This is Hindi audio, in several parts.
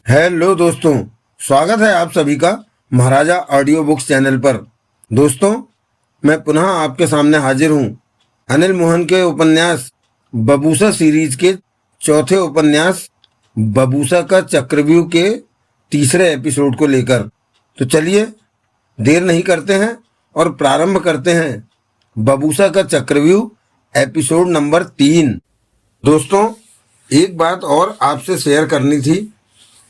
हेलो दोस्तों, स्वागत है आप सभी का महाराजा ऑडियो बुक्स चैनल पर। दोस्तों, मैं पुनः आपके सामने हाजिर हूँ अनिल मोहन के उपन्यास बबूसा सीरीज के चौथे उपन्यास बबूसा का चक्रव्यूह के तीसरे एपिसोड को लेकर। तो चलिए देर नहीं करते हैं और प्रारंभ करते हैं बबूसा का चक्रव्यूह एपिसोड नंबर 3। दोस्तों, एक बात और आपसे शेयर करनी थी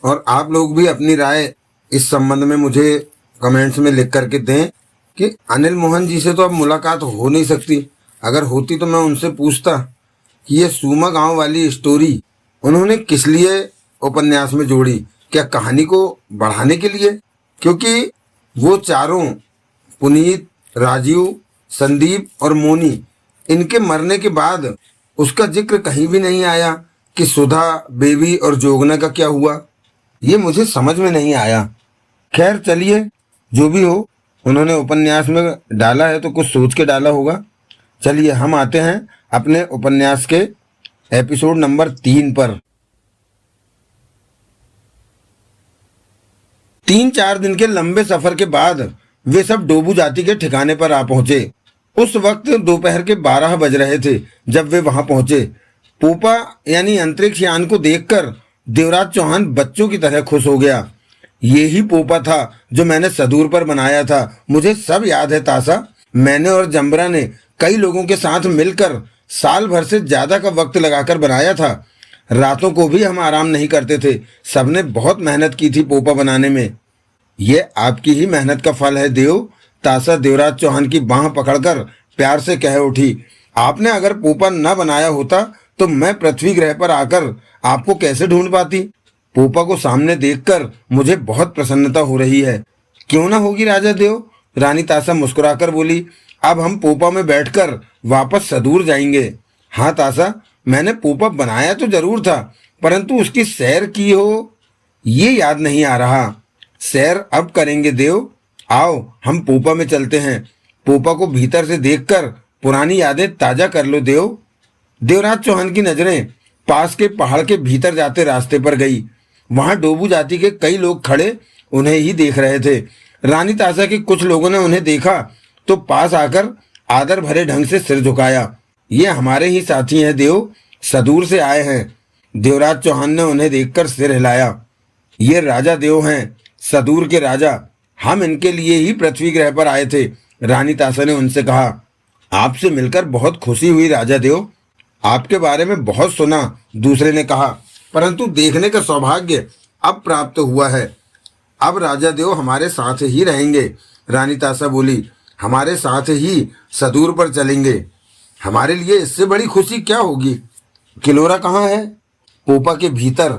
और आप लोग भी अपनी राय इस संबंध में मुझे कमेंट्स में लिख करके दें कि अनिल मोहन जी से तो अब मुलाकात हो नहीं सकती। अगर होती तो मैं उनसे पूछता कि ये सूमा गांव वाली स्टोरी उन्होंने किस लिए उपन्यास में जोड़ी। क्या कहानी को बढ़ाने के लिए? क्योंकि वो चारों, पुनीत, राजीव, संदीप और मोनी, इनके मरने के बाद उसका जिक्र कहीं भी नहीं आया कि सुधा, बेबी और जोगना का क्या हुआ। ये मुझे समझ में नहीं आया। खैर चलिए, जो भी हो, उन्होंने उपन्यास में डाला है तो कुछ सोच के डाला होगा। चलिए हम आते हैं अपने उपन्यास के एपिसोड नंबर 3 पर। 3-4 दिन के लंबे सफर के बाद वे सब डोबू जाति के ठिकाने पर आ पहुंचे। उस वक्त दोपहर के 12 बज रहे थे जब वे वहां पहुंचे। पोपा यानी अंतरिक्ष यान को देखकर देवराज चौहान बच्चों की तरह खुश हो गया। ये ही पोपा था जो मैंने सदूर पर बनाया था। मुझे सब याद है तासा। मैंने और जम्बरा ने कई लोगों के साथ मिलकर साल भर से ज्यादा का वक्त लगाकर बनाया था। रातों को भी हम आराम नहीं करते थे। सबने बहुत मेहनत की थी पोपा बनाने में। ये आपकी ही मेहनत का फल है देव, तासा देवराज चौहान की बांह पकड़कर प्यार से कह उठी। आपने अगर पोपा न बनाया होता तो मैं पृथ्वी ग्रह पर आकर आपको कैसे ढूंढ पाती। पोपा को सामने देखकर मुझे बहुत प्रसन्नता हो रही है। क्यों ना होगी राजा देव, रानी तासा मुस्कुराकर बोली। अब हम पोपा में बैठकर वापस सदूर जाएंगे। हाँ तासा, मैंने पोपा बनाया तो जरूर था, परंतु उसकी सैर की हो ये याद नहीं आ रहा। सैर अब करेंगे देव। आओ हम पोपा में चलते हैं। पोपा को भीतर से देखकर पुरानी यादें ताजा कर लो देव। देवराज चौहान की नजरें पास के पहाड़ के भीतर जाते रास्ते पर गई। वहां डोबू जाति के कई लोग खड़े उन्हें ही देख रहे थे। रानी तासा के कुछ लोगों ने उन्हें देखा तो पास आकर आदर भरे ढंग से सिर झुकाया। ये हमारे ही साथी हैं देव, सदूर से आए हैं। देवराज चौहान ने उन्हें देखकर सिर हिलाया। ये राजा देव हैं, सदूर के राजा। हम इनके लिए ही पृथ्वी ग्रह पर आए थे। रानी तासा ने उनसे कहा। आपसे मिलकर बहुत खुशी हुई राजा देव। आपके बारे में बहुत सुना, दूसरे ने कहा, परंतु देखने का सौभाग्य अब प्राप्त हुआ है। अब राजा देव हमारे साथ ही रहेंगे। रानी तासा बोली। हमारे साथ ही सदूर पर चलेंगे। हमारे लिए इससे बड़ी खुशी क्या होगी। किलोरा कहाँ है? पोपा के भीतर।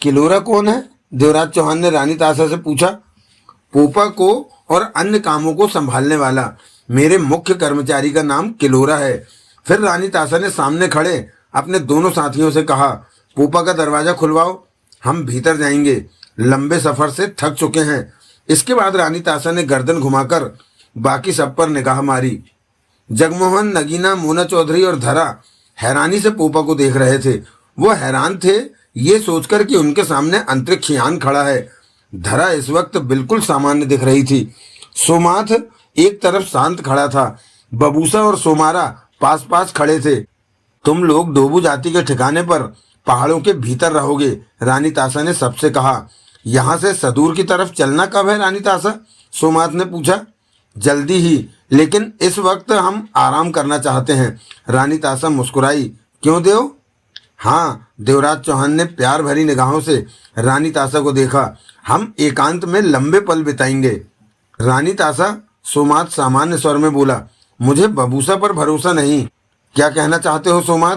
किलोरा कौन है? देवराज चौहान ने रानी तासा से पूछा। पोपा को और अन्य कामों को संभालने वाला मेरे मुख्य कर्मचारी का नाम किलोरा है। फिर रानी तासा ने सामने खड़े अपने दोनों साथियों से कहा, पोपा का दरवाजा खुलवाओ, हम भीतर जाएंगे। लंबे सफर से थक चुके हैं। इसके बाद रानी तासा ने गर्दन घुमाकर बाकी सब पर निगाह मारी। जगमोहन, नगीना, मोना चौधरी और धरा हैरानी से पोपा को देख रहे थे। वो हैरान थे ये सोचकर कि उनके सामने अंतरिक्ष यान खड़ा है। धरा इस वक्त बिल्कुल सामान्य दिख रही थी। सोमाथ एक तरफ शांत खड़ा था। बबूसा और सोमारा पास पास खड़े थे। तुम लोग डोबू जाति के ठिकाने पर पहाड़ों के भीतर रहोगे, रानी तासा ने सबसे कहा। यहाँ से सदूर की तरफ चलना कब है रानी तासा? सोमाथ ने पूछा। जल्दी ही, लेकिन इस वक्त हम आराम करना चाहते हैं। रानी तासा मुस्कुराई। क्यों देव? हाँ, देवराज चौहान ने प्यार भरी निगाहों से रानी तासा को देखा। हम एकांत में लंबे पल बिताएंगे। रानी तासा, सोमाथ सामान्य स्वर में बोला। मुझे बबूसा पर भरोसा नहीं। क्या कहना चाहते हो सोमाथ?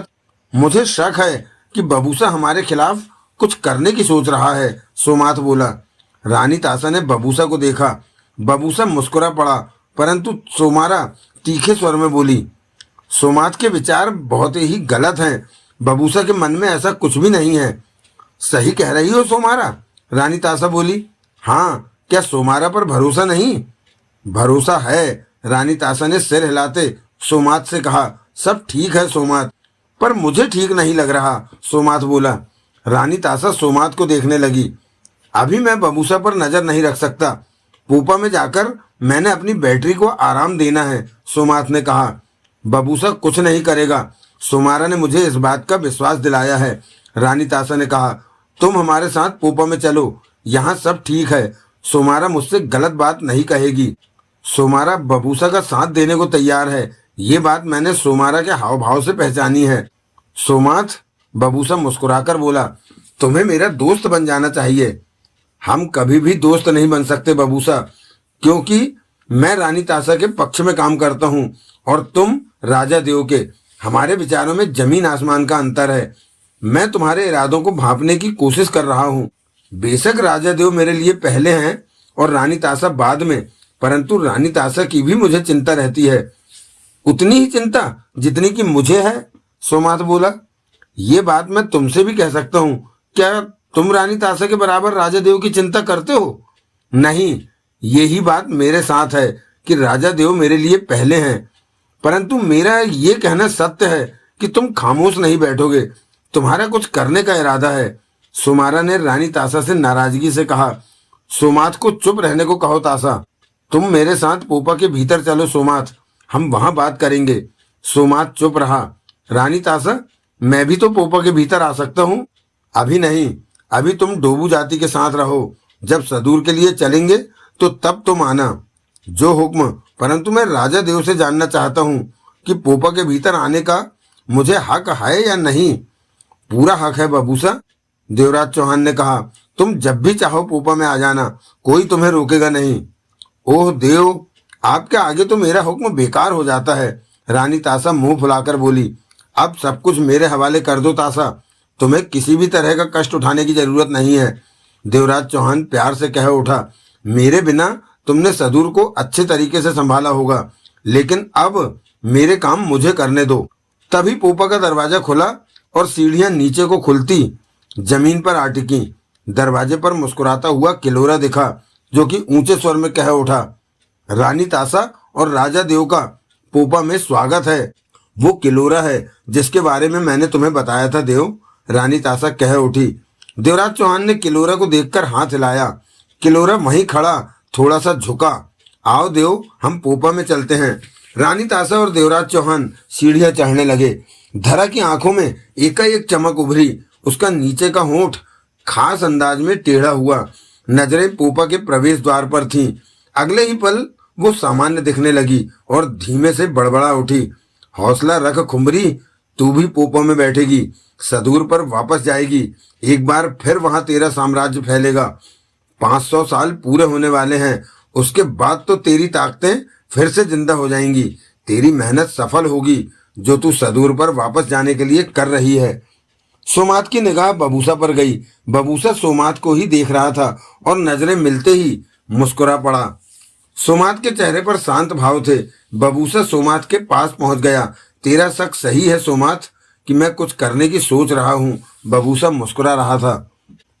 मुझे शक है कि बबूसा हमारे खिलाफ कुछ करने की सोच रहा है, सोमाथ बोला। रानी तासा ने बबूसा को देखा। बबूसा मुस्कुरा पड़ा, परंतु सोमारा तीखे स्वर में बोली। सोमाथ के विचार बहुत ही गलत हैं। बबूसा के मन में ऐसा कुछ भी नहीं है। सही कह रही हो सोमारा? रानी तासा बोली। हाँ, क्या सोमारा पर भरोसा नहीं? भरोसा है, रानी तासा ने सिर हिलाते सोमाथ से कहा। सब ठीक है सोमाथ, पर मुझे ठीक नहीं लग रहा, सोमाथ बोला। रानी तासा सोमाथ को देखने लगी। अभी मैं बबूसा पर नजर नहीं रख सकता। पूपा में जाकर मैंने अपनी बैटरी को आराम देना है, सोमाथ ने कहा। बबूसा कुछ नहीं करेगा, सोमारा ने मुझे इस बात का विश्वास दिलाया है, रानी तासा ने कहा। तुम हमारे साथ पोपा में चलो, यहाँ सब ठीक है। सोमारा मुझसे गलत बात नहीं कहेगी। सोमारा बबूसा का साथ देने को तैयार है, ये बात मैंने सोमारा के हाव भाव से पहचानी है। सोमाथ, बबूसा मुस्कुराकर बोला, तुम्हें मेरा दोस्त बन जाना चाहिए। हम कभी भी दोस्त नहीं बन सकते बबूसा, क्योंकि मैं रानी तासा के पक्ष में काम करता हूँ और तुम राजा देव के। हमारे विचारों में जमीन आसमान का अंतर है। मैं तुम्हारे इरादों को भांपने की कोशिश कर रहा हूँ। बेशक राजा देव मेरे लिए पहले हैं और रानी तासा बाद में, परंतु रानी तासा की भी मुझे चिंता रहती है, उतनी ही चिंता जितनी कि मुझे है, सोमाथ बोला। ये बात मैं तुमसे भी कह सकता हूँ। क्या तुम रानी तासा के बराबर राजा देव की चिंता करते हो? नहीं, यही बात मेरे साथ है कि राजा देव मेरे लिए पहले हैं, परंतु मेरा ये कहना सत्य है कि तुम खामोश नहीं बैठोगे, तुम्हारा कुछ करने का इरादा है। सोमारा ने रानी तासा से नाराजगी से कहा। सोमाथ को चुप रहने को कहो तासा, तुम मेरे साथ पोपा के भीतर चलो सोमाथ, हम वहां बात करेंगे। सोमाथ चुप रहा। रानी तासा, मैं भी तो पोपा के भीतर आ सकता हूँ। अभी नहीं, अभी तुम डोबू जाति के साथ रहो, जब सदूर के लिए चलेंगे तो तब तुम आना, जो हुक्म। परंतु मैं राजा देव से जानना चाहता हूँ कि पोपा के भीतर आने का मुझे हक है या नहीं। पूरा हक है बबूसा, देवराज चौहान ने कहा। तुम जब भी चाहो पोपा में आ जाना, कोई तुम्हें रोकेगा नहीं। ओह देव, आपके आगे तो मेरा हुक्म बेकार हो जाता है, रानी तासा मुंह फुलाकर बोली। अब सब कुछ मेरे हवाले कर दो तासा, तुम्हें किसी भी तरह का कष्ट उठाने की जरूरत नहीं है। देवराज चौहान प्यार से कह उठा, मेरे बिना तुमने सदूर को अच्छे तरीके से संभाला होगा, लेकिन अब मेरे काम मुझे करने दो। तभी पोपा का दरवाजा खुला और सीढ़ियां नीचे को खुलती जमीन पर आ टिकी। दरवाजे पर मुस्कुराता हुआ किलोरा दिखा, जो कि ऊंचे स्वर में कह उठा, रानी तासा और राजा देव का पोपा में स्वागत है। वो किलोरा है जिसके बारे में मैंने तुम्हें बताया था देव, रानी तासा कह उठी। देवराज चौहान ने किलोरा को देखकर हाथ हिलाया। किलोरा वहीं खड़ा थोड़ा सा झुका। आओ देव, हम पोपा में चलते हैं। रानी तासा और देवराज चौहान सीढ़ियां चढ़ने लगे। धरा की आंखों में एकाएक चमक उभरी। उसका नीचे का होंठ खास अंदाज में टेढ़ा हुआ। नजरें पोपा के प्रवेश द्वार पर थीं। अगले ही पल वो सामान्य दिखने लगी और धीमे से बड़बड़ा उठी, हौसला रख खुम्बरी, तू भी पोपा में बैठेगी, सदूर पर वापस जाएगी, एक बार फिर वहां तेरा साम्राज्य फैलेगा। 500 साल पूरे होने वाले हैं, उसके बाद तो तेरी ताकतें फिर से जिंदा हो जाएंगी। तेरी मेहनत सफल होगी जो तू सदूर पर वापस जाने के लिए कर रही है। सोमाथ की निगाह बबूसा पर गई। बबूसा सोमाथ को ही देख रहा था और नजरें मिलते ही मुस्कुरा पड़ा। सोमाथ के चेहरे पर शांत भाव थे। बबूसा सोमाथ के पास पहुंच गया। तेरा शक सही है सोमाथ कि मैं कुछ करने की सोच रहा हूँ, बबूसा मुस्कुरा रहा था।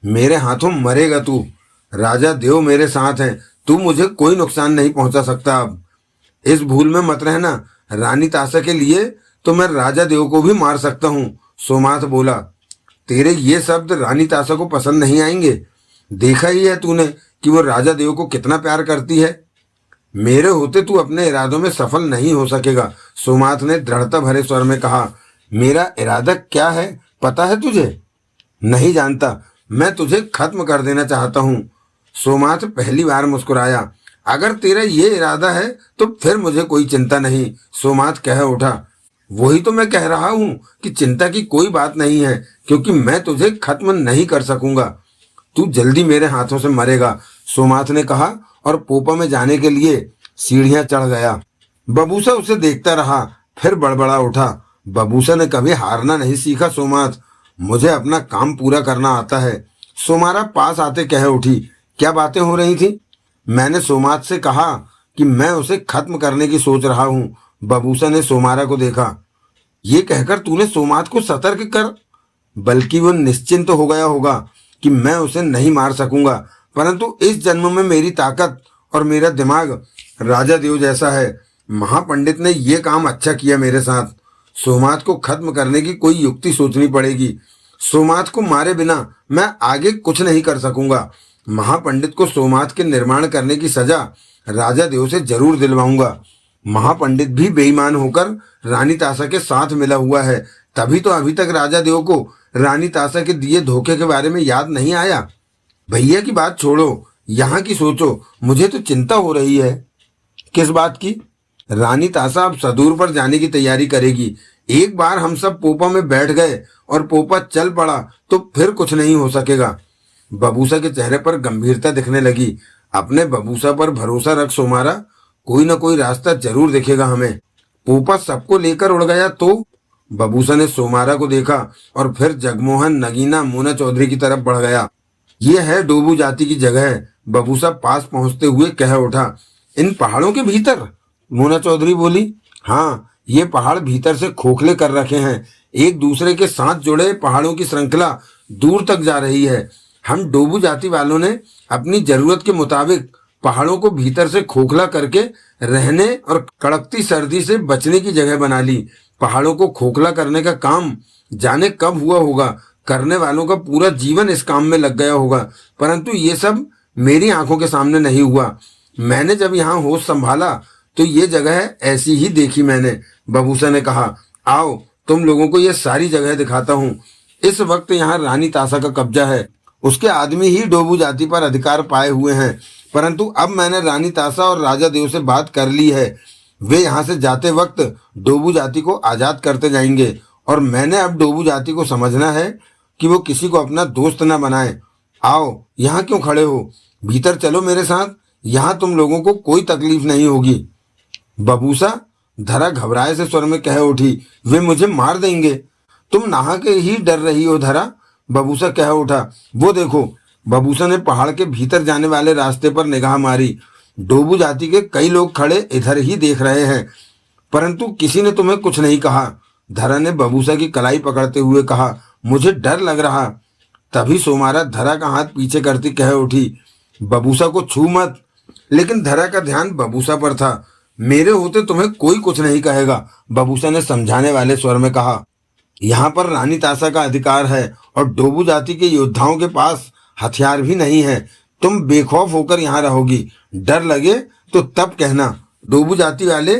मेरे हाथों मरेगा तू, राजा देव मेरे साथ हैं, तू मुझे कोई नुकसान नहीं पहुंचा सकता। अब इस भूल में मत रहना, रानी तासा के लिए तो मैं राजा देव को भी मार सकता हूँ, सोमाथ बोला। तेरे ये शब्द रानी तासा को पसंद नहीं आएंगे। देखा ही है तूने कि वो राजा देव को कितना प्यार करती है। मेरे होते तू अपने इरादों में सफल नहीं हो सकेगा, सोमाथ ने दृढ़ता भरे स्वर में कहा। मेरा इरादा क्या है पता है तुझे? नहीं जानता, मैं तुझे खत्म कर देना चाहता हूँ। सोमाथ पहली बार मुस्कुराया। अगर तेरा ये इरादा है तो फिर मुझे कोई चिंता नहीं, सोमाथ कह उठा। वही तो मैं कह रहा हूँ कि चिंता की कोई बात नहीं है, क्योंकि मैं तुझे खत्म नहीं कर सकूंगा। तू जल्दी मेरे हाथों से मरेगा, सोमाथ ने कहा और पोपा में जाने के लिए सीढ़ियां चढ़ गया। बबूसा उसे देखता रहा, फिर बड़बड़ा उठा। बबूसा ने कभी हारना नहीं सीखा सोमाथ, मुझे अपना काम पूरा करना आता है। सोमारा पास आते कह उठी। क्या बातें हो रही थी? मैंने सोमाथ से कहा कि मैं उसे खत्म करने की सोच रहा हूँ। बबूसा ने सोमारा को देखा। ये कहकर तूने सोमाथ को सतर्क कर, बल्कि वो निश्चिंत हो गया होगा कि मैं उसे नहीं मार सकूंगा, परंतु इस जन्म में मेरी ताकत और मेरा दिमाग राजा देव जैसा है। महापंडित ने यह काम अच्छा किया मेरे साथ। सोमाथ को खत्म करने की कोई युक्ति सोचनी पड़ेगी। सोमाथ को मारे बिना मैं आगे कुछ नहीं कर सकूंगा। महापंडित को सोमात के निर्माण करने की सजा राजा देव से जरूर दिलवाऊंगा। महापंडित भी बेईमान होकर रानी तासा के साथ मिला हुआ है, तभी तो अभी तक राजा देव को रानी तासा के दिए धोखे के बारे में याद नहीं आया। भैया की बात छोड़ो, यहाँ की सोचो, मुझे तो चिंता हो रही है। किस बात की? रानी तासा अब सदूर पर जाने की तैयारी करेगी। एक बार हम सब पोपा में बैठ गए और पोपा चल पड़ा तो फिर कुछ नहीं हो सकेगा। बबूसा के चेहरे पर गंभीरता दिखने लगी। अपने बबूसा पर भरोसा रख सोमारा, कोई ना कोई रास्ता जरूर दिखेगा हमें। पोपा सबको लेकर उड़ गया तो? बबूसा ने सोमारा को देखा और फिर जगमोहन, नगीना, मोना चौधरी की तरफ बढ़ गया। ये है डोबू जाति की जगह। बबूसा पास पहुंचते हुए कह उठा। इन पहाड़ों के भीतर? मोना चौधरी बोली। हाँ, ये पहाड़ भीतर से खोखले कर रखे हैं। एक दूसरे के साथ जुड़े पहाड़ों की श्रृंखला दूर तक जा रही है। हम डोबू जाति वालों ने अपनी जरूरत के मुताबिक पहाड़ों को भीतर से खोखला करके रहने और कड़कती सर्दी से बचने की जगह बना ली। पहाड़ों को खोखला करने का काम जाने कब हुआ होगा। करने वालों का पूरा जीवन इस काम में लग गया होगा, परंतु ये सब मेरी आंखों के सामने नहीं हुआ। मैंने जब यहाँ होश संभाला तो ये जगह ऐसी ही देखी मैंने। बबूसा ने कहा, आओ तुम लोगों को ये सारी जगह दिखाता हूँ। इस वक्त यहाँ रानी तासा का कब्जा है। उसके आदमी ही डोबू जाति पर अधिकार पाए हुए हैं, परंतु अब मैंने रानी तासा और राजा देव से बात कर ली है। वे यहाँ से जाते वक्त डोबू जाति को आजाद करते जाएंगे और मैंने अब डोबू जाति को समझना है कि वो किसी को अपना दोस्त न बनाए। आओ, यहाँ क्यों खड़े हो? भीतर चलो मेरे साथ। यहाँ तुम लोगों को कोई तकलीफ नहीं होगी। बबूसा, धरा घबराए से स्वर में कह उठी, वे मुझे मार देंगे। तुम नहा के ही डर रही हो धरा? बबूसा कह उठा। वो देखो। बबूसा ने पहाड़ के भीतर जाने वाले रास्ते पर निगाह मारी। डोबू जाति के कई लोग खड़े इधर ही देख रहे हैं, परंतु किसी ने तुम्हें कुछ नहीं कहा। धरा ने बबूसा की कलाई पकड़ते हुए कहा, मुझे डर लग रहा। तभी सोमारा धरा का हाथ पीछे करती कह उठी, बबूसा को छू मत। लेकिन धरा का ध्यान बबूसा पर था। मेरे होते तुम्हें कोई कुछ नहीं कहेगा, बबूसा ने समझाने वाले स्वर में कहा। यहाँ पर रानी तासा का अधिकार है और डोबू जाति के योद्धाओं के पास हथियार भी नहीं है। तुम बेखौफ होकर यहाँ रहोगी। डर लगे तो तब कहना। डोबू जाति वाले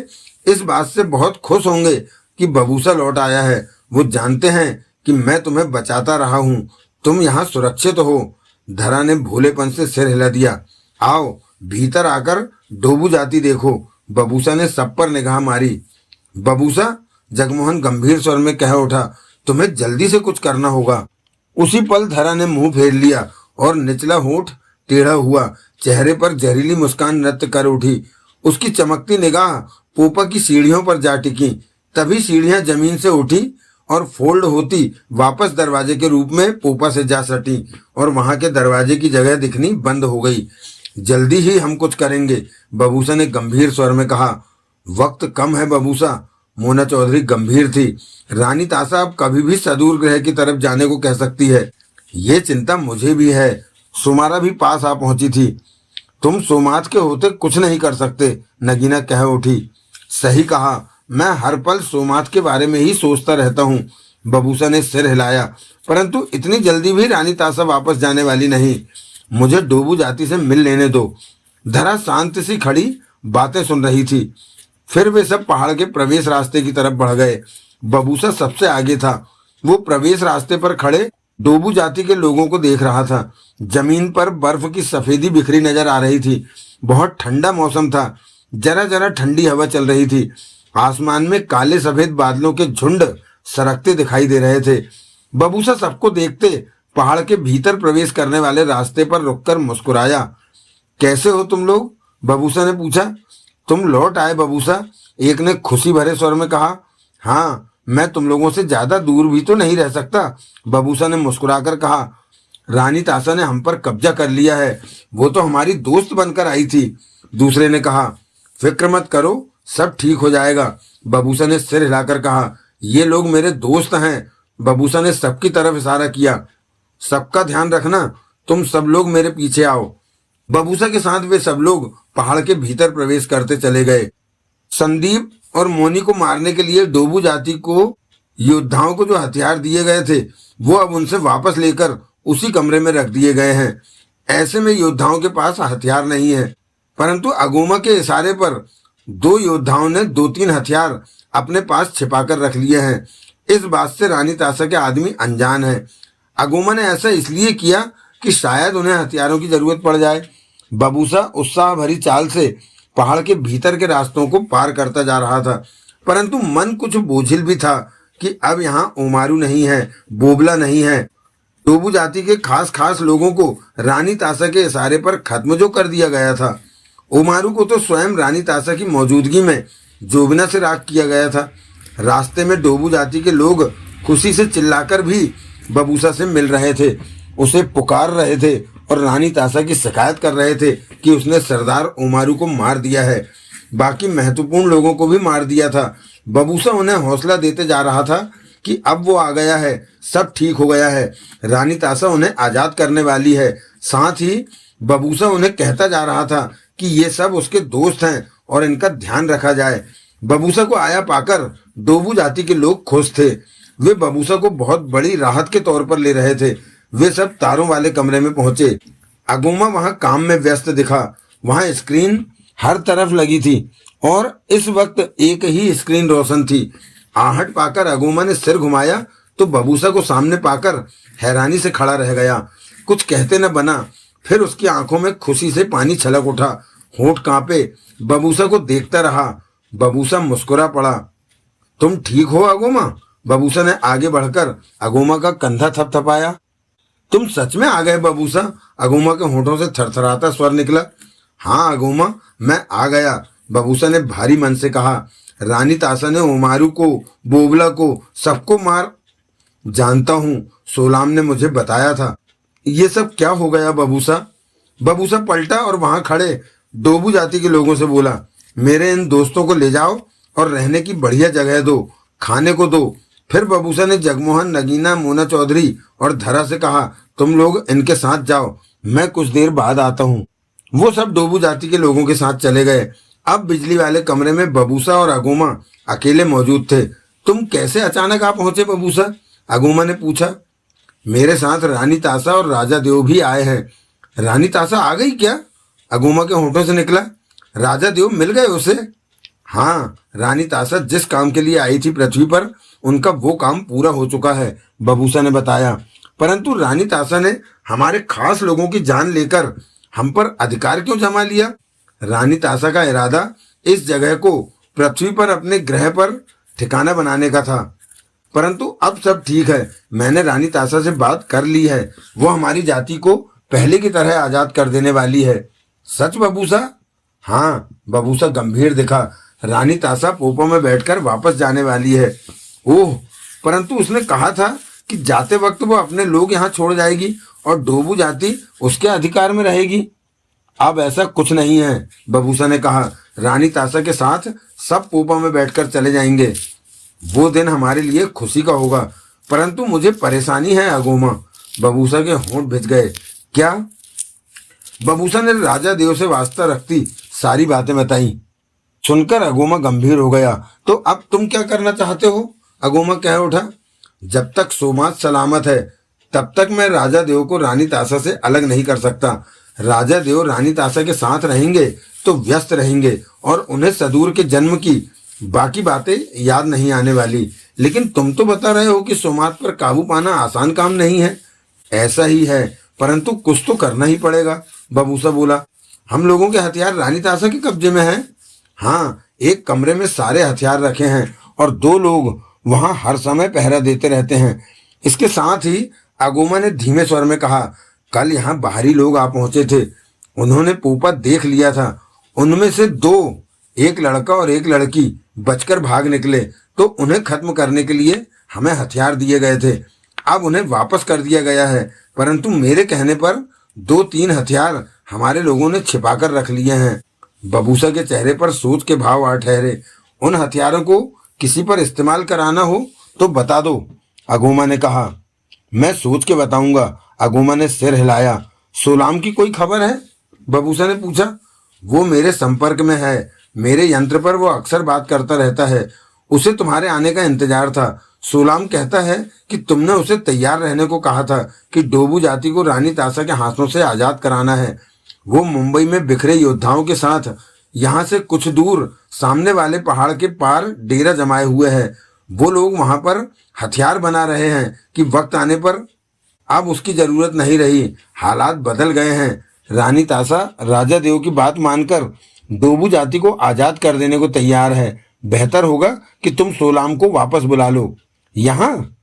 इस बात से बहुत खुश होंगे कि बबूसा लौट आया है। वो जानते हैं कि मैं तुम्हें बचाता रहा हूँ। तुम यहाँ सुरक्षित हो। धरा ने भोलेपन से सिर हिला दिया। आओ भीतर आकर डोबू जाति देखो। बबूसा ने सब पर निगाह मारी। बबूसा, जगमोहन गंभीर स्वर में कह उठा, तुम्हें जल्दी से कुछ करना होगा। उसी पल धरा ने मुंह फेर लिया और निचला होंठ टेढ़ा हुआ, चेहरे पर जहरीली मुस्कान नृत्य कर उठी। उसकी चमकती निगाह पोपा की सीढ़ियों पर जा टिकी। तभी सीढ़ियां जमीन से उठी और फोल्ड होती वापस दरवाजे के रूप में पोपा से जा सटी और वहां के दरवाजे की जगह दिखनी बंद हो गई। जल्दी ही हम कुछ करेंगे, बबूसा ने गंभीर स्वर में कहा। वक्त कम है बबूसा। मोना चौधरी गंभीर थी। रानी तासा अब कभी भी सदूर ग्रह की तरफ जाने को कह सकती है। ये चिंता मुझे भी है। सोमारा भी पास आ पहुंची थी। तुम सोमात के होते कुछ नहीं कर सकते, नगीना कह उठी। सही कहा, मैं हर पल सोमात के बारे में ही सोचता रहता हूँ। बबूसा ने सिर हिलाया। परंतु इतनी जल्दी भी रानी तासा वापस जाने वाली नहीं। मुझे डोबू जाति से मिल लेने दो। धरा शांत सी खड़ी बातें सुन रही थी। फिर वे सब पहाड़ के प्रवेश रास्ते की तरफ बढ़ गए। बबूसा सबसे आगे था। वो प्रवेश रास्ते पर खड़े डोबू जाति के लोगों को देख रहा था। जमीन पर बर्फ की सफेदी बिखरी नजर आ रही थी। बहुत ठंडा मौसम था। जरा जरा ठंडी हवा चल रही थी। आसमान में काले सफेद बादलों के झुंड सरकते दिखाई दे रहे थे। बबूसा सबको देखते पहाड़ के भीतर प्रवेश करने वाले रास्ते पर रुककर मुस्कुराया। कैसे हो तुम लोग? बबूसा ने पूछा। तुम लौट आए बबूसा, एक ने खुशी भरे स्वर में कहा। हाँ, मैं तुम लोगों से ज्यादा दूर भी तो नहीं रह सकता, बबूसा ने मुस्कुराकर कहा। रानी तासा ने हम पर कब्जा कर लिया है। वो तो हमारी दोस्त बनकर आई थी, दूसरे ने कहा। फिक्र मत करो, सब ठीक हो जाएगा, बबूसा ने सिर हिलाकर कहा। ये लोग मेरे दोस्त हैं, बबूसा ने सबकी तरफ इशारा किया। सबका ध्यान रखना, तुम सब लोग मेरे पीछे आओ। बबूसा के साथ वे सब लोग पहाड़ के भीतर प्रवेश करते चले गए। संदीप और मोनी को मारने के लिए डोबू जाति को योद्धाओं को जो हथियार दिए गए थे वो अब उनसे वापस लेकर उसी कमरे में रख दिए गए हैं। ऐसे में योद्धाओं के पास हथियार नहीं है। परंतु अगोमा के इशारे पर दो योद्धाओं ने 2-3 हथियार अपने पास छिपाकर रख लिए हैं। इस बात से रानी तासा के आदमी अनजान है। अगोमा ने ऐसा इसलिए किया कि शायद उन्हें हथियारों की जरूरत पड़ जाए। बबूसा उत्साह भरी चाल से पहाड़ के भीतर के रास्तों को पार करता जा रहा था, परंतु मन कुछ बोझिल भी था कि अब यहाँ ओमारू नहीं है, बोबला नहीं है। टोबू जाति के खास खास लोगों को रानी तासा के इशारे पर खत्म जो कर दिया गया था, ओमारू को तो स्वयं रानी तासा की मौजूदगी में जोबिना से राख किया गया था। रास्ते में डोबू जाति के लोग खुशी से चिल्लाकर भी बबूसा से मिल रहे थे, उसे पुकार रहे थे और रानी तासा की शिकायत कर रहे थे कि उसने सरदार ओमारू को मार दिया है, बाकी महत्वपूर्ण लोगों को भी मार दिया था। बबूसा उन्हें हौसला देते जा रहा था कि अब वो आ गया है, सब ठीक हो गया है, रानी तासा उन्हें आज़ाद करने वाली है। साथ ही बबूसा उन्हें कहता जा रहा था कि ये सब उसके दोस्त हैं और इनका ध्यान रखा जाए। बबूसा को आया पाकर डोबू जाति के लोग खुश थे। वे बबूसा को बहुत बड़ी राहत के तौर पर ले रहे थे। वे सब तारों वाले कमरे में पहुंचे। अगोमा वहां काम में व्यस्त दिखा। वहां स्क्रीन हर तरफ लगी थी और इस वक्त एक ही स्क्रीन रोशन थी। आहट पाकर अगोमा ने सिर घुमाया तो बबूसा को सामने पाकर हैरानी से खड़ा रह गया। कुछ कहते न बना। फिर उसकी आंखों में खुशी से पानी छलक उठा, होंठ कांपे। बबूसा को देखता रहा। बबूसा मुस्कुरा पड़ा। तुम ठीक हो अगोमा? बबूसा ने आगे बढ़कर अगोमा का कंधा थपथपाया। तुम सच में आ गए बबूसा? अगोमा के होंठों से थरथराता स्वर निकला। हाँ अगोमा, मैं आ गया, बबूसा ने भारी मन से कहा। रानी तासा ने ओमारू को, बोबला को, सबको मार जानता हूँ, सोलाम ने मुझे बताया था। ये सब क्या हो गया बबूसा? बबूसा पलटा और वहां खड़े डोबू जाति के लोगों से बोला, मेरे इन दोस्तों को ले जाओ और रहने की बढ़िया जगह दो, खाने को दो। फिर बबूसा ने जगमोहन, नगीना, मोना चौधरी और धरा से कहा, तुम लोग इनके साथ जाओ, मैं कुछ देर बाद आता हूँ। वो सब डोबू जाति के लोगों के साथ चले गए। अब बिजली वाले कमरे में बबूसा और अगोमा अकेले मौजूद थे। तुम कैसे अचानक आ पहुंचे बबूसा? अगोमा ने पूछा। मेरे साथ रानी तासा और राजा देव भी आए हैं। रानी तासा आ गई क्या? अगोमा के होंठों से निकला। राजा देव मिल गए उसे? हाँ, रानी तासा जिस काम के लिए आई थी पृथ्वी पर, उनका वो काम पूरा हो चुका है, बबूसा ने बताया। परंतु रानी तासा ने हमारे खास लोगों की जान लेकर हम पर अधिकार क्यों जमा लिया? रानी तासा का इरादा इस जगह को पृथ्वी पर अपने ग्रह पर ठिकाना बनाने का था। परंतु अब सब ठीक है। मैंने रानी तासा से बात कर ली है। वो हमारी जाति को पहले की तरह आजाद कर देने वाली है। सच बबूसा? हाँ, बबूसा गंभीर दिखा। रानी तासा पोपो में बैठकर वापस जाने वाली है। ओह, परंतु उसने कहा था कि जाते वक्त वो अपने लोग यहाँ छोड़ जाएगी और डोबू जाति उसके अधिकार में रहेगी। अब ऐसा कुछ नहीं है, बबूसा ने कहा। रानी तासा के साथ सब पोपो में बैठकर चले जाएंगे। वो दिन हमारे लिए खुशी का होगा। परंतु मुझे परेशानी है अगोमा। बबूसा के होंठ भिज गए। क्या? बबूसा ने राजा देव से वास्ता रखती सारी बातें बताई। सुनकर अगोमा गंभीर हो गया। तो अब तुम क्या करना चाहते हो? अगोमा कह उठा। जब तक सोमात सलामत है तब तक मैं राजा देव को रानी तासा से अलग नहीं कर सकता। राजा देव रानी तासा के साथ रहेंगे तो व्यस्त रहेंगे और उन्हें सदूर के जन्म की बाकी बातें याद नहीं आने वाली। लेकिन तुम तो बता रहे हो कि सोमात पर काबू पाना आसान काम नहीं है। ऐसा ही है, परंतु कुछ तो करना ही पड़ेगा, बबूसा बोला। हम लोगों के हथियार रानी तासा के कब्जे में हैं। हाँ, एक कमरे में सारे हथियार रखे हैं और 2 लोग वहां हर समय पहरा देते रहते हैं। इसके साथ ही अगोमा ने धीमे स्वर में कहा, कल यहाँ बाहरी लोग आ पहुंचे थे। उन्होंने पोपा देख लिया था। उनमें से 2, एक लड़का और एक लड़की, बचकर भाग निकले तो उन्हें खत्म करने के लिए हमें हथियार दिए गए थे। अब उन्हें वापस कर दिया गया है, परंतु मेरे कहने पर 2-3 हथियार हमारे लोगों ने छिपा कर रख लिए हैं। बबूसा के चेहरे पर सोच के भाव आ ठहरे। उन हथियारों को किसी पर इस्तेमाल कराना हो तो बता दो, अगोमा ने कहा। मैं सोच के बताऊंगा, अगोमा ने सिर हिलाया। सोलाम की कोई खबर है? बबूसा ने पूछा। वो मेरे संपर्क में है। मेरे यंत्र पर वो अक्सर बात करता रहता है। उसे तुम्हारे आने का इंतजार था। सोलाम कहता है कि तुमने उसे तैयार रहने को कहा था कि डोबू जाति को रानी तासा के हाथों से आजाद कराना है। वो मुंबई में बिखरे योद्धाओं के साथ यहाँ से कुछ दूर सामने वाले पहाड़ के पार डेरा जमाए हुए है। वो लोग वहां पर हथियार बना रहे हैं कि वक्त आने पर अब उसकी जरूरत नहीं रही। हालात बदल गए हैं। रानी तासा राजा देव की बात मानकर डोबू जाति को आजाद कर देने को तैयार है। बेहतर होगा कि तुम सोलाम को वापस बुला लो। यहाँ?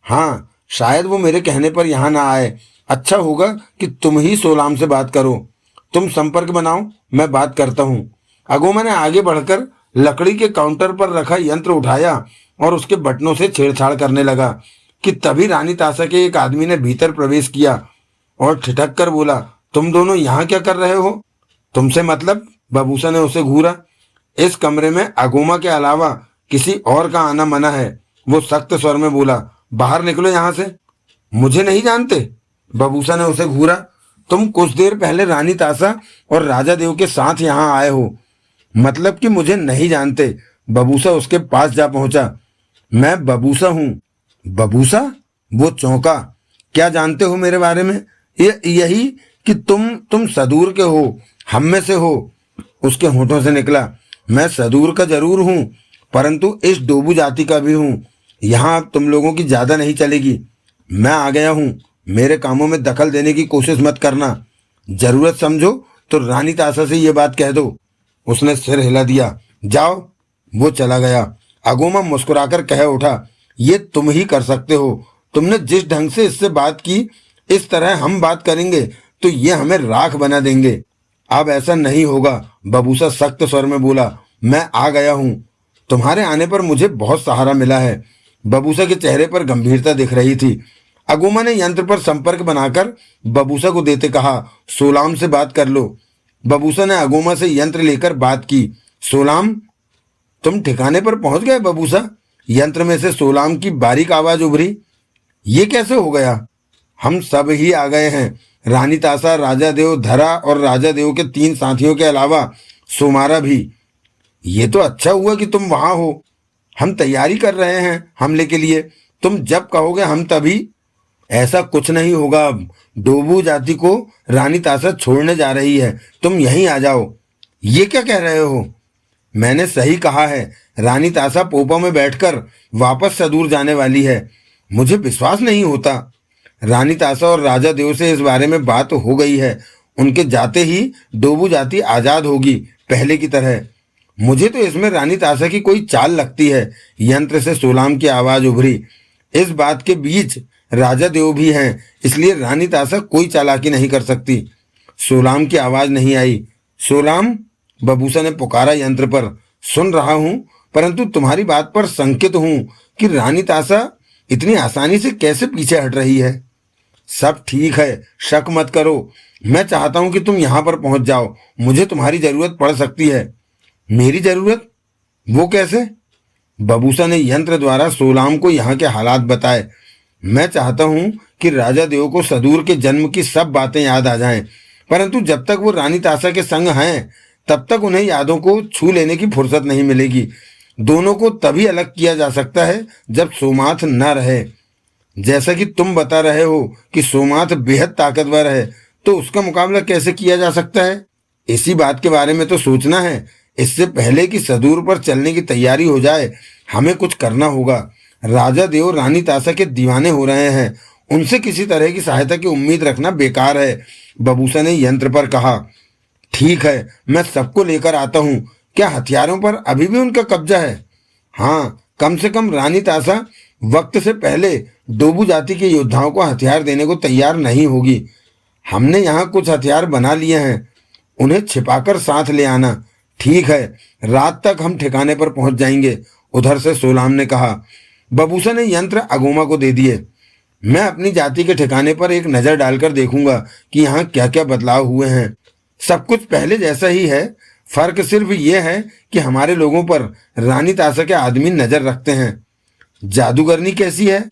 हाँ, शायद वो मेरे कहने पर यहाँ ना आए। अच्छा होगा कि तुम ही सोलाम से बात करो। तुम संपर्क बनाओ, मैं बात करता हूँ। अगोमा ने आगे बढ़कर लकड़ी के काउंटर पर रखा यंत्र उठाया और उसके बटनों से छेड़छाड़ करने लगा कि तभी रानी तासा के एक आदमी ने भीतर प्रवेश किया और ठिठक कर बोला, तुम दोनों यहाँ क्या कर रहे हो? तुमसे मतलब? बबूसा ने उसे घूरा। इस कमरे में अगोमा के अलावा किसी और का आना मना है, वो सख्त स्वर में बोला। बाहर निकलो यहाँ से। मुझे नहीं जानते? बबूसा ने उसे घूरा। तुम कुछ देर पहले रानी तासा और राजा देव के साथ यहाँ आए हो। मतलब कि मुझे नहीं जानते? बबूसा उसके पास जा पहुंचा। मैं बबूसा हूँ। बबूसा? वो चौंका। क्या जानते हो मेरे बारे में? यही कि तुम सदूर के हो, हम में से हो। उसके होठों से निकला। मैं सदूर का जरूर हूँ, परंतु इस डोबू जाति का भी हूँ। यहाँ अब तुम लोगों की ज्यादा नहीं चलेगी। मैं आ गया हूँ। मेरे कामों में दखल देने की कोशिश मत करना। जरूरत समझो तो रानी तासा से ये बात कह दो। उसने सिर हिला दिया। जाओ। वो चला गया। अगोमा मुस्कुराकर कह उठा, ये तुम ही कर सकते हो। तुमने जिस ढंग से इससे बात की, इस तरह हम बात करेंगे तो ये हमें राख बना देंगे। अब ऐसा नहीं होगा। बबूसा सख्त स्वर में बोला। मैं आ गया हूँ। तुम्हारे आने पर मुझे बहुत सहारा मिला है। बबूसा के चेहरे पर गंभीरता दिख रही थी। अगोमा ने यंत्र पर संपर्क बनाकर बबूसा को देते कहा, सोलाम से बात कर लो। बबूसा ने अगोमा से यंत्र लेकर बात की। सोलाम, तुम ठिकाने पर पहुंच गए? बबूसा? यंत्र में से सोलाम की बारीक आवाज उभरी। ये कैसे हो गया? हम सब ही आ गए हैं। रानी तासा, राजा देव, धरा और राजा देव के 3 साथियों के अलावा सोमारा भी। ये तो अच्छा हुआ कि तुम वहां हो। हम तैयारी कर रहे हैं हमले के लिए। तुम जब कहोगे हम तभी। ऐसा कुछ नहीं होगा। अब डोबू जाति को रानी तासा छोड़ने जा रही है। तुम यहीं आ जाओ। ये क्या कह रहे हो? मैंने सही कहा है। रानी तासा पोपा में बैठकर वापस सदूर जाने वाली है। मुझे विश्वास नहीं होता। रानी तासा और राजा देव से इस बारे में बात हो गई है। उनके जाते ही डोबू जाति आजाद होगी, पहले की तरह। मुझे तो इसमें रानी तासा की कोई चाल लगती है। यंत्र से सोलाम की आवाज उभरी। इस बात के बीच राजा देव भी हैं, इसलिए रानी तासा कोई चालाकी नहीं कर सकती। सोलाम की आवाज नहीं आई। सोलाम, बबूसा ने पुकारा यंत्र पर। सुन रहा हूं, परंतु तुम्हारी बात पर संकित हूं कि रानी तासा इतनी आसानी से कैसे पीछे हट रही है। सब ठीक है, शक मत करो। मैं चाहता हूं कि तुम यहां पर पहुंच जाओ। मुझे तुम्हारी जरूरत पड़ सकती है। मेरी जरूरत? वो कैसे? बबूसा ने यंत्र द्वारा सोलाम को यहाँ के हालात बताए। मैं चाहता हूं कि राजा देव को सदूर के जन्म की सब बातें याद आ जाएं, परंतु जब तक वो रानी तासा के संग हैं तब तक उन्हें यादों को छू लेने की फुर्सत नहीं मिलेगी। दोनों को तभी अलग किया जा सकता है जब सोमाथ न रहे। जैसा कि तुम बता रहे हो कि सोमाथ बेहद ताकतवर है, तो उसका मुकाबला कैसे किया जा सकता है? इसी बात के बारे में तो सोचना है। इससे पहले कि सदूर पर चलने की तैयारी हो जाए, हमें कुछ करना होगा। राजा देव रानी तासा के दीवाने हो रहे हैं। उनसे किसी तरह की सहायता की उम्मीद रखना बेकार है। बबूसा ने यंत्र पर कहा। ठीक है, मैं सबको लेकर आता हूँ। क्या हथियारों पर अभी भी उनका कब्जा है? हाँ, कम से कम रानी तासा वक्त से पहले डोबू जाति के योद्धाओं को हथियार देने को तैयार नहीं होगी। हमने यहाँ कुछ हथियार बना लिए हैं, उन्हें छिपाकर साथ ले आना। ठीक है, रात तक हम ठिकाने पर पहुंच जाएंगे, उधर से सोलाम ने कहा। बबूसा ने यंत्र अगोमा को दे दिए। मैं अपनी जाति के ठिकाने पर एक नजर डालकर देखूंगा कि यहाँ क्या क्या बदलाव हुए हैं। सब कुछ पहले जैसा ही है। फर्क सिर्फ ये है कि हमारे लोगों पर रानी तासा के आदमी नजर रखते हैं। जादूगरनी कैसी है?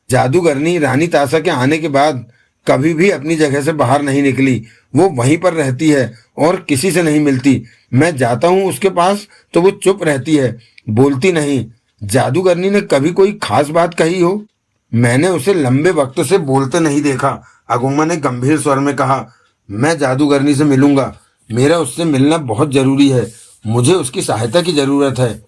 जादूगरनी रानी तासा के आने के बाद कभी भी अपनी जगह से बाहर नहीं निकली। वो वहीं पर रहती है और किसी से नहीं मिलती। मैं जाता हूँ उसके पास तो वो चुप रहती है, बोलती नहीं। जादूगरनी ने कभी कोई खास बात कही हो? मैंने उसे लंबे वक्त से बोलते नहीं देखा। अगुम्मा ने गंभीर स्वर में कहा, मैं जादूगरनी से मिलूंगा। मेरा उससे मिलना बहुत जरूरी है। मुझे उसकी सहायता की जरूरत है।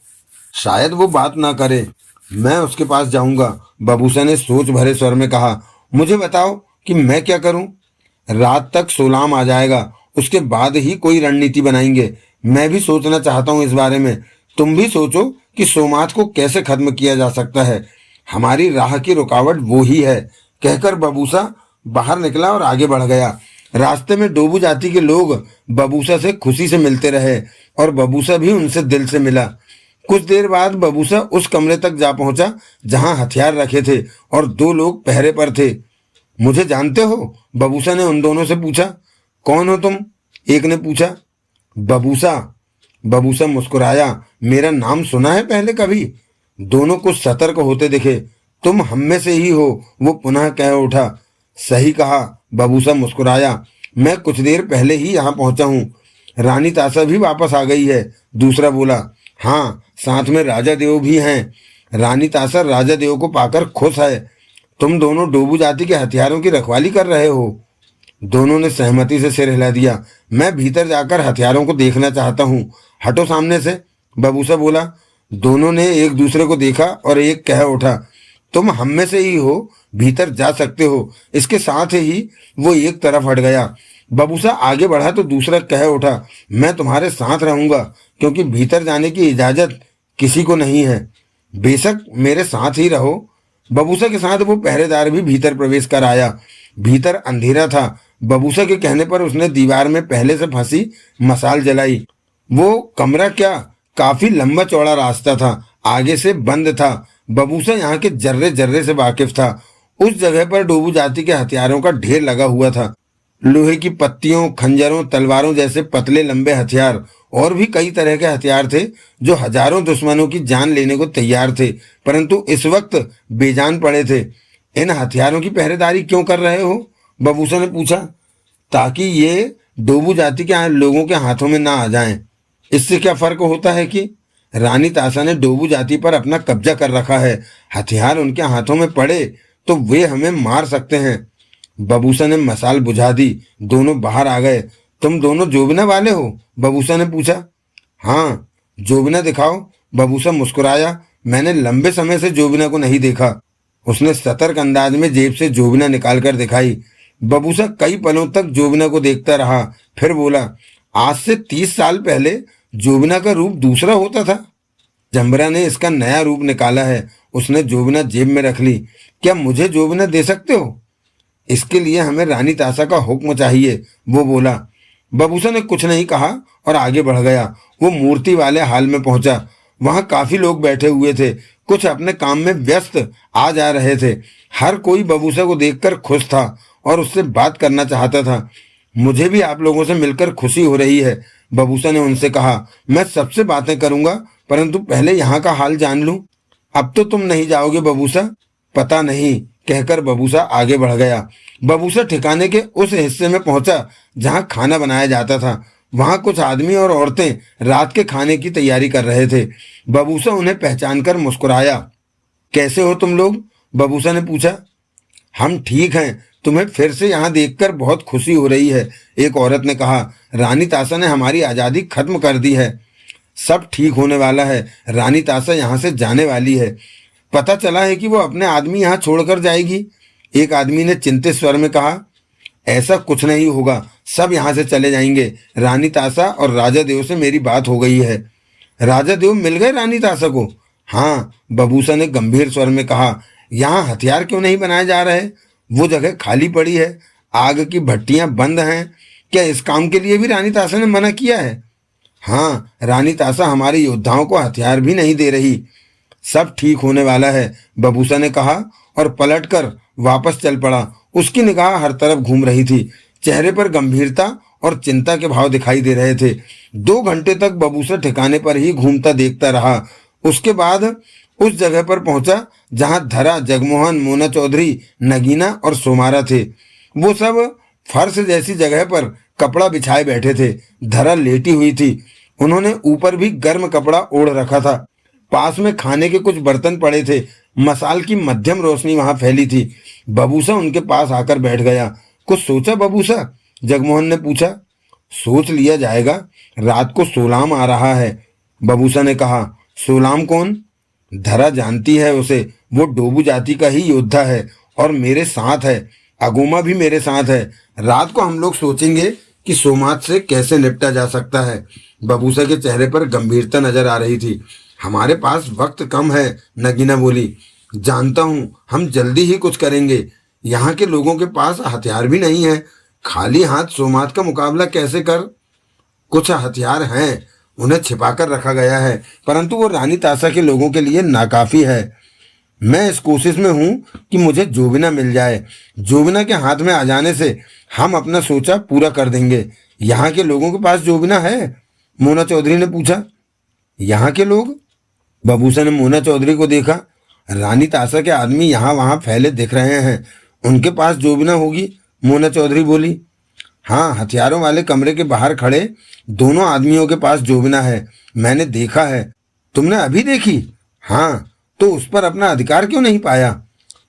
शायद वो बात ना करे। मैं उसके पास जाऊंगा। बबूसा ने सोच भरे स्वर में कहा, मुझे बताओ कि मैं क्या करूं? रात तक सोलाम आ जाएगा, उसके बाद ही कोई रणनीति बनाएंगे। मैं भी सोचना चाहता हूं इस बारे में। तुम भी सोचो कि सोमात को कैसे खत्म किया जा सकता है। हमारी राह की रुकावट वो ही है। कहकर बबूसा बाहर निकला और आगे बढ़ गया। रास्ते में डोबू जाति के लोग बबूसा से खुशी से मिलते रहे और बबूसा भी उनसे दिल से मिला। कुछ देर बाद बबूसा उस कमरे तक जा पहुंचा जहां हथियार रखे थे और दो लोग पहरे पर थे। मुझे जानते हो? बबूसा ने उन दोनों से पूछा। कौन हो तुम? एक ने पूछा। बबूसा। बबूसा मुस्कुराया। मेरा नाम सुना है पहले कभी? दोनों कुछ सतर्क होते दिखे। तुम हम में से ही हो, वो पुनः कह उठा। सही कहा। बबूसा मुस्कुराया। मैं कुछ देर पहले ही यहाँ पहुंचा हूँ। रानी तासा भी वापस आ गई है, दूसरा बोला। हाँ, साथ में राजा देव भी हैं। रानी तासा राजा देव को पाकर खुश है। तुम दोनों डोबू जाति के हथियारों की रखवाली कर रहे हो? दोनों ने सहमति से सिर हिला दिया। मैं भीतर जाकर हथियारों को देखना चाहता हूँ। हटो सामने से, बबूसा बोला। दोनों ने एक दूसरे को देखा और एक कह उठा, तुम हम में से ही हो, भीतर जा सकते हो। इसके साथ ही वो एक तरफ हट गया। बबूसा आगे बढ़ा तो दूसरा कह उठा, मैं तुम्हारे साथ रहूंगा क्योंकि भीतर जाने की इजाजत किसी को नहीं है। बेशक मेरे साथ ही रहो। बबूसा के साथ वो पहरेदार भी भीतर प्रवेश कर आया। भीतर अंधेरा था। बबूसा के कहने पर उसने दीवार में पहले से फंसी मसाल जलाई। वो कमरा क्या, काफी लंबा चौड़ा रास्ता था, आगे से बंद था। बबूसा यहाँ के जर्रे जर्रे से वाकिफ था। उस जगह पर डोबू जाति के हथियारों का ढेर लगा हुआ था। लोहे की पत्तियों, खंजरों, तलवारों जैसे पतले लंबे हथियार और भी कई तरह के हथियार थे जो हजारों दुश्मनों की जान लेने को तैयार थे, परंतु इस वक्त बेजान पड़े थे। इन हथियारों की पहरेदारी क्यों कर रहे हो? बबूसा ने पूछा। ताकि ये डोबू जाति के लोगों के हाथों में ना आ जाएं। इससे क्या फर्क होता है कि रानी तासा ने डोबू जाति पर अपना कब्जा कर रखा है। हथियार उनके हाथों में पड़े तो वे हमें मार सकते हैं। बबूसा ने मसाल बुझा दी। दोनों बाहर आ गए। तुम दोनों जोबिना वाले हो? बबूसा ने पूछा। हाँ, जोबिना दिखाओ। बबूसा मुस्कुराया। मैंने लंबे समय से जोबिना को नहीं देखा। उसने सतर्क अंदाज में जेब से जोबिना निकालकर दिखाई। बबूसा कई पलों तक जोबिना को देखता रहा, फिर बोला, आज से 30 साल पहले जोबिना का रूप दूसरा होता था। जंबरा ने इसका नया रूप निकाला है। उसने जोबिना जेब में रख ली। क्या मुझे जोबिना दे सकते हो? इसके लिए हमें रानी तासा का हुक्म चाहिए, वो बोला। बबूसा ने कुछ नहीं कहा और आगे बढ़ गया। वो मूर्ति वाले हाल में पहुंचा। वहां काफी लोग बैठे हुए थे। कुछ अपने काम में व्यस्त आ जा रहे थे। हर कोई बबूसा को देखकर खुश था और उससे बात करना चाहता था। मुझे भी आप लोगों से मिलकर खुशी हो रही है, बबूसा ने उनसे कहा। मैं सबसे बातें करूंगा, परंतु पहले यहाँ का हाल जान लूं। अब तो तुम नहीं जाओगे बबूसा? पता नहीं, कहकर बबूसा आगे बढ़ गया। बबूसा ठिकाने के उस हिस्से में पहुंचा जहां खाना बनाया जाता था। वहां कुछ आदमी और औरतें रात के खाने की तैयारी कर रहे थे। बबूसा उन्हें पहचानकर मुस्कुराया। कैसे हो तुम लोग? बबूसा ने पूछा। हम ठीक हैं, तुम्हें फिर से यहाँ देखकर बहुत खुशी हो रही है, एक औरत ने कहा। रानी तासा ने हमारी आज़ादी खत्म कर दी है। सब ठीक होने वाला है। रानी तासा यहाँ से जाने वाली है। पता चला है कि वो अपने आदमी यहाँ छोड़कर जाएगी, एक आदमी ने चिंतित स्वर में कहा। ऐसा कुछ नहीं होगा, सब यहाँ से चले जाएंगे। रानी तासा और राजा देव से मेरी बात हो गई है। राजा देव मिल गए रानी तासा को? हाँ, बबूसा ने गंभीर स्वर में कहा। यहाँ हथियार क्यों नहीं बनाए जा रहे? वो जगह खाली पड़ी है, आग की भट्टियां बंद हैं। क्या इस काम के लिए भी रानी तासा ने मना किया है? हाँ, रानी तासा हमारे योद्धाओं को हथियार भी नहीं दे रही। सब ठीक होने वाला है, बबूसा ने कहा और पलटकर वापस चल पड़ा। उसकी निगाह हर तरफ घूम रही थी। चेहरे पर गंभीरता और चिंता के भाव दिखाई दे रहे थे। 2 घंटे तक बबूसा ठिकाने पर ही घूमता देखता रहा। उसके बाद उस जगह पर पहुंचा जहां धरा, जगमोहन, मोना चौधरी, नगीना और सोमारा थे। वो सब फर्श जैसी जगह पर कपड़ा बिछाए बैठे थे। धरा लेटी हुई थी। उन्होंने ऊपर भी गर्म कपड़ा ओढ़ रखा था। पास में खाने के कुछ बर्तन पड़े थे। मसाल की मध्यम रोशनी वहां फैली थी। बबूसा उनके पास आकर बैठ गया। कुछ सोचा बबूसा? जगमोहन ने पूछा। सोच लिया जाएगा, रात को सोलाम आ रहा है, बबूसा ने कहा। सोलाम कौन? धरा जानती है उसे, वो डोबू जाति का ही योद्धा है और मेरे साथ है। अगोमा भी मेरे साथ है। रात को हम लोग सोचेंगे कि सोमात से कैसे निपटा जा सकता है। बबूसा के चेहरे पर गंभीरता नजर आ रही थी। हमारे पास वक्त कम है, नगीना बोली। जानता हूं, हम जल्दी ही कुछ करेंगे। यहाँ के लोगों के पास हथियार भी नहीं है। खाली हाथ सोमात का मुकाबला कैसे कर? कुछ हथियार हैं, उन्हें छिपाकर रखा गया है, परंतु वो रानी तासा के लोगों के लिए नाकाफी है। मैं इस कोशिश में हूं कि मुझे जोबिना मिल जाए। जोबिना के हाथ में आ जाने से हम अपना सोचा पूरा कर देंगे। यहाँ के लोगों के पास जोबिना है? मोना चौधरी ने पूछा। यहाँ के लोग? बबूसा ने मोना चौधरी को देखा। रानी तासा के आदमी यहाँ वहां फैले दिख रहे हैं, उनके पास जोबिना होगी, मोना चौधरी बोली। हाँ, हथियारों वाले कमरे के बाहर खड़े दोनों आदमियों के पास जोबिना है, मैंने देखा है। तुमने अभी देखी? हाँ, तो उस पर अपना अधिकार क्यों नहीं पाया?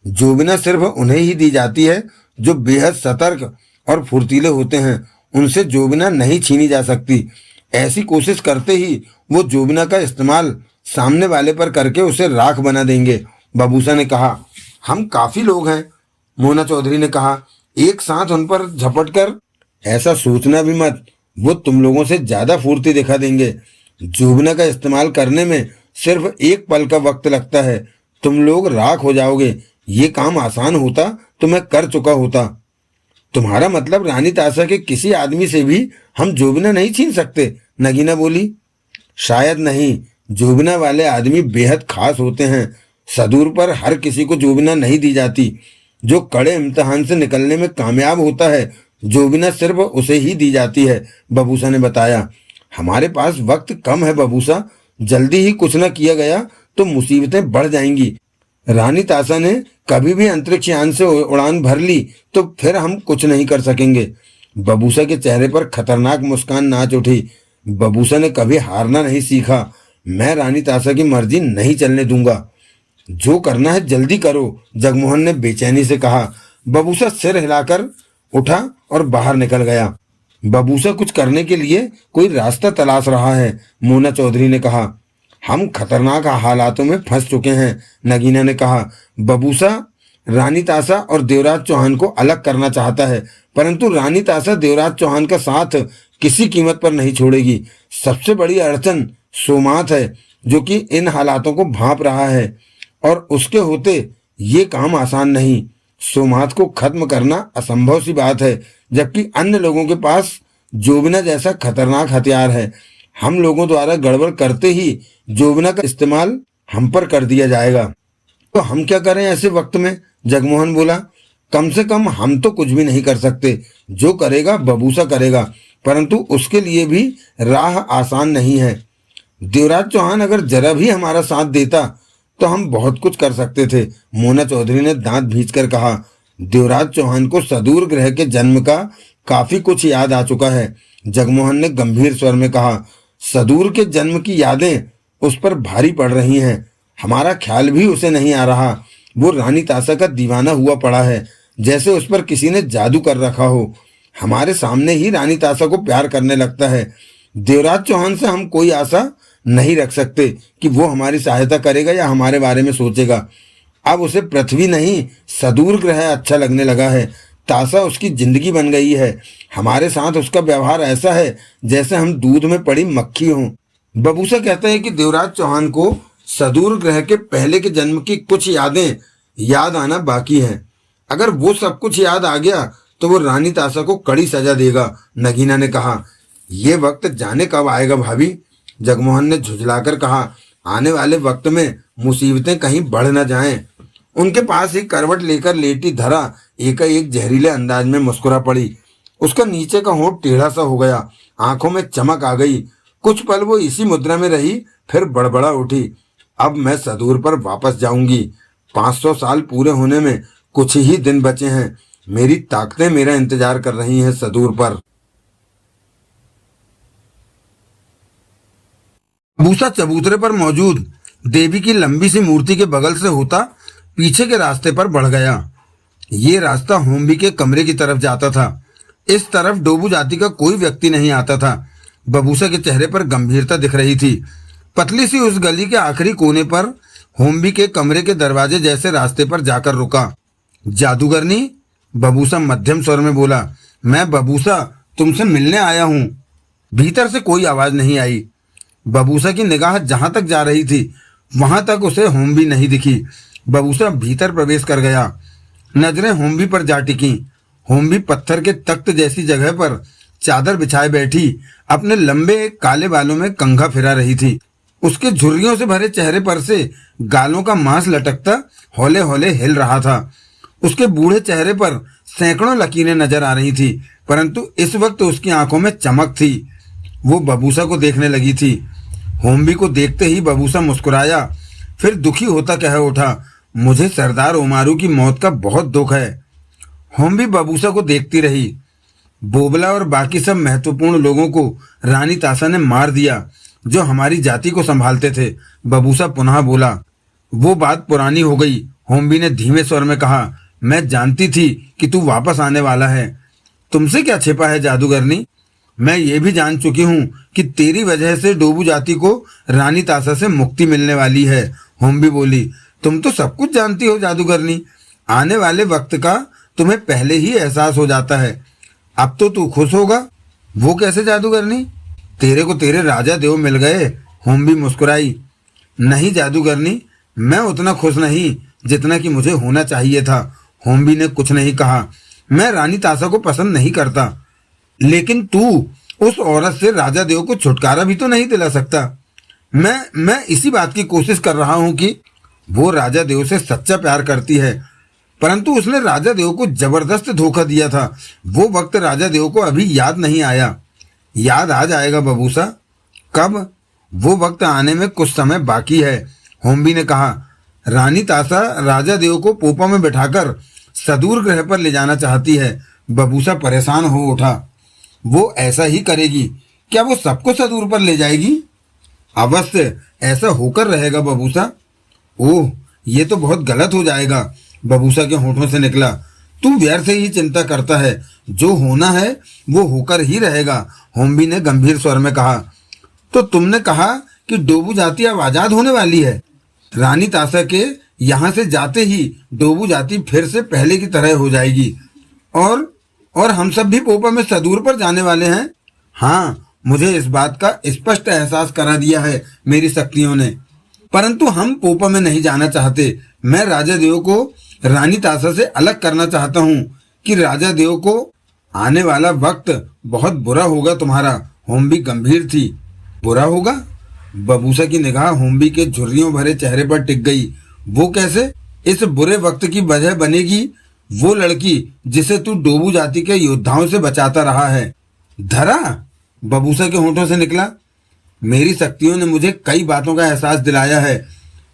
जोबिना सिर्फ उन्हें ही दी जाती है जो बेहद सतर्क और फुर्तीले होते हैं। उनसे जोबिना नहीं छीनी जा सकती। ऐसी कोशिश करते ही वो जोबिना का इस्तेमाल सामने वाले पर करके उसे राख बना देंगे, बबूसा ने कहा। हम काफी लोग हैं, मोना चौधरी ने कहा। एक साथ उन पर झपट कर? ऐसा सोचना भी मत, वो तुम लोगों से ज्यादा फुर्ती दिखा देंगे। जोबिना का इस्तेमाल करने में सिर्फ एक पल का वक्त लगता है। तुम लोग राख हो जाओगे। ये काम आसान होता तो मैं कर चुका होता। तुम्हारा मतलब रानी तासा के किसी आदमी से भी हम जोबिना नहीं छीन सकते? नगीना बोली। शायद नहीं, जोबिना वाले आदमी बेहद खास होते हैं। सदूर पर हर किसी को जोबिना नहीं दी जाती। जो कड़े इम्तिहान से निकलने में कामयाब होता है, जोबिना सिर्फ उसे ही दी जाती है, बबूसा ने बताया। हमारे पास वक्त कम है बबूसा, जल्दी ही कुछ न किया गया तो मुसीबतें बढ़ जाएंगी। रानी तासा ने कभी भी अंतरिक्ष यान से उड़ान भर ली तो फिर हम कुछ नहीं कर सकेंगे। बबूसा के चेहरे पर खतरनाक मुस्कान नाच उठी। बबूसा ने कभी हारना नहीं सीखा। मैं रानी तासा की मर्जी नहीं चलने दूंगा। जो करना है जल्दी करो, जगमोहन ने बेचैनी से कहा। बबूसा सिर हिलाकर उठा और बाहर निकल गया। बबूसा कुछ करने के लिए कोई रास्ता तलाश रहा है, मोना चौधरी ने कहा। हम खतरनाक हालातों में फंस चुके हैं, नगीना ने कहा। बबूसा रानी तासा और देवराज चौहान को अलग करना चाहता है, परंतु रानी तासा देवराज चौहान का साथ किसी कीमत पर नहीं छोड़ेगी। सबसे बड़ी अड़चन सोमात है, जो कि इन हालातों को भांप रहा है, और उसके होते ये काम आसान नहीं। सोमात को खत्म करना असंभव सी बात है, जबकि अन्य लोगों के पास जोबिना जैसा खतरनाक हथियार है। हम लोगों द्वारा गड़बड़ करते ही जोबिना का इस्तेमाल हम पर कर दिया जाएगा। तो हम क्या करें ऐसे वक्त में? जगमोहन बोला। कम से कम हम तो कुछ भी नहीं कर सकते। जो करेगा बबूसा करेगा, परंतु उसके लिए भी राह आसान नहीं है। देवराज चौहान अगर जरा भी हमारा साथ देता तो हम बहुत कुछ कर सकते थे, मोना चौधरी ने दांत भींचकर कहा। देवराज चौहान को सदूर ग्रह के जन्म का काफी कुछ याद आ चुका है, जगमोहन ने गंभीर स्वर में कहा। सदूर के जन्म की यादें उस पर भारी पड़ रही हैं। हमारा ख्याल भी उसे नहीं आ रहा। वो रानी तासा का दीवाना हुआ पड़ा है, जैसे उस पर किसी ने जादू कर रखा हो। हमारे सामने ही रानी तासा को प्यार करने लगता है। देवराज चौहान से हम कोई आशा नहीं रख सकते कि वो हमारी सहायता करेगा या हमारे बारे में सोचेगा। अब उसे पृथ्वी नहीं, सदूर ग्रह अच्छा लगने लगा है। तासा उसकी जिंदगी बन गई है। हमारे साथ उसका व्यवहार ऐसा है जैसे हम दूध में पड़ी मक्खी हों। बबूसा कहता है कि देवराज चौहान को सदूर ग्रह के पहले के जन्म की कुछ यादें याद आना बाकी है। अगर वो सब कुछ याद आ गया तो वो रानी तासा को कड़ी सजा देगा, नगीना ने कहा। ये वक्त जाने कब आएगा भाभी, जगमोहन ने झुंझलाकर कहा। आने वाले वक्त में मुसीबतें कहीं बढ़ न जाएं। उनके पास ही करवट लेकर लेटी धरा एकाएक जहरीले अंदाज में मुस्कुरा पड़ी। उसका नीचे का होंठ टेढ़ा सा हो गया, आंखों में चमक आ गई। कुछ पल वो इसी मुद्रा में रही, फिर बड़बड़ा उठी। अब मैं सदूर पर वापस जाऊंगी। 500 साल पूरे होने में कुछ ही दिन बचे हैं। मेरी ताकतें मेरा इंतजार कर रही हैं सदूर पर। बबूसा चबूतरे पर मौजूद देवी की लंबी सी मूर्ति के बगल से होता पीछे के रास्ते पर बढ़ गया। ये रास्ता होम्बी के कमरे की तरफ जाता था। इस तरफ डोबू जाति का कोई व्यक्ति नहीं आता था। बबूसा के चेहरे पर गंभीरता दिख रही थी। पतली सी उस गली के आखिरी कोने पर होम्बी के कमरे के दरवाजे जैसे रास्ते पर जाकर रुका। जादूगरनी, बबूसा मध्यम स्वर में बोला। मैं बबूसा तुमसे मिलने आया हूं। भीतर से कोई आवाज नहीं आई। बबूसा की निगाह जहां तक जा रही थी वहां तक उसे होम्बी नहीं दिखी। बबूसा भीतर प्रवेश कर गया। नजरें होम्बी पर जा टिकी। होम्बी पत्थर के तख्त जैसी जगह पर चादर बिछाए बैठी अपने लंबे काले बालों में कंघा फिरा रही थी। उसके झुर्रियों से भरे चेहरे पर से गालों का मांस लटकता हौले हौले हिल रहा था। उसके बूढ़े चेहरे पर सैकड़ों लकीरें नजर आ रही थी, परंतु इस वक्त उसकी आंखों में चमक थी। वो बबूसा को देखने लगी थी। होम्बी को देखते ही बबूसा मुस्कुराया, फिर दुखी होता कह उठा, मुझे सरदार ओमारू की मौत का बहुत दुख है। होम्बी बबूसा को देखती रही। बोबला और बाकी सब महत्वपूर्ण लोगों को रानी तासा ने मार दिया जो हमारी जाति को संभालते थे। बबूसा पुनः बोला। वो बात पुरानी हो गई। होम्बी ने धीमे स्वर में कहा, मैं जानती थी कि तू वापस आने वाला है। तुमसे क्या छिपा है जादूगरनी? मैं ये भी जान चुकी हूँ कि तेरी वजह से डोबू जाति को रानी तासा से मुक्ति मिलने वाली है। होम्बी बोली। तुम तो सब कुछ जानती हो जादूगरनी। आने वाले वक्त का तुम्हें पहले ही एहसास हो जाता है। अब तो तू खुश होगा। वो कैसे जादूगरनी? तेरे को तेरे राजा देव मिल गए। होम्बी मुस्कुराई। नहीं जादूगरनी, मैं उतना खुश नहीं जितना कि मुझे होना चाहिए था। होम्बी ने कुछ नहीं कहा। मैं रानी तासा को पसंद नहीं करता, लेकिन तू उस औरत से राजा देव को छुटकारा भी तो नहीं दिला सकता। मैं इसी बात की कोशिश कर रहा हूं कि वो राजा देव से सच्चा प्यार करती है, परंतु उसने राजा देव को जबरदस्त धोखा दिया था। वो वक्त राजा देव को अभी याद नहीं आया। याद आ जाएगा बबूसा। कब? वो वक्त आने में कुछ समय बाकी है। होम्बी ने कहा। रानी तासा राजा देव को पोपा में बिठाकर सदूर ग्रह पर ले जाना चाहती है। बबूसा परेशान हो उठा। वो ऐसा ही करेगी? क्या वो सबको सदूर पर ले जाएगी? अवश्य ऐसा होकर रहेगा बबूसा। ओह, ये तो बहुत गलत हो जाएगा। बबूसा के होठों से निकला। तू व्यर्थ ही चिंता करता है। जो होना है वो होकर ही रहेगा। होम्बी ने गंभीर स्वर में कहा। तो तुमने कहा कि डोबू जाति अब आजाद होने वाली है। रानी तासा के यहाँ से जाते ही डोबू जाति फिर से पहले की तरह हो जाएगी और हम सब भी पोपा में सदूर पर जाने वाले हैं। हाँ, मुझे इस बात का स्पष्ट एहसास करा दिया है मेरी शक्तियों ने, परंतु हम पोपा में नहीं जाना चाहते। मैं राजा देव को रानी तासा से अलग करना चाहता हूँ कि राजा देव को आने वाला वक्त बहुत बुरा होगा तुम्हारा। होम्बी गंभीर थी। बुरा होगा? बबूसा की निगाह होम्बी के झुर्रियों भरे चेहरे पर टिक गई। वो कैसे? इस बुरे वक्त की वजह बनेगी वो लड़की जिसे तू डोबू जाति के योद्धाओं से बचाता रहा है। धरा? बबूसा के होठों से निकला। मेरी शक्तियों ने मुझे कई बातों का एहसास दिलाया है,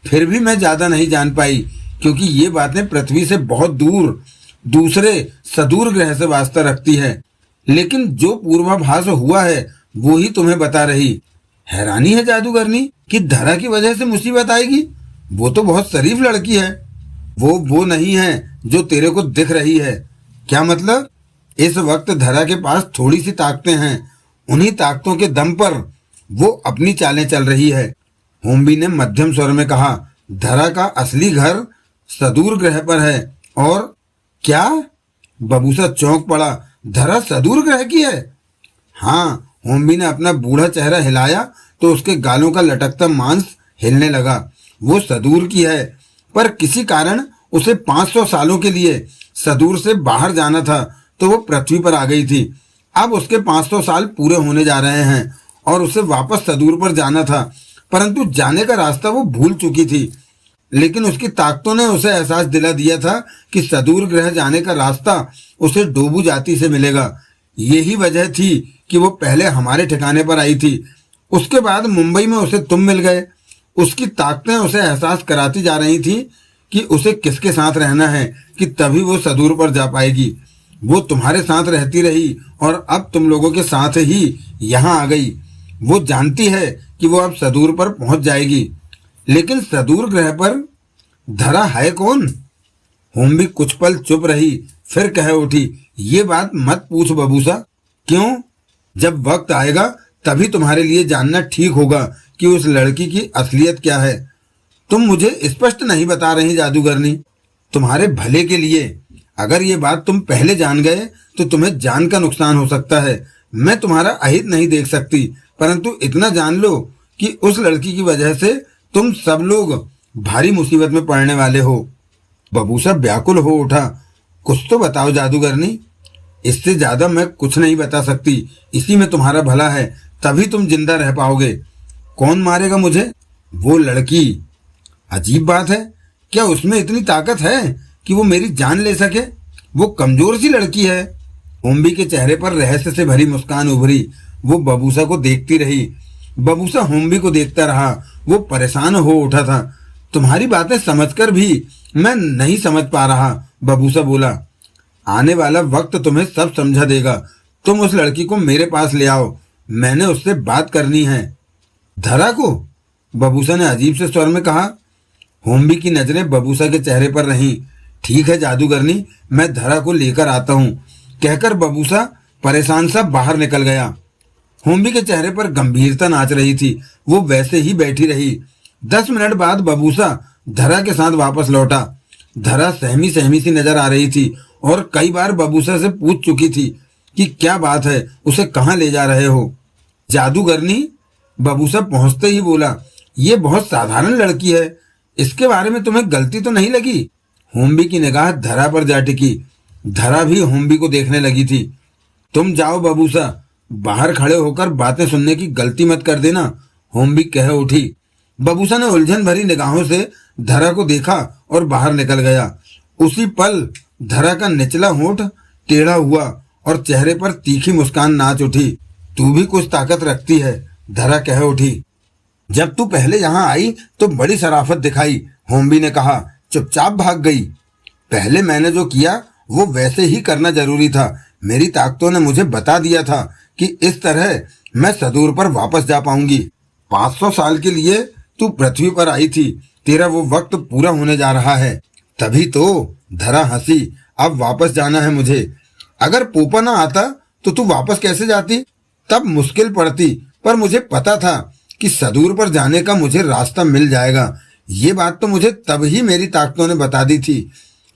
फिर भी मैं ज्यादा नहीं जान पाई, क्योंकि ये बातें पृथ्वी से बहुत दूर दूसरे सदूर ग्रह से वास्ता रखती है। लेकिन जो पूर्वाभास हुआ है वो ही तुम्हें बता रही। हैरानी है जादूगरनी कि धरा की वजह से मुसीबत आएगी। वो तो बहुत शरीफ लड़की है। वो नहीं है जो तेरे को दिख रही है। क्या मतलब? इस वक्त धरा के पास थोड़ी सी ताकतें हैं। उन्हीं ताकतों के दम पर वो अपनी चालें चल रही है। होम्बी ने मध्यम स्वर में कहा। धरा का असली घर सदूर ग्रह पर है। और क्या? बबूसा चौंक पड़ा। धरा सदूर ग्रह की है? हाँ। होम्बी ने अपना बूढ़ा चेहरा हिलाया तो उसके गालों का लटकता मांस हिलने लगा। वो सदूर की है, पर किसी कारण उसे 500 सालों के लिए सदूर से बाहर जाना था तो वो पृथ्वी पर आ गई थी। अब उसके 500 साल पूरे होने जा रहे हैं और उसे वापस सदूर पर जाना था, परंतु जाने का रास्ता वो भूल चुकी थी। लेकिन उसकी ताकतों ने उसे एहसास दिला दिया था कि सदूर ग्रह जाने का रास्ता उसे डोबू जाति से मिलेगा। यही वजह थी कि वो पहले हमारे ठिकाने पर आई थी। उसके बाद मुंबई में उसे तुम मिल गए। उसकी ताकतें उसे एहसास कराती जा रही थी कि उसे किसके साथ रहना है कि तभी वो सदूर पर जा पाएगी। वो तुम्हारे साथ रहती रही और अब तुम लोगों के साथ ही यहाँ आ गई। वो जानती है कि वो अब सदूर पर पहुंच जाएगी, लेकिन सदूर ग्रह पर धरा है कौन? होम्बी कुछ पल चुप रही, फिर कह उठी, ये बात मत पूछ बबूसा। क्यों? जब वक्त आएगा तभी तुम्हारे लिए जानना ठीक होगा कि उस लड़की की असलियत क्या है। तुम मुझे स्पष्ट नहीं बता रही जादूगरनी। तुम्हारे भले के लिए। अगर ये बात तुम पहले जान गए तो तुम्हें जान का नुकसान हो सकता है। मैं तुम्हारा अहित नहीं देख सकती, परंतु इतना जान लो कि उस लड़की की वजह से तुम सब लोग भारी मुसीबत में पड़ने वाले हो। बबूसा व्याकुल हो उठा। कुछ तो बताओ जादूगरनी। इससे ज्यादा मैं कुछ नहीं बता सकती। इसी में तुम्हारा भला है, तभी तुम जिंदा रह पाओगे। कौन मारेगा मुझे? वो लड़की। अजीब बात है, क्या उसमें इतनी ताकत है कि वो मेरी जान ले सके? वो कमजोर सी लड़की है। होम्बी के चेहरे पर रहस्य से भरी मुस्कान उभरी। वो बबूसा को देखती रही। बबूसा होम्बी को देखता रहा। वो परेशान हो उठा था। तुम्हारी बातें समझकर भी मैं नहीं समझ पा रहा, बबूसा बोला। आने वाला वक्त तुम्हें सब समझा देगा। तुम उस लड़की को मेरे पास ले आओ, मैंने उससे बात करनी है। धरा को? बबूसा ने अजीब से स्वर में कहा। होम्बी की नजरें बबूसा के चेहरे पर रहीं। ठीक है जादूगरनी, मैं धरा को लेकर आता हूँ, कहकर बबूसा परेशान सा बाहर निकल गया। होम्बी के चेहरे पर गंभीरता नाच रही थी। वो वैसे ही बैठी रही। 10 मिनट बाद बबूसा धरा के साथ वापस लौटा। धरा सहमी सहमी सी नजर आ रही थी और कई बार बबूसा से पूछ चुकी थी कि क्या बात है, उसे कहाँ ले जा रहे हो। जादूगरनी, बबूसा पहुंचते ही बोला, ये बहुत साधारण लड़की है, इसके बारे में तुम्हें गलती तो नहीं लगी? होम्बी की निगाह धरा पर जा टिकी। धरा भी होम्बी को देखने लगी थी। तुम जाओ बबूसा, बाहर खड़े होकर बातें सुनने की गलती मत कर देना, होम्बी कह उठी। बबूसा ने उलझन भरी निगाहों से धरा को देखा और बाहर निकल गया। उसी पल धरा का निचला होंठ टेढ़ा हुआ और चेहरे पर तीखी मुस्कान नाच उठी। तू भी कुछ ताकत रखती है, धरा कह उठी। जब तू पहले यहाँ आई तो बड़ी शराफत दिखाई, होम्बी ने कहा। चुपचाप भाग गई। पहले मैंने जो किया वो वैसे ही करना जरूरी था। मेरी ताकतों ने मुझे बता दिया था कि इस तरह मैं सदूर पर वापस जा पाऊंगी। 500 साल के लिए तू पृथ्वी पर आई थी, तेरा वो वक्त पूरा होने जा रहा है। तभी तो। धरा हंसी। अब वापस जाना है मुझे। अगर पोपा ना आता तो तू वापस कैसे जाती? तब मुश्किल पड़ती, पर मुझे पता था कि सदूर पर जाने का मुझे रास्ता मिल जाएगा। ये बात तो मुझे तब ही मेरी ताकतों ने बता दी थी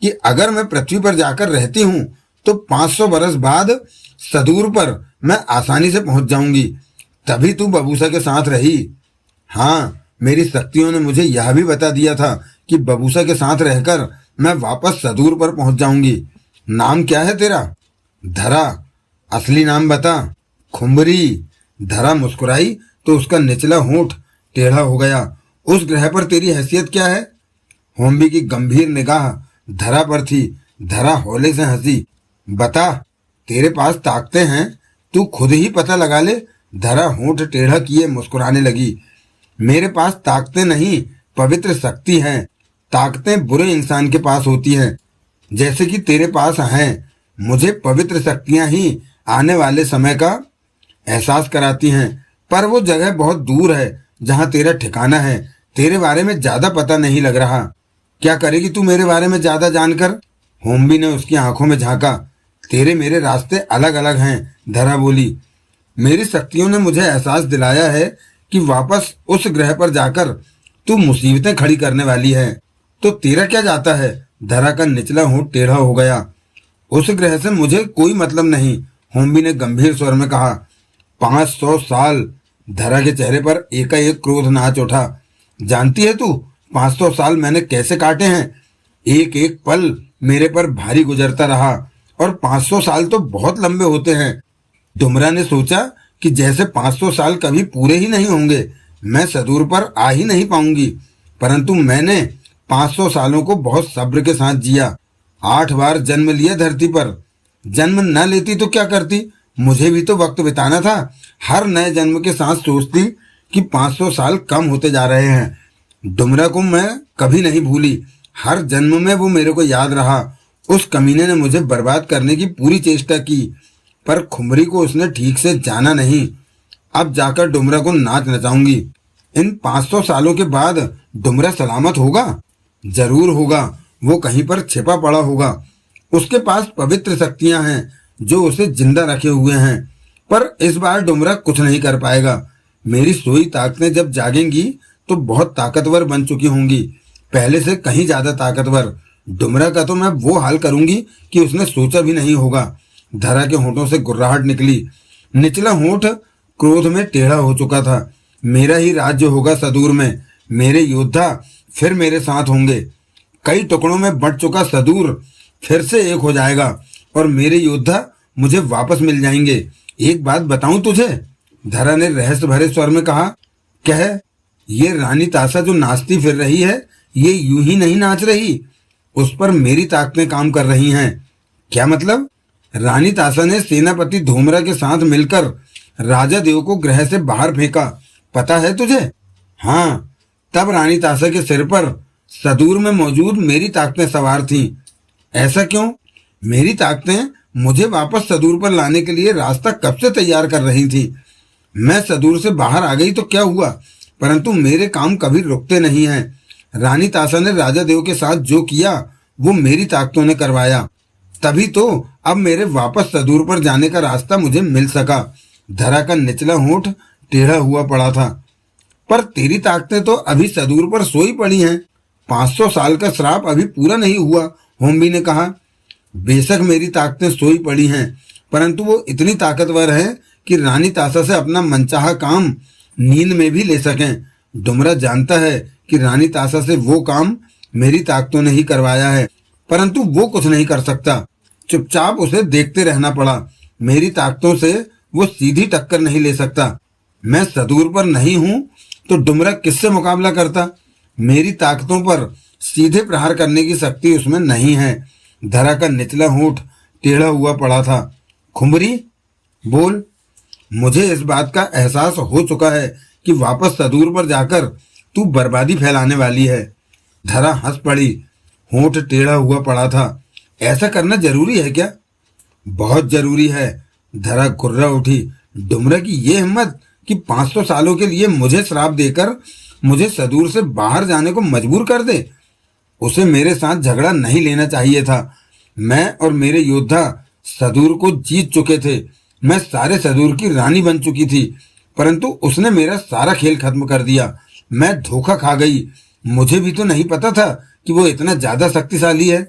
कि अगर मैं पृथ्वी पर जाकर रहती हूँ तो 500 बरस बाद सदूर पर मैं आसानी से पहुंच जाऊंगी। तभी तू बबूसा के साथ रही। हाँ, मेरी शक्तियों ने मुझे यह भी बता दिया था कि बबूसा के साथ रहकर मैं वापस सदूर पर पहुंच जाऊंगी। नाम क्या है तेरा? धरा। असली नाम बता। खुम्बरी। धरा मुस्कुराई तो उसका निचला होंठ टेढ़ा हो गया। उस ग्रह पर तेरी हैसियत क्या है? होम्बी की गंभीर निगाह धरा पर थी। धरा हौले से हंसी। बता, तेरे पास ताकतें हैं, तू खुद ही पता लगा ले। धरा होंठ टेढ़ा किए मुस्कुराने लगी। मेरे पास ताकतें नहीं, पवित्र शक्ति है। ताकतें बुरे इंसान के पास होती हैं, जैसे कि तेरे पास हैं। मुझे पवित्र शक्तियां ही आने वाले समय का एहसास कराती हैं, पर वो जगह बहुत दूर है जहां तेरा ठिकाना है। तेरे बारे में ज्यादा पता नहीं लग रहा। क्या करेगी तू मेरे बारे में ज्यादा जानकर? होम्बी ने उसकी आंखों में झांका। तेरे मेरे रास्ते अलग अलग हैं, धरा बोली। मेरी शक्तियों ने मुझे एहसास दिलाया है कि वापस उस ग्रह पर जाकर तू मुसीबतें खड़ी करने वाली है। तो तेरा क्या जाता है? धरा का निचला होंठ टेढ़ा हो गया। उस ग्रह से मुझे कोई मतलब नहीं, होम्बी ने गंभीर स्वर में कहा। 500 साल। धरा के चेहरे पर एकाएक क्रोध नाच उठा। जानती है तू 500 साल मैंने कैसे काटे हैं? एक एक पल मेरे पर भारी गुजरता रहा, और 500 साल तो बहुत लंबे होते हैं। डुमरा ने सोचा कि जैसे 500 साल कभी पूरे ही नहीं होंगे, मैं सदूर पर आ ही नहीं पाऊंगी, परंतु मैंने 500 सालों को बहुत सब्र के साथ जिया। 8 बार जन्म लिया धरती पर। जन्म न लेती तो क्या करती? मुझे भी तो वक्त बिताना था। हर नए जन्म के साथ सोचती कि 500 साल कम होते जा रहे हैं। डुमरा को मैं कभी नहीं भूली। हर जन्म में वो मेरे को याद रहा। उस कमीने ने मुझे बर्बाद करने की पूरी चेष्टा की, पर खुमरी को उसने ठीक से जाना नहीं। अब जाकर डुमरा को नाच नचाऊंगी। इन 500 सालों के बाद डुमरा सलामत होगा? जरूर होगा। वो कहीं पर छिपा पड़ा होगा। उसके पास पवित्र शक्तियां हैं जो उसे जिंदा रखे हुए हैं। पर इस बार डुमरा कुछ नहीं कर पाएगा। मेरी सोई ताकतें जब जागेंगी तो बहुत ताकतवर बन चुकी होंगी, पहले से कहीं ज्यादा ताकतवर। डुमरा का तो मैं वो हाल करूंगी कि उसने सोचा भी नहीं होगा। धरा के होठों से गुर्राहट निकली। निचला होठ क्रोध में टेढ़ा हो चुका था। मेरा ही राज्य होगा सदूर में। मेरे योद्धा फिर मेरे साथ होंगे। कई टुकड़ों में बंट चुका सदूर फिर से एक हो जाएगा और मेरे योद्धा मुझे वापस मिल जाएंगे। एक बात बताऊं तुझे, धरा ने रहस्य भरे स्वर में कहा। कह, ये रानी तासा जो नाचती फिर रही है, ये यूं ही नहीं नाच रही। उस पर मेरी ताकतें काम कर रही हैं। क्या मतलब? रानी तासा ने सेनापति धूमरा के साथ मिलकर राजा देव को ग्रह से बाहर फेंका, पता है तुझे? हाँ, तब रानी तासा के सिर पर सदूर में मौजूद मेरी ताकतें सवार थीं। ऐसा क्यों? मेरी ताकतें मुझे वापस सदूर पर लाने के लिए रास्ता कब से तैयार कर रही थी। मैं सदूर से बाहर आ गई तो क्या हुआ, परंतु मेरे काम कभी रुकते नहीं हैं। रानी तासा ने राजा देव के साथ जो किया वो मेरी ताकतों ने करवाया, तभी तो अब मेरे वापस सदूर पर जाने का रास्ता मुझे मिल सका। धरा का निचला होठ टेढ़ा हुआ पड़ा था। पर तेरी ताकतें तो अभी सदूर पर सोई पड़ी हैं। 500 साल का श्राप अभी पूरा नहीं हुआ, होम्बी ने कहा। बेशक मेरी ताकतें सोई पड़ी हैं, परंतु वो इतनी ताकतवर हैं कि रानी तासा से अपना मनचाहा काम नींद में भी ले सकें। डुमरा जानता है कि रानी तासा से वो काम मेरी ताकतों ने ही करवाया है, परंतु वो कुछ नहीं कर सकता। चुपचाप उसे देखते रहना पड़ा। मेरी ताकतों से वो सीधी टक्कर नहीं ले सकता। मैं सदूर पर नहीं हूं तो डुमरा किससे मुकाबला करता? मेरी ताकतों पर सीधे प्रहार करने की शक्ति उसमें नहीं है। धरा का निचला होठ टेढ़ा हुआ पड़ा था। खुमरी, बोल। मुझे इस बात का एहसास हो चुका है कि वापस सदूर पर जाकर तू बर्बादी फैलाने वाली है। धरा हंस पड़ी। होठ टेढ़ा हुआ पड़ा था। ऐसा करना जरूरी है क्या? बहुत जरूरी है। धरा गुर्रा उठी। डुमरा की ये हिम्मत कि 500 सालों के लिए मुझे श्राप देकर मुझे सदूर से बाहर जाने को मजबूर कर दे। उसे मेरे साथ झगड़ा नहीं लेना चाहिए था। मैं और मेरे योद्धा सदूर को जीत चुके थे। मैं सारे सदूर की रानी बन चुकी थी, परंतु उसने मेरा सारा खेल खत्म कर दिया। मैं धोखा खा गई। मुझे भी तो नहीं पता था कि वो इतना ज्यादा शक्तिशाली है।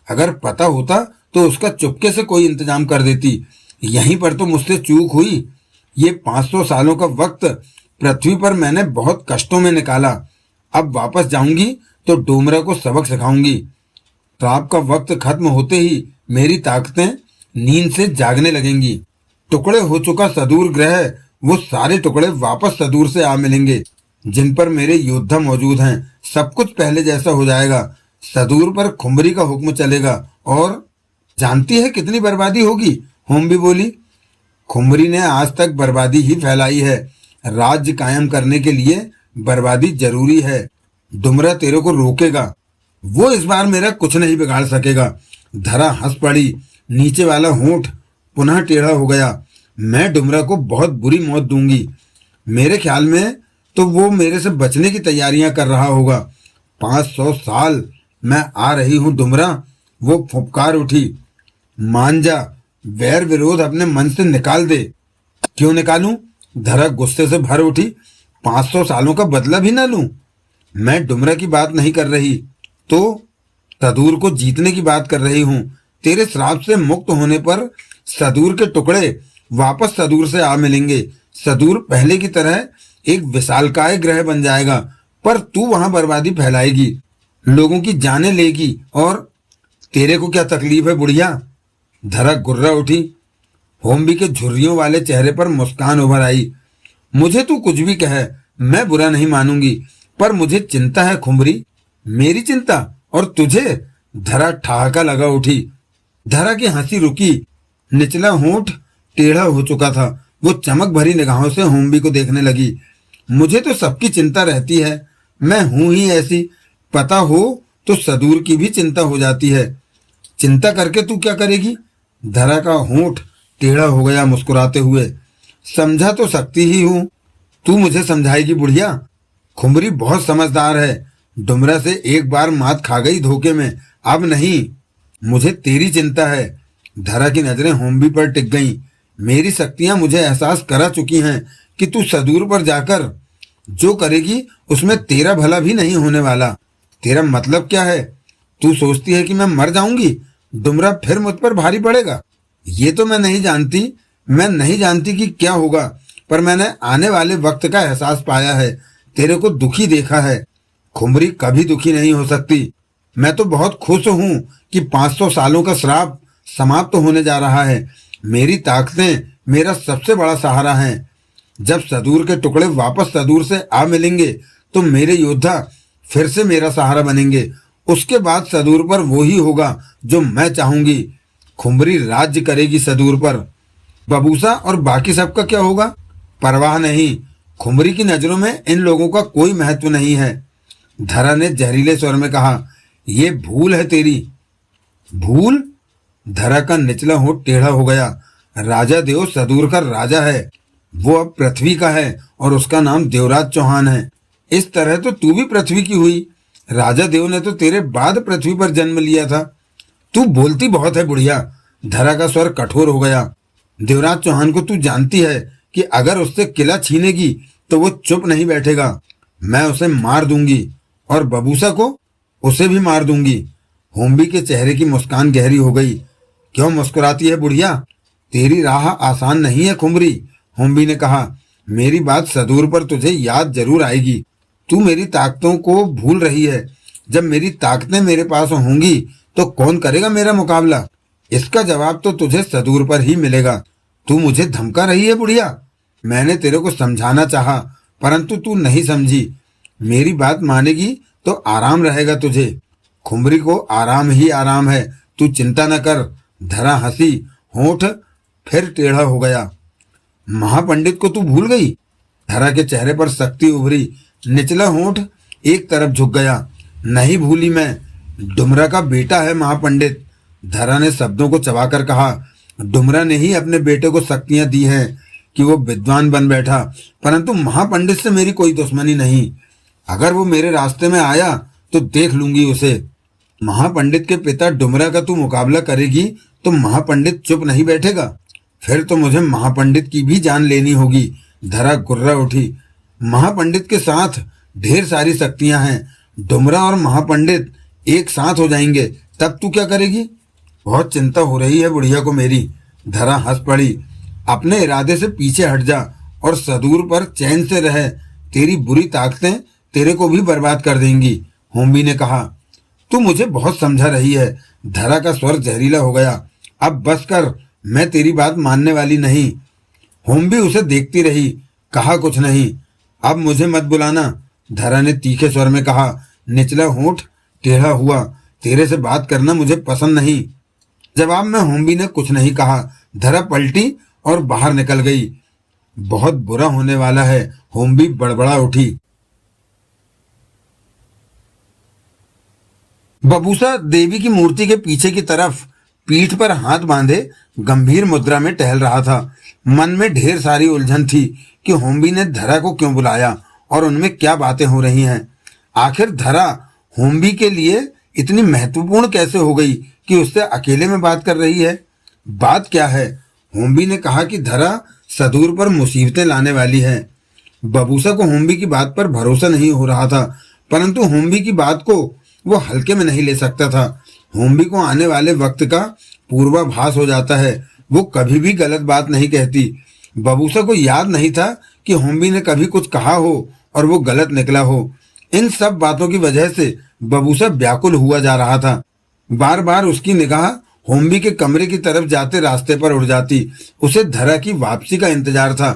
अगर पता होता तो उसका चुपके से कोई इंतजाम कर देती। यहीं पर तो मुझसे चूक हुई। ये 500 सालों का वक्त पृथ्वी पर मैंने बहुत कष्टों में निकाला। अब वापस जाऊंगी तो डोमरा को सबक सिखाऊंगी। श्राप का वक्त खत्म होते ही मेरी ताकतें नींद से जागने लगेंगी। टुकड़े हो चुका सदूर ग्रह, वो सारे टुकड़े वापस सदूर से आ मिलेंगे जिन पर मेरे योद्धा मौजूद हैं। सब कुछ पहले जैसा हो जाएगा। सदूर पर खुमरी का हुक्म चलेगा और जानती है कितनी बर्बादी होगी? होम्बी बोली। खुमरी ने आज तक बर्बादी ही फैलाई है। राज्य कायम करने के लिए बर्बादी जरूरी है। डुमरा तेरे को रोकेगा, वो इस बार मेरा कुछ नहीं बिगाड़ सकेगा। धरा हंस पड़ी। नीचे वाला होंठ पुनः टेढ़ा हो गया। मैं डुमरा को बहुत बुरी मौत दूंगी। मेरे ख्याल में तो वो मेरे से बचने की तैयारियां कर रहा होगा। 500 साल मैं आ रही हूं डुमरा। वो फुफकार उठी। मान जा, वैर विरोध अपने मन से निकाल दे। क्यों निकालूं? धरा गुस्से से भर उठी। 500 सालों का बदला भी ना लूं? मैं डुमरा की बात नहीं कर रही, तो सदूर को जीतने की बात कर रही हूं। तेरे श्राप से मुक्त होने पर सदूर के टुकड़े वापस सदूर से आ मिलेंगे। सदूर पहले की तरह एक विशालकाय ग्रह बन जाएगा, पर तू वहां बर्बादी फैलाएगी, लोगों की जानें लेगी। और तेरे को क्या तकलीफ है बुढ़िया? धरा गुर्रा उठी। होम्बी के झुर्रियों वाले चेहरे पर मुस्कान उभर आई। मुझे तू कुछ भी कहे, मैं बुरा नहीं मानूंगी, पर मुझे चिंता है खुमरी। मेरी चिंता? और तुझे? धरा ठहाका लगा उठी। धरा की हंसी रुकी। निचला होंठ टेढ़ा हो चुका था। वो चमक भरी निगाहों से होम्बी को देखने लगी। मुझे तो सबकी चिंता रहती है, मैं हूं ही ऐसी। पता हो तो सदूर की भी चिंता हो जाती है। चिंता करके तू क्या करेगी? धरा का होंठ टेढ़ा हो गया मुस्कुराते हुए। समझा तो सकती ही हूं, तू मुझे समझाएगी बुढ़िया? खुमरी बहुत समझदार है, डुमरा से एक बार मात खा गई धोखे में, अब नहीं। मुझे तेरी चिंता है। धरा की नजरें होम्बी पर टिक गईं। मेरी शक्तियां मुझे एहसास करा चुकी हैं कि तू सदूर पर जाकर जो करेगी उसमें तेरा भला भी नहीं होने वाला। तेरा मतलब क्या है? तू सोचती है कि मैं मर जाऊंगी, डुमरा फिर मुझ पर भारी पड़ेगा? ये तो मैं नहीं जानती कि क्या होगा, पर मैंने आने वाले वक्त का एहसास पाया है, तेरे को दुखी देखा है। खुमरी कभी दुखी नहीं हो सकती। मैं तो बहुत खुश हूं कि 500 सालों का श्राप समाप्त होने जा रहा है। मेरी ताकतें मेरा सबसे बड़ा सहारा हैं। जब सदूर के टुकड़े वापस सदूर से आ मिलेंगे तो मेरे योद्धा फिर से मेरा सहारा बनेंगे। उसके बाद सदूर पर वो ही होगा जो मैं चाहूंगी। खुमरी राज्य करेगी सदूर पर। बबूसा और बाकी सबका क्या होगा? परवाह नहीं। खुमरी की नजरों में इन लोगों का कोई महत्व नहीं है। धरा ने जहरीले स्वर में कहा, ये भूल है तेरी। भूल? धरा का निचला होंठ टेढ़ा हो गया। राजा देव सदूर का राजा है, वो अब पृथ्वी का है और उसका नाम देवराज चौहान है। इस तरह तो तू भी पृथ्वी की हुई। राजा देव ने तो तेरे बाद पृथ्वी पर जन्म लिया था। तू बोलती बहुत है बुढ़िया। धरा का स्वर कठोर हो गया। देवराज चौहान को तू जानती है कि अगर उससे किला छीनेगी तो वो चुप नहीं बैठेगा। मैं उसे मार दूंगी और बबूसा को उसे भी मार दूंगी। होम्बी के चेहरे की मुस्कान गहरी हो गई। क्यों मुस्कुराती है बुढ़िया? तेरी राह आसान नहीं है खुमरी। होम्बी ने कहा, मेरी बात सदूर पर तुझे याद जरूर आएगी। तू मेरी ताकतों को भूल रही है। जब मेरी ताकतें मेरे पास होंगी तो कौन करेगा मेरा मुकाबला? इसका जवाब तो तुझे सदूर पर ही मिलेगा। तू मुझे धमका रही है बुढ़िया। मैंने तेरे को समझाना चाहा, परंतु तू नहीं समझी। मेरी बात मानेगी तो आराम रहेगा तुझे। खुमरी को आराम ही आराम है, तू चिंता न कर। धरा हंसी, होंठ फिर टेढ़ा हो गया। महापंडित को तू भूल गई? धरा के चेहरे पर शक्ति उभरी। निचला होंठ एक तरफ झुक गया। नहीं भूली मैं, डुमरा का बेटा है महापंडित। धरा ने शब्दों को चबाकर कहा, डुमरा ने ही अपने बेटे को शक्तियां दी हैं कि वो विद्वान बन बैठा, परंतु महापंडित से मेरी कोई दुश्मनी नहीं। अगर वो मेरे रास्ते में आया तो देख लूंगी उसे। महापंडित के पिता डुमरा का तू मुकाबला करेगी तो महापंडित चुप नहीं बैठेगा। फिर तो मुझे महापंडित की भी जान लेनी होगी। धरा गुर्रा उठी। महापंडित के साथ ढेर सारी शक्तियां हैं। डुमरा और महापंडित एक साथ हो जाएंगे, तब तू क्या करेगी? बहुत चिंता हो रही है बुढ़िया को मेरी। धरा हंस पड़ी। अपने इरादे से पीछे हट जा और सदूर पर चैन से रह। तेरी बुरी ताकतें तेरे को भी बर्बाद कर देंगी। होम्बी ने कहा, तू मुझे बहुत समझा रही है। धरा का स्वर जहरीला हो गया। अब बस कर, मैं तेरी बात मानने वाली नहीं। होम्बी उसे देखती रही, कहा कुछ नहीं। अब मुझे मत बुलाना, धरा ने तीखे स्वर में कहा। निचला होंठ टेढ़ा हुआ। तेरे से बात करना मुझे पसंद नहीं। जवाब में होम्बी ने कुछ नहीं कहा। धरा पलटी और बाहर निकल गई। बहुत बुरा होने वाला है, होम्बी बड़बड़ा उठी। बबूसा देवी की मूर्ति के पीछे की तरफ पीठ पर हाथ बांधे गंभीर मुद्रा में टहल रहा था। मन में ढेर सारी उलझन थी कि होम्बी ने धरा को क्यों बुलाया और उनमें क्या बातें हो रही हैं। आखिर धरा होम्बी के लिए इतनी महत्वपूर्ण कैसे हो गई कि उससे अकेले में बात कर रही है? बात क्या है? होम्बी ने कहा कि धरा सदूर पर मुसीबतें लाने वाली है। बबूसा को होम्बी की बात पर भरोसा नहीं हो रहा था, परंतु होम्बी की बात को वो हल्के में नहीं ले सकता था। होम्बी को आने वाले वक्त का पूर्वाभास हो जाता है। वो कभी भी गलत बात नहीं कहती। बबूसा को याद नहीं था कि होम्बी ने कभी कुछ कहा हो और वो गलत निकला हो। इन सब बातों की वजह से बबूसा व्याकुल हुआ जा रहा था। बार बार उसकी निगाह होम्बी के कमरे की तरफ जाते रास्ते पर उड़ जाती। उसे धरा की वापसी का इंतजार था।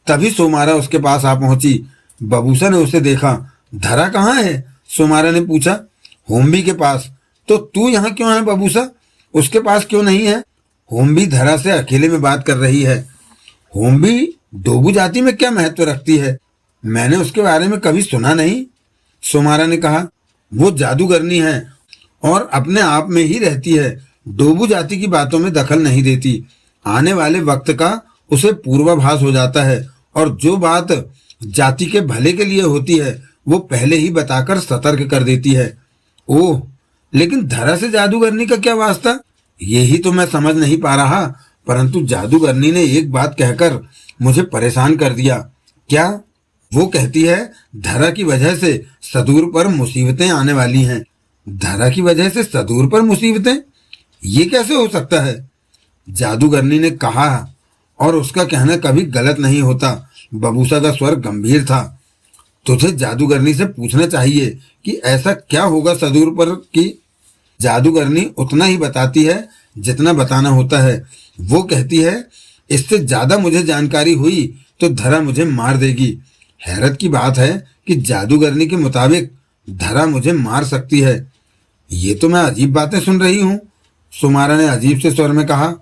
तभी सोमारा उसके पास आ पहुंची। बबूसा ने उसे देखा। धरा कहाँ है? सोमारा ने पूछा। होम्बी के पास। तो तू यहाँ क्यों है बबूसा? उसके पास क्यों नहीं है? होम्बी धरा से अकेले में बात कर रही है। होम्बी डोबू जाति में क्या महत्व रखती है? मैंने उसके बारे में कभी सुना नहीं। सोमारा ने कहा, वो जादूगरनी है और अपने आप में ही रहती है। डोबू जाति की बातों में दखल नहीं देती। आने वाले वक्त का उसे पूर्वाभास हो जाता है और जो बात जाति के भले के लिए होती है वो पहले ही बताकर सतर्क कर देती है। ओह, लेकिन धरा से जादूगरनी का क्या वास्ता, यही तो मैं समझ नहीं पा रहा। परंतु जादूगरनी ने एक बात कहकर मुझे परेशान कर दिया। क्या? वो कहती है धरा की वजह से सदूर पर मुसीबतें आने वाली हैं। धरा की वजह से सदूर पर मुसीबतें? ये कैसे हो सकता है? जादूगरनी ने कहा, और उसका कहना कभी गलत नहीं होता। बबूसा का स्वर गंभीर था। तुझे जादूगरनी से पूछना चाहिए कि ऐसा क्या होगा सदूर पर कि जादूगरनी उतना ही बताती है जितना बताना होता है। वो कहती है इससे ज्यादा मुझे जानकारी हुई तो धरा मुझे मार देगी। हैरत की बात है कि जादूगरनी के मुताबिक धरा मुझे मार सकती है। ये तो मैं अजीब बातें सुन रही हूँ, सुमारा ने अजीब से स्वर में कहा।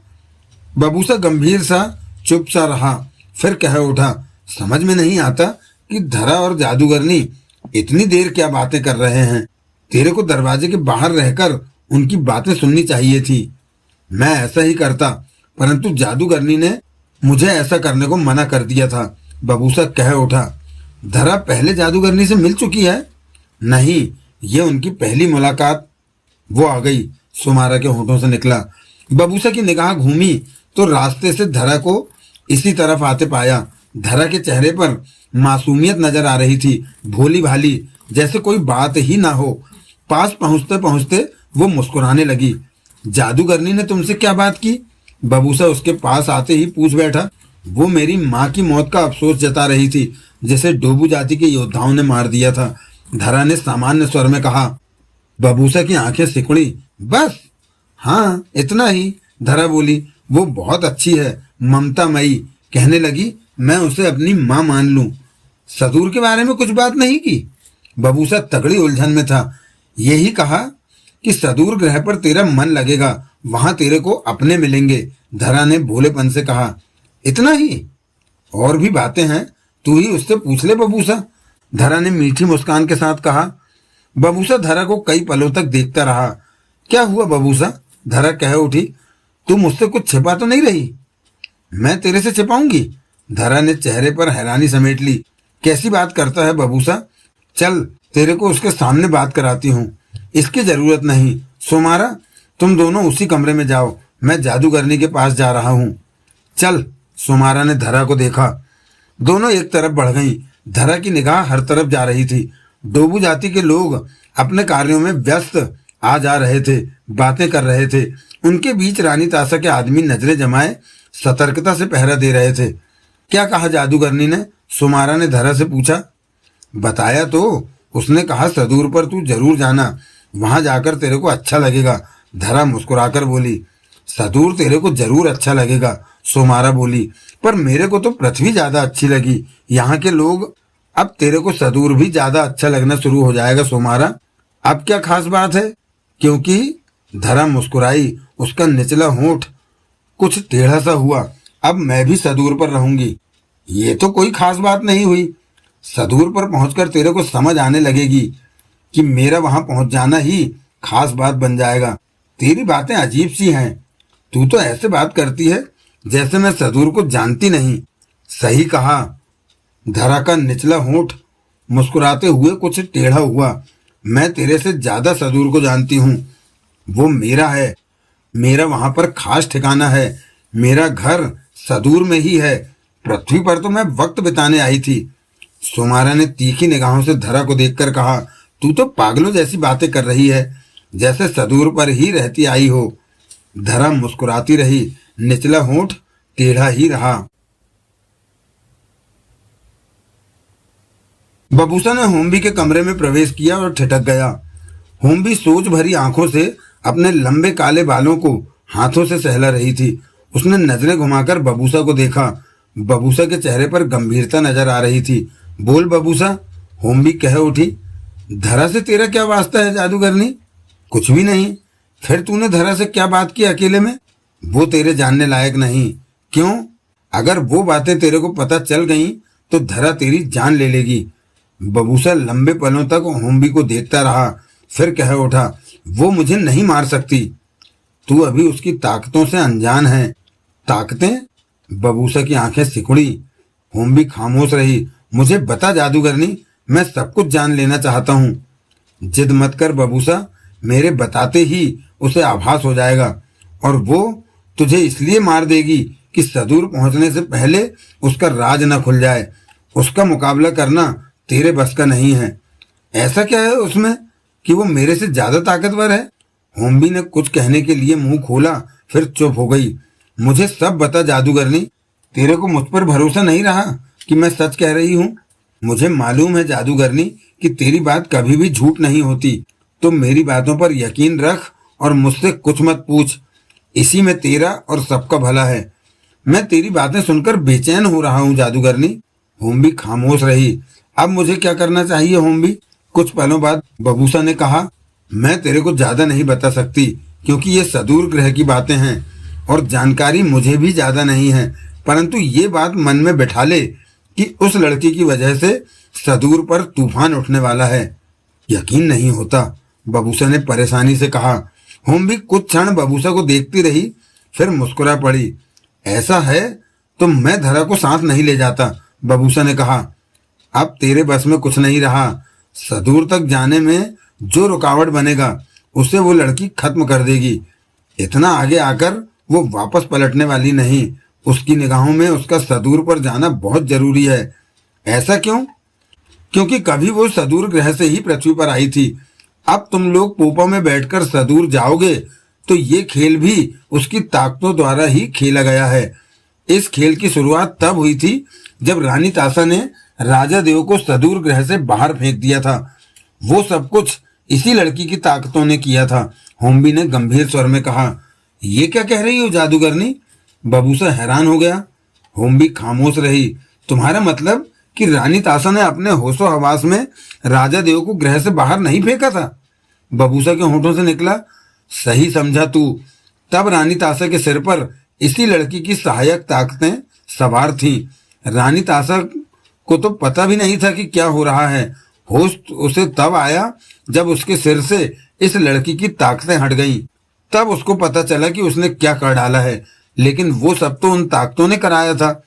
बबूसा गंभीर सा चुप सा रहा, फिर कह उठा, समझ में नहीं आता कि धरा और जादूगरनी इतनी देर क्या बातें कर रहे हैं। तेरे को दरवाजे के बाहर रहकर उनकी बातें सुननी चाहिए थी। मैं ऐसा ही करता, परंतु जादूगरनी ने मुझे ऐसा करने को मना कर दिया था। बबूसा कह उठा। धरा पहले जादूगरनी से मिल चुकी है? नहीं, ये उनकी पहली मुलाकात। वो आ गई, सुमारा के होठों से निकला। बबूसा की निगाह घूमी तो रास्ते से धरा को इसी तरफ आते पाया। धरा के चेहरे पर मासूमियत नजर आ रही थी, भोली भाली, जैसे कोई बात ही ना हो। पास पहुंचते पहुंचते वो मुस्कुराने लगी। जादूगरनी ने तुमसे क्या बात की? बबूसा उसके पास आते ही पूछ बैठा। वो मेरी माँ की मौत का अफसोस जता रही थी, जिसे डोबू जाति के योद्धाओं ने मार दिया था, धरा ने सामान्य स्वर में कहा। बबूसा की आंखें सिकुड़ी। बस? हाँ, इतना ही, धरा बोली। वो बहुत अच्छी है, ममतामयी। कहने लगी मैं उसे अपनी माँ मान लूं। सदूर के बारे में कुछ बात नहीं की? बबूसा तगड़ी उलझन में था। यही कहा कि सदूर ग्रह पर तेरा मन लगेगा, वहां तेरे को अपने मिलेंगे, धरा ने भोलेपन से कहा। इतना ही? और भी बातें हैं, तू ही उससे पूछ ले बबूसा, धरा ने मीठी मुस्कान के साथ कहा। बबूसा धरा को कई पलों तक देखता रहा। क्या हुआ बबूसा? धरा कह उठी। तू मुझसे कुछ छिपा तो नहीं रही? मैं तेरे से छिपाऊंगी? धरा ने चेहरे पर हैरानी समेट ली। कैसी बात करता है बबूसा? चल तेरे को उसके सामने बात कराती हूँ। इसकी जरूरत नहीं। सुमारा, तुम दोनों उसी कमरे में जाओ, मैं जादूगरनी के पास जा रहा हूँ। चल, सुमारा ने धरा को देखा। दोनों एक तरफ बढ़ गईं। धरा की निगाह हर तरफ जा रही थी। डोबू जाति के लोग अपने कार्यों में व्यस्त आ जा रहे थे, बातें कर रहे थे। उनके बीच रानी तासा के आदमी नजरें जमाए सतर्कता से पहरा दे रहे थे। क्या कहा जादूगरनी ने? सुमारा ने धरा से पूछा। बताया तो, उसने कहा सदूर पर तू जरूर जाना, वहां जाकर तेरे को अच्छा लगेगा, धरा मुस्कुराकर बोली। सदूर तेरे को जरूर अच्छा लगेगा, सुमारा बोली, पर मेरे को तो पृथ्वी ज्यादा अच्छी लगी। यहाँ के लोग, अब तेरे को सदूर भी ज्यादा अच्छा लगना शुरू हो जाएगा सुमारा। अब क्या खास बात है? क्योंकि धरा मुस्कुराई, उसका निचला होंठ कुछ टेढ़ा सा हुआ। अब मैं भी सदूर पर रहूंगी। ये तो कोई खास बात नहीं हुई। सदूर पर पहुंचकर तेरे को समझ आने लगेगी कि मेरा वहां पहुंच जाना ही खास बात बन जाएगा। तेरी बातें अजीब सी हैं। तू तो ऐसे बात करती है जैसे मैं सदूर को जानती नहीं। सही कहा। धरा का निचला होंठ मुस्कुराते हुए कुछ टेढ़ा हुआ। मैं तेरे से ज्यादा सदूर को जानती हूँ। वो मेरा है, मेरा वहां पर खास ठिकाना है। मेरा घर सदूर में ही है। पृथ्वी पर तो मैं वक्त बिताने आई थी। सुमारा ने तीखी निगाहों से धरा को देखकर कहा। तू तो पागलों जैसी बातें कर रही है, जैसे सदूर पर ही रहती आई हो। धरा मुस्कुराती रही, निचला होंठ टेढ़ा ही रहा। बबूसा ने होम्बी के कमरे में प्रवेश किया और ठिठक गया। होम्बी सोच भरी आंखों से अपने लंबे काले बालों को हाथों से सहला रही थी। उसने नजरें घुमाकर बबूसा को देखा। बबूसा के चेहरे पर गंभीरता नजर आ रही थी। बोल बबूसा, होम्बी कह उठी। धरा से तेरा क्या वास्ता है जादूगरनी? कुछ भी नहीं। फिर तूने धरा से क्या बात की अकेले में? वो तेरे जानने लायक नहीं। क्यों? अगर वो बातें तेरे को पता चल गईं तो धरा तेरी जान ले लेगी। बबूसा लंबे पलों तक होम्बी को देखता रहा, फिर कह उठा। वो मुझे नहीं मार सकती। तू अभी उसकी ताकतों से अनजान है। ताकतें? बबूसा की आंखें सिकुड़ी। होम्बी खामोश रही। मुझे बता जादूगरनी, मैं सब कुछ जान लेना चाहता हूँ। जिद मत कर बबूसा, मेरे बताते ही उसे आभास हो जाएगा और वो तुझे इसलिए मार देगी कि सदूर पहुंचने से पहले उसका राज न खुल जाए। उसका मुकाबला करना तेरे बस का नहीं है। ऐसा क्या है उसमें कि वो मेरे से ज्यादा ताकतवर है? होम्बी ने कुछ कहने के लिए मुंह खोला, फिर चुप हो गई। मुझे सब बता जादूगरनी, तेरे को मुझ पर भरोसा नहीं रहा कि मैं सच कह रही हूँ? मुझे मालूम है जादूगरनी कि तेरी बात कभी भी झूठ नहीं होती। तो मेरी बातों पर यकीन रख और मुझसे कुछ मत पूछ। इसी में तेरा और सबका भला है। मैं तेरी बातें सुनकर बेचैन हो रहा हूँ जादूगरनी। होम्बी खामोश रही। अब मुझे क्या करना चाहिए होम्बी? कुछ पलों बाद बबूसा ने कहा, मैं तेरे को ज्यादा नहीं बता सकती क्योंकि ये सदूर ग्रह की बातें हैं और जानकारी मुझे भी ज्यादा नहीं है, परंतु ये बात मन में बैठा ले कि उस लड़की की वजह से सदूर पर तूफान उठने वाला है। यकीन नहीं होता, बबूसा ने परेशानी से कहा। होम्बी कुछ क्षण बबूसा को देखती रही, फिर मुस्कुरा पड़ी। ऐसा है तो मैं धरा को साथ नहीं ले जाता, बबूसा ने कहा। अब तेरे बस में कुछ नहीं रहा। सदूर तक जाने में जो रुकावट बनेगा उसे वो लड़की खत्म कर देगी। इतना आगे आकर वो वापस पलटने वाली नहीं। उसकी निगाहों में उसका सदूर पर जाना बहुत जरूरी है। ऐसा क्यों? क्योंकि कभी वो सदूर ग्रह से ही पृथ्वी पर आई थी। अब तुम लोग पोपा में बैठकर सदूर जाओगे तो ये खेल भी उसकी ताकतों द्वारा ही खेला गया है। इस खेल की शुरुआत तब हुई थी जब रानी तासा ने राजा देव को सदूर ग्रह से बाहर फेंक दिया था। वो सब कुछ इसी लड़की की ताकतों ने किया था। होम्बी ने गंभीर स्वर में कहा। ये क्या कह रही हो जादूगरनी? बबूसा हैरान हो गया। होम्बी खामोश रही। तुम्हारा मतलब कि रानी तासा ने अपने होशो हवास में राजा देव को ग्रह से बाहर नहीं फेंका था? बबूसा के होठों से निकला। सही समझा तू। तब रानी तासा के सिर पर इसी लड़की की सहायक ताकतें सवार थीं। रानी तासा को तो पता भी नहीं था कि क्या हो रहा है। होश उसे तब आया जब उसके सिर से इस लड़की की ताकतें हट गईं। तब उसको पता चला कि उसने क्या कर डाला है, लेकिन वो सब तो उन ताकतों ने कराया था।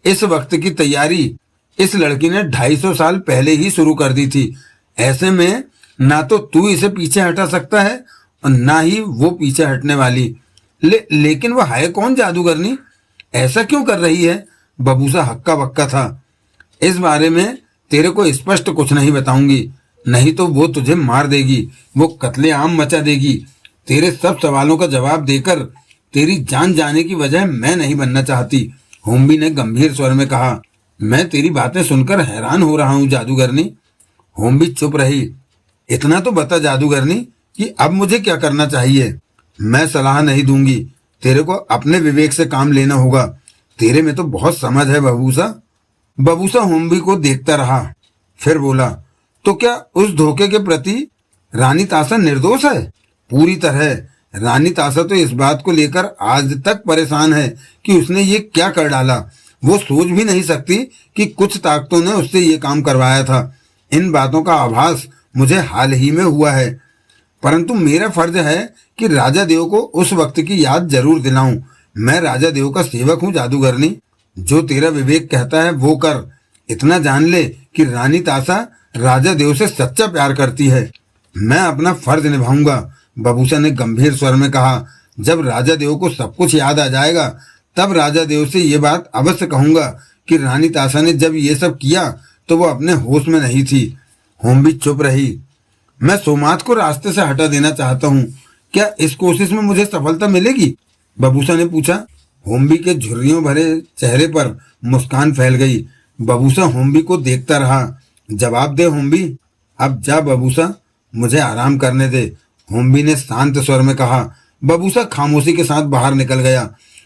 इस वक्त की तैयारी इस लड़की ने 250 साल पहले ही शुरू कर दी थी। ऐसे में ना तो तू इसे पीछे हटा सकता है और ना ही वो पीछे हटने वाली। लेकिन वो है कौन जादूगरनी? ऐसा क्यों कर रही है? बबूसा हक्का बक्का था। इस बारे में तेरे को स्पष्ट कुछ नहीं बताऊंगी, नहीं तो वो तुझे मार देगी। वो कत्लेआम मचा देगी। तेरे सब सवालों का जवाब देकर तेरी जान जाने की वजह मैं नहीं बनना चाहती, होम्बी ने गंभीर स्वर में कहा। मैं तेरी बातें सुनकर हैरान हो रहा हूँ जादूगरनी। होम्बी चुप रही। इतना तो बता जादूगरनी कि अब मुझे क्या करना चाहिए? मैं सलाह नहीं दूंगी, तेरे को अपने विवेक से काम लेना होगा। तेरे में तो बहुत समझ है बबूसा। बबूसा होम्बी को देखता रहा, फिर बोला, तो क्या उस धोखे के प्रति रानी तासा निर्दोष है? पूरी तरह। रानी तासा तो इस बात को लेकर आज तक परेशान है कि उसने ये क्या कर डाला। वो सोच भी नहीं सकती कि कुछ ताकतों ने उससे ये काम करवाया था। इन बातों का आभास मुझे हाल ही में हुआ है, परंतु मेरा फर्ज है कि राजा देव को उस वक्त की याद जरूर दिलाऊं। मैं राजा देव का सेवक हूँ जादूगरनी। जो तेरा विवेक कहता है वो कर। इतना जान ले कि रानी तासा राजा देव से सच्चा प्यार करती है। मैं अपना फर्ज निभाऊंगा, बबूसा ने गंभीर स्वर में कहा। जब राजा देव को सब कुछ याद आ जाएगा तब राजा देव से ये बात अवश्य कहूंगा कि रानी तासा ने जब ये सब किया तो वो अपने होश में नहीं थी। होम्बी चुप रही। मैं सोमात को रास्ते से हटा देना चाहता हूँ, क्या इस कोशिश में मुझे सफलता मिलेगी? बबूसा ने पूछा। होम्बी के झुर्रियों भरे चेहरे पर मुस्कान फैल गई। बबूसा होम्बी को देखता रहा। जवाब दे होम्बी। अब जा बबूसा, मुझे आराम करने दे, होम्बी ने शांत स्वर में कहा। बबूसा खामोशी के साथ बाहर निकल गया,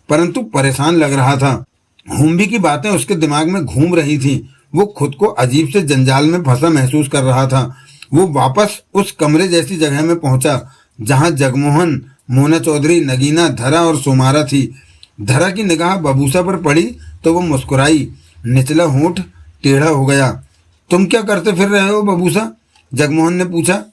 परंतु परेशान लग रहा था। होम्बी की बातें उसके दिमाग में घूम रही थीं। वो खुद को अजीब से जंजाल में फंसा महसूस कर रहा था। वो वापस उस कमरे जैसी जगह में पहुंचा जहां जगमोहन, मोना चौधरी, नगीना, धरा और सोमारा थी। धरा की निगाह बबूसा पर पड़ी तो वो मुस्कुराई। निचला होंठ टेढ़ा हो गया। तुम क्या करते फिर रहे हो बबूसा? जगमोहन ने पूछा।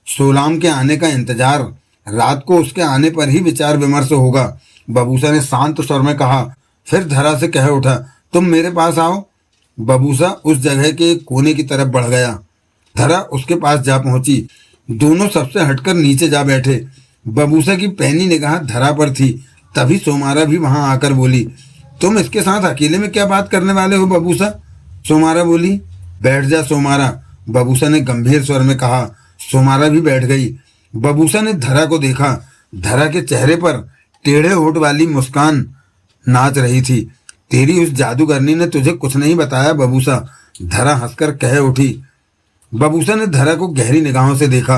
सोलाम के आने का इंतजार। रात को उसके आने पर ही विचार विमर्श होगा, बबूसा ने शांत स्वर में कहा। फिर धरा से कह उठा, तुम मेरे पास आओ। बबूसा उस जगह के एक कोने की तरफ बढ़ गया। धरा उसके पास जा पहुंची। दोनों सबसे हटकर नीचे जा बैठे। बबूसा की पैनी निगाह धरा पर थी। तभी सोमारा भी वहां आकर बोली, तुम इसके साथ अकेले में क्या बात करने वाले हो बबूसा? सोमारा बोली। बैठ जा सोमारा, बबूसा ने गंभीर स्वर में कहा। सोमारा भी बैठ गई। बबूसा ने धरा को देखा। धरा के चेहरे पर टेढ़े होठ वाली मुस्कान नाच रही थी। तेरी उस जादूगरनी ने तुझे कुछ नहीं बताया बबूसा? धरा हंसकर कह उठी। बबूसा ने धरा को गहरी निगाहों से देखा।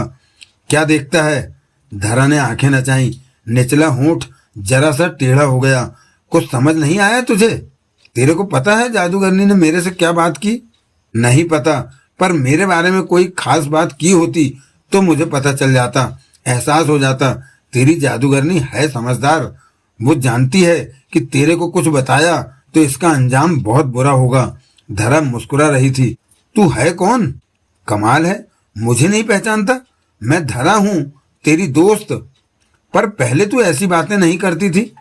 क्या देखता है? धरा ने आंखें नचाई। निचला होंठ जरा सा टेढ़ा हो गया। कुछ समझ नहीं आया तुझे? तेरे को पता है जादूगरनी ने मेरे से क्या बात की? नहीं पता, पर मेरे बारे में कोई खास बात की होती तो मुझे पता चल जाता, एहसास हो जाता। तेरी जादूगरनी है समझदार। वो जानती है कि तेरे को कुछ बताया तो इसका अंजाम बहुत बुरा होगा। धरा मुस्कुरा रही थी। तू है कौन? कमाल है, मुझे नहीं पहचानता? मैं धरा हूं, तेरी दोस्त। पर पहले तू ऐसी बातें नहीं करती थी।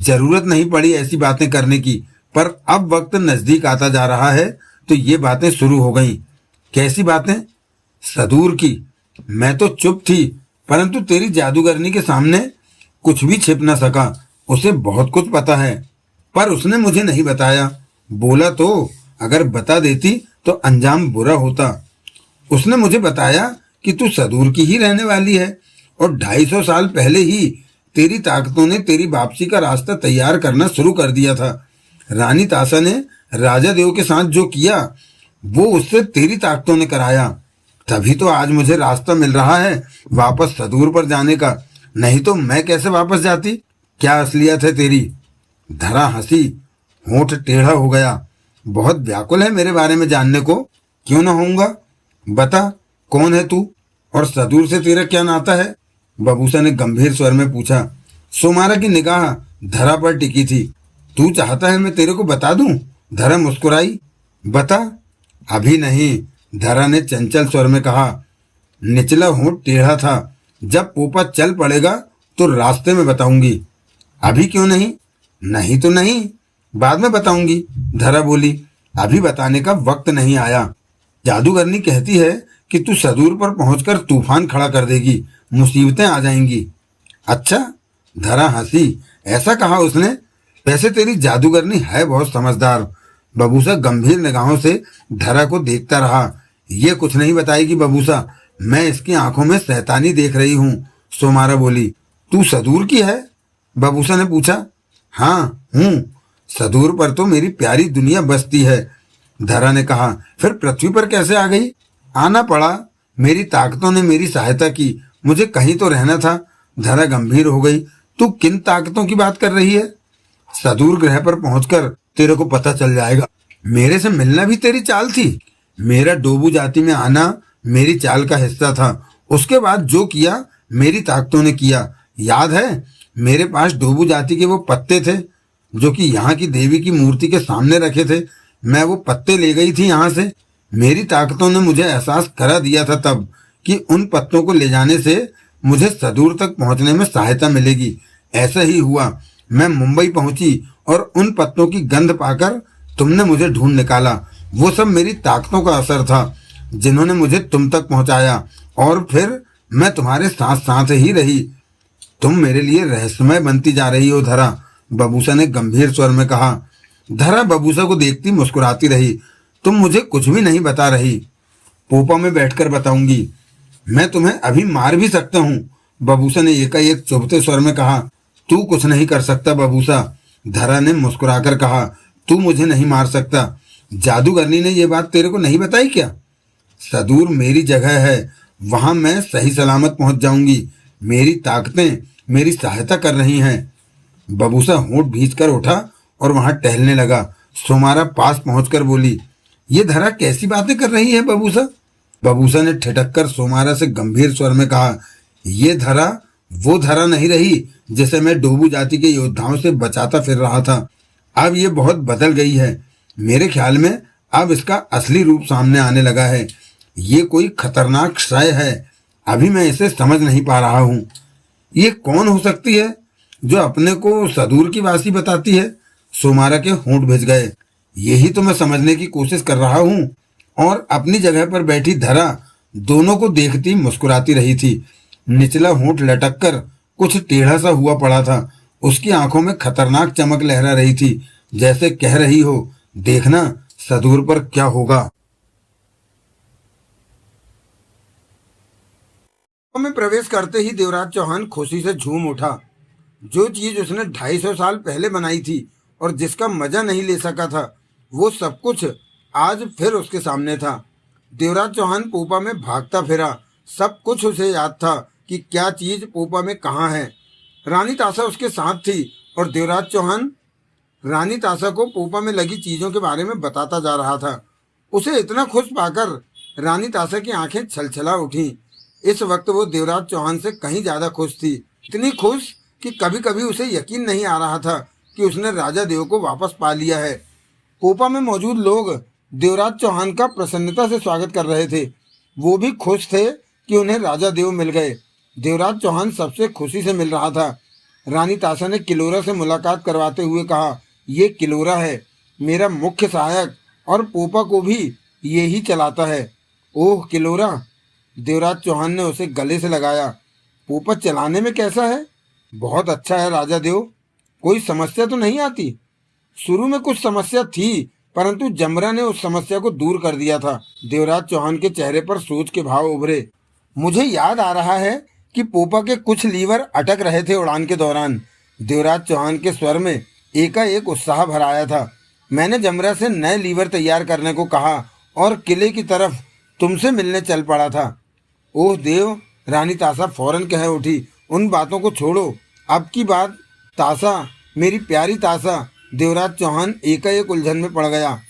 जरूरत नहीं पड़ी ऐसी बातें करने की, पर अब वक्त नजदीक आता जा रहा है तो ये बातें शुरू हो गईं। कैसी बातें? सदूर की। मैं तो चुप थी, परंतु तेरी जादूगरनी के सामने कुछ भी छिप न सका। उसे बहुत कुछ पता है, पर उसने मुझे नहीं बताया। बोला तो अगर बता देती तो अंजाम बुरा होता। उसने मुझे बताया कि तू सदूर की ही रहने वाली है और 250 साल पहले ही तेरी ताकतों ने तेरी वापसी का रास्ता तैयार करना शुरू कर दिया था। रानी ताशा ने राजा देव के साथ जो किया वो उससे तेरी ताकतों ने कराया। तभी तो आज मुझे रास्ता मिल रहा है वापस सदूर पर जाने का, नहीं तो मैं कैसे वापस जाती? क्या असलियत है तेरी? धरा हंसी। होंठ टेढ़ा हो गया। बहुत व्याकुल है मेरे बारे में जानने को। क्यों ना होऊंगा? बता, कौन है तू और सदूर से तेरा क्या नाता है? बबूसा ने गंभीर स्वर में पूछा। सोमारा की निगाह धरा पर टिकी थी। तू चाहता है मैं तेरे को बता दूं? धरा मुस्कुराई। बता। अभी नहीं, धरा ने चंचल स्वर में कहा। निचला होंठ टेढ़ा था। जब पोपा चल पड़ेगा तो रास्ते में बताऊंगी। अभी क्यों नहीं? नहीं तो नहीं, बाद में बताऊंगी, धरा बोली। अभी बताने का वक्त नहीं आया। जादूगरनी कहती है कि तू सदूर पर पहुंचकर तूफान खड़ा कर देगी, मुसीबतें आ जाएंगी। अच्छा? धरा हंसी। ऐसा कहा उसने? वैसे तेरी जादूगरनी है बहुत समझदार। बबूसा गंभीर निगाहों से धरा को देखता रहा। ये कुछ नहीं बताएगी बबूसा, मैं इसकी आंखों में शैतानी देख रही हूँ, सोमारा बोली। तू सदूर की है? बबूसा ने पूछा। हाँ हूँ, सदूर पर तो मेरी प्यारी दुनिया बसती है, धरा ने कहा। फिर पृथ्वी पर कैसे आ गई? आना पड़ा, मेरी ताकतों ने मेरी सहायता की, मुझे कहीं तो रहना था। धरा गंभीर हो गई। तू किन ताकतों की बात कर रही है? सदूर ग्रह पर पहुंचकर तेरे को पता चल जाएगा। मेरे से मिलना भी तेरी चाल थी? मेरा डोबू जाति में आना मेरी चाल का हिस्सा था। उसके बाद जो किया मेरी ताकतों ने किया। याद है, मेरे पास डोबू जाति के वो पत्ते थे जो कि यहाँ की देवी की मूर्ति के सामने रखे थे। मैं वो पत्ते ले गई थी यहाँ से। मेरी ताकतों ने मुझे एहसास करा दिया था तब कि उन पत्तों को ले जाने से मुझे सदूर तक पहुंचने में सहायता मिलेगी। ऐसा ही हुआ। मैं मुंबई पहुंची और उन पत्तों की गंध पाकर तुमने मुझे ढूंढ निकाला। वो सब मेरी ताकतों का असर था जिन्होंने मुझे तुम तक पहुंचाया, और फिर मैं तुम्हारे साथ साथ ही रही। तुम मेरे लिए रहस्यमय बनती जा रही हो धरा, बबूसा ने गंभीर स्वर में कहा। धरा बबूसा को देखती मुस्कुराती रही। तुम मुझे कुछ भी नहीं बता रही। पोपा में बैठकर बताऊंगी। मैं तुम्हें अभी मार भी सकता हूँ, बबूसा ने एकाएक चुभते स्वर में कहा। तू कुछ नहीं कर सकता बबूसा, धरा ने मुस्कुराकर कहा। तू मुझे नहीं मार सकता। जादूगरनी ने यह बात तेरे को नहीं बताई क्या? सदूर मेरी जगह है, वहां मैं सही सलामत पहुंच जाऊंगी। मेरी ताकतें मेरी सहायता कर रही हैं। बबूसा होंठ भींचकर उठा और वहां टहलने लगा। सोमारा पास पहुंचकर बोली, ये धरा कैसी बातें कर रही है बबूसा? बबूसा ने ठिठक सोमारा से गंभीर स्वर में कहा, ये धरा वो धरा नहीं रही जिसे मैं डोबू जाति के योद्धाओं से बचाता फिर रहा था। अब ये बहुत बदल गई है। मेरे ख्याल में अब इसका असली रूप सामने आने लगा है। ये कोई खतरनाक क्षय है। अभी मैं इसे समझ नहीं पा रहा हूँ। ये कौन हो सकती है जो अपने को सदूर की वासी बताती है? सोमारा के होंठ भिज गए। यही तो मैं समझने की कोशिश कर रहा हूँ। और अपनी जगह पर बैठी धरा दोनों को देखती मुस्कुराती रही थी। निचला होंठ लटक कर कुछ टेढ़ा सा हुआ पड़ा था। उसकी आंखों में खतरनाक चमक लहरा रही थी, जैसे कह रही हो, देखना सदूर पर क्या होगा। में प्रवेश करते ही देवराज चौहान खुशी से झूम उठा। जो चीज उसने 250 साल पहले बनाई थी और जिसका मजा नहीं ले सका था, वो सब कुछ आज फिर उसके सामने था। देवराज चौहान पोपा में भागता फिरा। सब कुछ उसे याद था कि क्या चीज पोपा में कहाँ है। रानी ताशा उसके साथ थी और देवराज चौहान रानी ताशा को पोपा में लगी चीजों के बारे में बताता जा रहा था। उसे इतना खुश पाकर रानी ताशा की आंखें छलछला उठीं। इस वक्त वो देवराज चौहान से कहीं ज्यादा खुश थी। इतनी खुश कि कभी कभी उसे यकीन नहीं आ रहा था कि उसने राजा देव को वापस पा लिया है। पोपा में मौजूद लोग देवराज चौहान का प्रसन्नता से स्वागत कर रहे थे। वो भी खुश थे कि उन्हें राजा देव मिल गए। देवराज चौहान सबसे खुशी से मिल रहा था। रानी ताशा ने किलोरा से मुलाकात करवाते हुए कहा, ये किलोरा है, मेरा मुख्य सहायक, और पोपा को भी ये ही चलाता है। ओह किलोरा, देवराज चौहान ने उसे गले से लगाया। पोपा चलाने में कैसा है? बहुत अच्छा है राजा देव, कोई समस्या तो नहीं आती? शुरू में कुछ समस्या थी, परंतु जमरा ने उस समस्या को दूर कर दिया था। देवराज चौहान के चेहरे पर सोच के भाव उभरे। मुझे याद आ रहा है कि पोपा के कुछ लीवर अटक रहे थे उड़ान के दौरान। देवराज चौहान के स्वर में एकाएक उत्साह भर आया था। मैंने जमरा से नए लीवर तैयार करने को कहा और किले की तरफ तुमसे मिलने चल पड़ा था। ओह देव, रानी ताशा फौरन कह उठी, उन बातों को छोड़ो, अब की बात। ताशा, मेरी प्यारी ताशा। देवराज चौहान एकाएक उलझन में पड़ गया।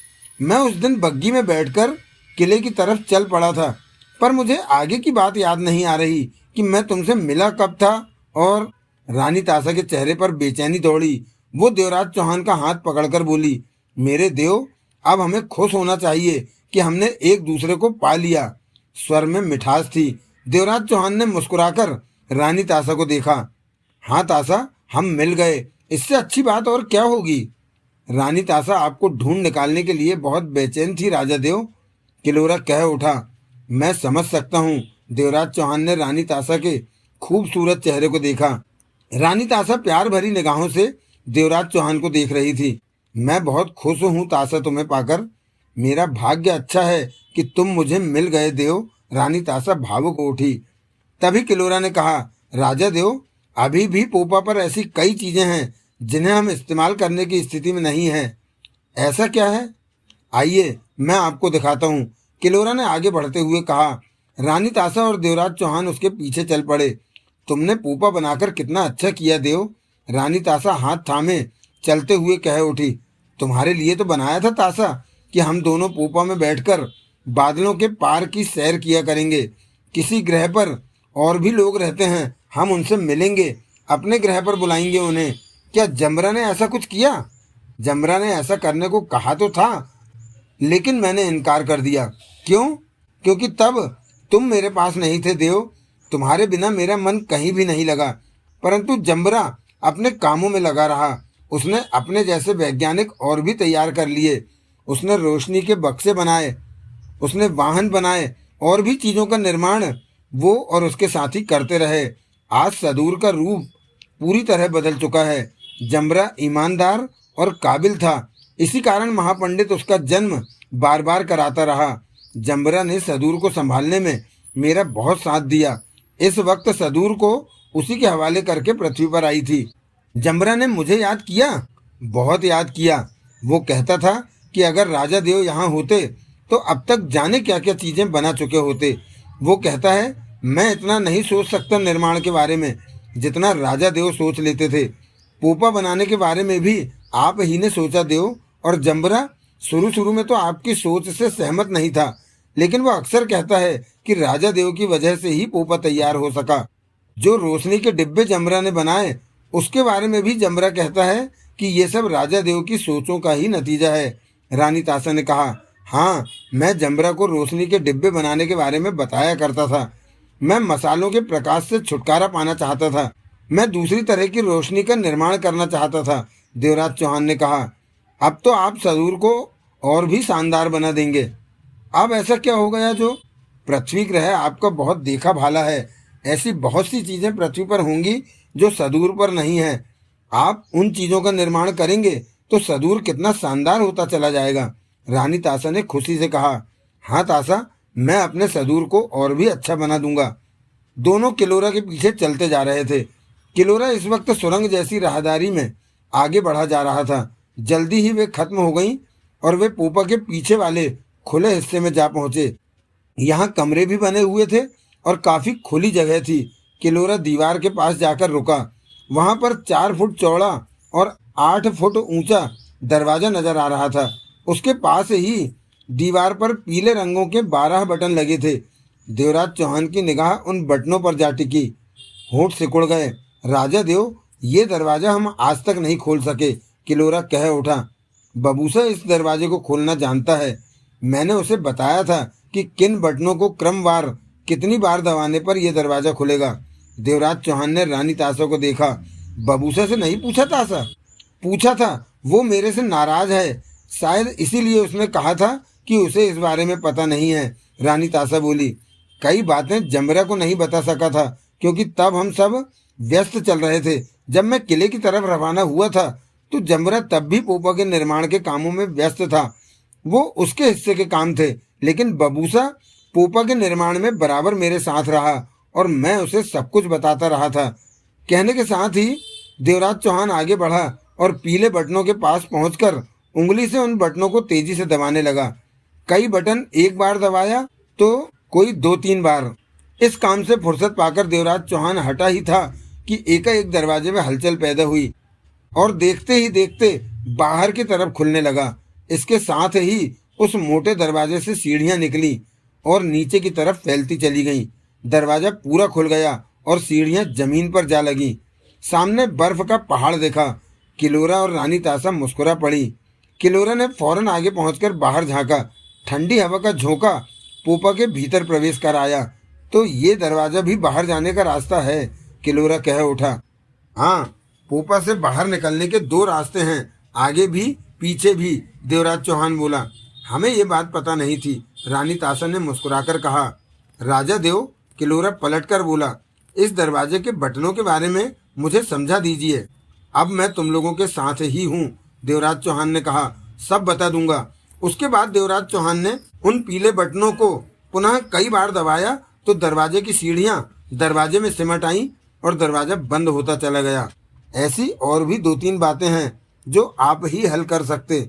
मैं उस दिन बग्गी में बैठकर किले की तरफ चल पड़ा था, पर मुझे आगे की बात याद नहीं आ रही कि मैं तुमसे मिला कब था। और रानी ताशा के चेहरे पर बेचैनी दौड़ी। वो देवराज चौहान का हाथ पकड़कर बोली, मेरे देव, अब हमें खुश होना चाहिए कि हमने एक दूसरे को पा लिया। स्वर में मिठास थी। देवराज चौहान ने मुस्कुराकर रानी ताशा को देखा। हाँ ताशा, हम मिल गए, इससे अच्छी बात और क्या होगी। रानी ताशा आपको ढूंढ निकालने के लिए बहुत बेचैन थी राजा देव, किलोरा कह उठा। मैं समझ सकता हूँ। देवराज चौहान ने रानी ताशा के खूबसूरत चेहरे को देखा। रानी ताशा प्यार भरी निगाहों से देवराज चौहान को देख रही थी। मैं बहुत खुश हूँ ताशा तुम्हें पाकर। मेरा भाग्य अच्छा है कि तुम मुझे मिल गए देव, रानी ताशा भावुक हो उठी। तभी किलोरा ने कहा, राजा देव, अभी भी पोपा पर ऐसी कई चीजें हैं जिन्हें हम इस्तेमाल करने की स्थिति में नहीं हैं। ऐसा क्या है? आइए मैं आपको दिखाता हूँ, किलोरा ने आगे बढ़ते हुए कहा। रानी ताशा और देवराज चौहान उसके पीछे चल पड़े। तुमने पोपा बनाकर कितना अच्छा किया देव, रानी ताशा हाथ थामे चलते हुए कह उठी। तुम्हारे लिए तो बनाया था ताशा कि हम दोनों पोपा में बैठकर बादलों के पार की सैर किया करेंगे। किसी ग्रह पर और भी लोग रहते हैं, हम उनसे मिलेंगे, अपने ग्रह पर बुलाएंगे उन्हें। क्या जमरा ने ऐसा कुछ किया? जमरा ने ऐसा करने को कहा तो था, लेकिन मैंने इनकार कर दिया। क्यों? क्योंकि तब तुम मेरे पास नहीं थे देव। तुम्हारे बिना मेरा मन कहीं भी नहीं लगा। परंतु जमरा अपने कामों में लगा रहा। उसने अपने जैसे वैज्ञानिक और भी तैयार कर लिए। उसने रोशनी के बक्से बनाए, उसने वाहन बनाए, और भी चीज़ों का निर्माण वो और उसके साथी करते रहे। आज सदूर का रूप पूरी तरह बदल चुका है। जमरा ईमानदार और काबिल था, इसी कारण महापंडित उसका जन्म बार बार कराता रहा। जमरा ने सदूर को संभालने में मेरा बहुत साथ दिया। इस वक्त सदूर को उसी के हवाले करके पृथ्वी पर आई थी। जमरा ने मुझे याद किया, बहुत याद किया। वो कहता था कि अगर राजा देव यहाँ होते तो अब तक जाने क्या क्या चीज़ें बना चुके होते। वो कहता है, मैं इतना नहीं सोच सकता निर्माण के बारे में जितना राजा देव सोच लेते थे। पोपा बनाने के बारे में भी आप ही ने सोचा देव। और जमरा शुरू शुरू में तो आपकी सोच से सहमत नहीं था, लेकिन वो अक्सर कहता है कि राजा देव की वजह से ही पोपा तैयार हो सका। जो रोशनी के डिब्बे जमरा ने बनाए, उसके बारे में भी जमरा कहता है कि ये सब राजा देव की सोचों का ही नतीजा है। रानी ताशा ने कहा, हाँ, मैं जमरा को रोशनी के डिब्बे बनाने के बारे में बताया करता था। मैं मसालों के प्रकाश से छुटकारा पाना चाहता था। मैं दूसरी तरह की रोशनी का निर्माण करना चाहता था। देवराज चौहान ने कहा, अब तो आप सदूर को और भी शानदार बना देंगे। अब ऐसा क्या हो गया जो पृथ्वी ग्रह आपका बहुत देखा भाला है। ऐसी बहुत सी चीजें पृथ्वी पर होंगी जो सदूर पर नहीं है। आप उन चीजों का निर्माण करेंगे तो सदूर कितना शानदार होता चला जाएगा। रानी तासा ने खुशी से कहा, हाँ तासा, मैं अपने सदूर को और भी अच्छा बना दूंगा। दोनों किलोरा के पीछे चलते जा रहे थे। किलोरा इस वक्त सुरंग जैसी राहदारी में आगे बढ़ा जा रहा था। जल्दी ही वे खत्म हो गईं और वे पोपा के पीछे वाले खुले हिस्से में जा पहुंचे। यहाँ कमरे भी बने हुए थे और काफी खुली जगह थी। किलोरा दीवार के पास जाकर रुका। वहां पर 4 फुट चौड़ा और 8 फुट ऊंचा दरवाजा नजर आ रहा था। उसके पास ही दीवार पर पीले रंगों के 12 बटन लगे थे। देवराज चौहान की निगाह उन बटनों पर जा टिकी। होंठ सिकुड़ गए। राजा देव, ये दरवाजा हम आज तक नहीं खोल सके, किलोरा कह उठा। बबूसा इस दरवाजे को खोलना जानता है। मैंने उसे बताया था कि किन बटनों को क्रमवार कितनी बार दबाने पर यह दरवाजा खुलेगा। देवराज चौहान ने रानी तासा को देखा। बबूसा से नहीं पूछा तासा? पूछा था, वो मेरे से नाराज है। शायद इसीलिए उसने कहा था कि उसे इस बारे में पता नहीं है। रानी तासा बोली, कई बातें जमरा को नहीं बता सका था क्योंकि तब हम सब व्यस्त चल रहे थे। जब मैं किले की तरफ रवाना हुआ था तो जमरा तब भी पोपा के निर्माण के कामों में व्यस्त था। वो उसके हिस्से के काम थे, लेकिन बबूसा पोपा के निर्माण में बराबर मेरे साथ रहा और मैं उसे सब कुछ बताता रहा था। कहने के साथ ही देवराज चौहान आगे बढ़ा और पीले बटनों के पास पहुंचकर उंगली से उन बटनों को तेजी से दबाने लगा। कई बटन एक बार दबाया तो कोई 2-3 बार। इस काम से फुर्सत पाकर देवराज चौहान हटा ही था कि एकाएक दरवाजे में हलचल पैदा हुई और देखते ही देखते बाहर की तरफ खुलने लगा। इसके साथ ही उस मोटे दरवाजे से सीढ़ियां निकली और नीचे की तरफ फैलती चली गईं। दरवाजा पूरा खुल गया और सीढ़ियां जमीन पर जा लगी। सामने बर्फ का पहाड़ देखा। किलोरा और रानी तासा मुस्कुरा पड़ी। किलोरा ने फौरन आगे पहुंचकर बाहर झांका। ठंडी हवा का झोंका पोपा के भीतर प्रवेश कर आया। तो ये दरवाजा भी बाहर जाने का रास्ता है, किलोरा कह उठा। हाँ, पोपा से बाहर निकलने के 2 रास्ते हैं, आगे भी पीछे भी, देवराज चौहान बोला। हमें ये बात पता नहीं थी, रानी तासा ने मुस्कुराकर कहा। राजा देव, किलोरा पलटकर बोला, इस दरवाजे के बटनों के बारे में मुझे समझा दीजिए। अब मैं तुम लोगों के साथ ही हूँ, देवराज चौहान ने कहा। सब बता दूंगा। उसके बाद देवराज चौहान ने उन पीले बटनों को पुनः कई बार दबाया तो दरवाजे की सीढ़ियां दरवाजे में सिमट आईं और दरवाजा बंद होता चला गया। ऐसी और भी 2-3 बातें हैं जो आप ही हल कर सकते,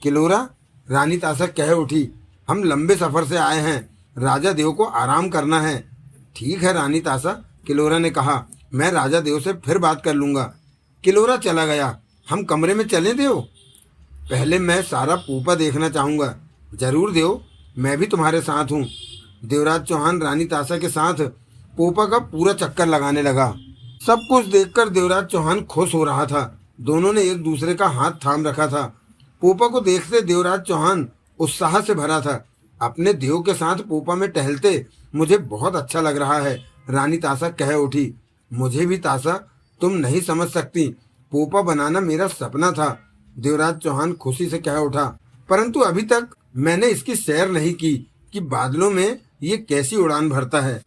किलोरा, रानी तासा कह उठी। हम लंबे सफर से आए हैं, राजा देव को आराम करना है। ठीक है रानी तासा, किलोरा ने कहा। मैं राजा देव से फिर बात कर लूंगा। किलोरा चला गया। हम कमरे में चलें देव? पहले मैं सारा पोपा देखना चाहूंगा। जरूर देव, मैं भी तुम्हारे साथ हूँ। देवराज चौहान रानी तासा के साथ पोपा का पूरा चक्कर लगाने लगा। सब कुछ देखकर देवराज चौहान खुश हो रहा था। दोनों ने एक दूसरे का हाथ थाम रखा था। पोपा को देखते देवराज चौहान उत्साह से भरा था। अपने देव के साथ पोपा में टहलते मुझे बहुत अच्छा लग रहा है, रानी तासा कह उठी। मुझे भी तासा, तुम नहीं समझ सकती, पोपा बनाना मेरा सपना था, देवराज चौहान खुशी से कह उठा। परंतु अभी तक मैंने इसकी सैर नहीं की कि बादलों में ये कैसी उड़ान भरता है।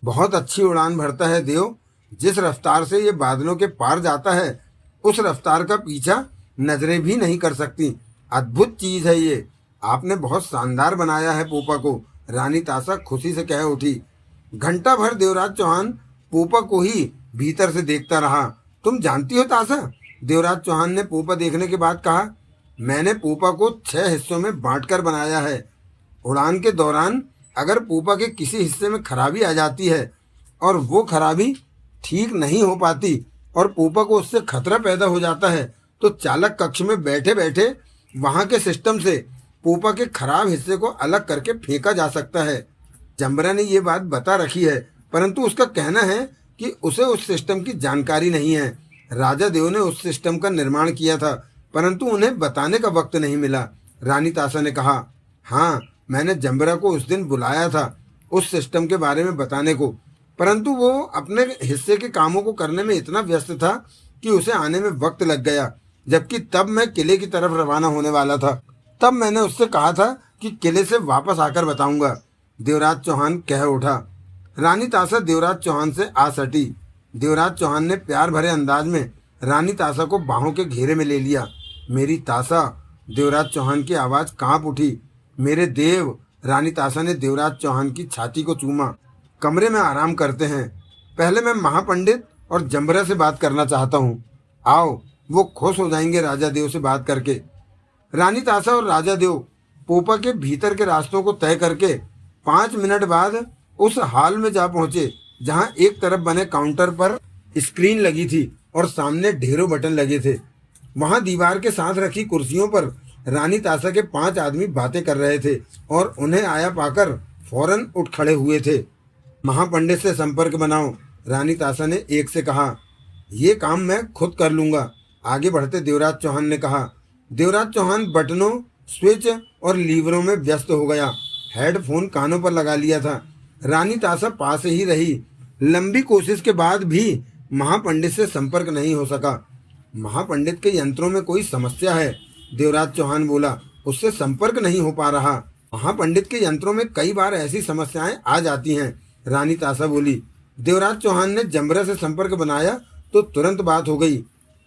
बहुत अच्छी उड़ान भरता है देव। जिस रफ्तार से ये बादलों के पार जाता है उस रफ्तार का पीछा नजरें भी नहीं कर सकती। अद्भुत चीज है ये। आपने बहुत शानदार बनाया है पोपा को, रानी तासा खुशी से कह उठी। घंटा भर देवराज चौहान पोपा को ही भीतर से देखता रहा। तुम जानती हो तासा, देवराज चौहान ने पोपा देखने के बाद कहा, मैंने पोपा को 6 हिस्सों में बांटकर बनाया है। उड़ान के दौरान अगर पोपा के किसी हिस्से में खराबी आ जाती है और वो खराबी ठीक नहीं हो पाती और पोपा को उससे खतरा पैदा हो जाता है तो चालक कक्ष में बैठे बैठे वहां के सिस्टम से पोपा के खराब हिस्से को अलग करके फेंका जा सकता है। जमरा ने ये बात बता रखी है, परंतु उसका कहना है कि उसे उस सिस्टम की जानकारी नहीं है। राजा देव ने उस सिस्टम का निर्माण किया था, परंतु उन्हें बताने का वक्त नहीं मिला, रानी तासा ने कहा। हाँ, मैंने जमरा को उस दिन बुलाया था उस सिस्टम के बारे में बताने को, परंतु वो अपने हिस्से के कामों को करने में इतना व्यस्त था कि उसे आने में वक्त लग गया। जबकि तब मैं किले की तरफ रवाना होने वाला था। तब मैंने उससे कहा था कि किले से वापस आकर बताऊंगा। देवराज चौहान कह उठा। रानी ताशा देवराज चौहान से आ सटी। देवराज चौहान ने प्यार भरे अंदाज में रानी ताशा को बाहों के घेरे में ले लिया। मेरी ताशा, देवराज चौहान की आवाज़ कांप उठी। मेरे देव, रानी ताशा ने देवराज चौहान की छाती को चूमा। कमरे में आराम करते हैं, पहले मैं महापंडित और जमरा से बात करना चाहता हूँ। आओ, वो खुश हो जाएंगे राजा देव से बात करके। रानी ताशा और राजा देव पोपा के भीतर के रास्तों को तय करके 5 मिनट बाद उस हाल में जा पहुंचे जहां एक तरफ बने काउंटर पर स्क्रीन लगी थी और सामने ढेरों बटन लगे थे। वहां दीवार के साथ रखी कुर्सियों पर रानी ताशा के 5 आदमी बातें कर रहे थे और उन्हें आया पाकर फौरन उठ खड़े हुए थे। महापंडित से संपर्क बनाओ, रानी ताशा ने एक से कहा। ये काम मैं खुद कर लूंगा, आगे बढ़ते देवराज चौहान ने कहा। देवराज चौहान बटनों, स्विच और लीवरों में व्यस्त हो गया। हेडफोन कानों पर लगा लिया था। रानी ताशा पास ही रही। लंबी कोशिश के बाद भी महापंडित से संपर्क नहीं हो सका। महापंडित के यंत्रों में कोई समस्या है, देवराज चौहान बोला। उससे संपर्क नहीं हो पा रहा। महापंडित के यंत्रों में कई बार ऐसी समस्याएं आ जाती हैं, रानी ताशा बोली। देवराज चौहान ने जमरा से संपर्क बनाया तो तुरंत बात हो गई।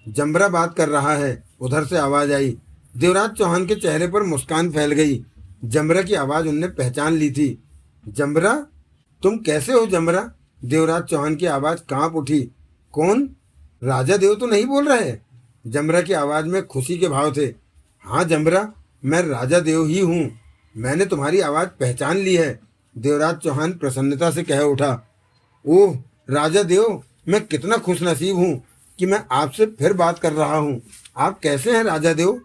जमरा बात कर रहा है, उधर से आवाज आई। देवराज चौहान के चेहरे पर मुस्कान फैल गई। जमरा की आवाज उनने पहचान ली थी। जमरा, तुम कैसे हो जमरा? देवराज चौहान की आवाज कांप उठी। कौन? राजा देव तो नहीं बोल रहे? जमरा की आवाज में खुशी के भाव थे। हाँ जमरा, मैं राजा देव ही हूँ। मैंने तुम्हारी आवाज पहचान ली है, देवराज चौहान प्रसन्नता से कह उठा। ओह राजा देव, मैं कितना खुशनसीब हूँ कि मैं आपसे फिर बात कर रहा हूँ। आप कैसे हैं राजा देव?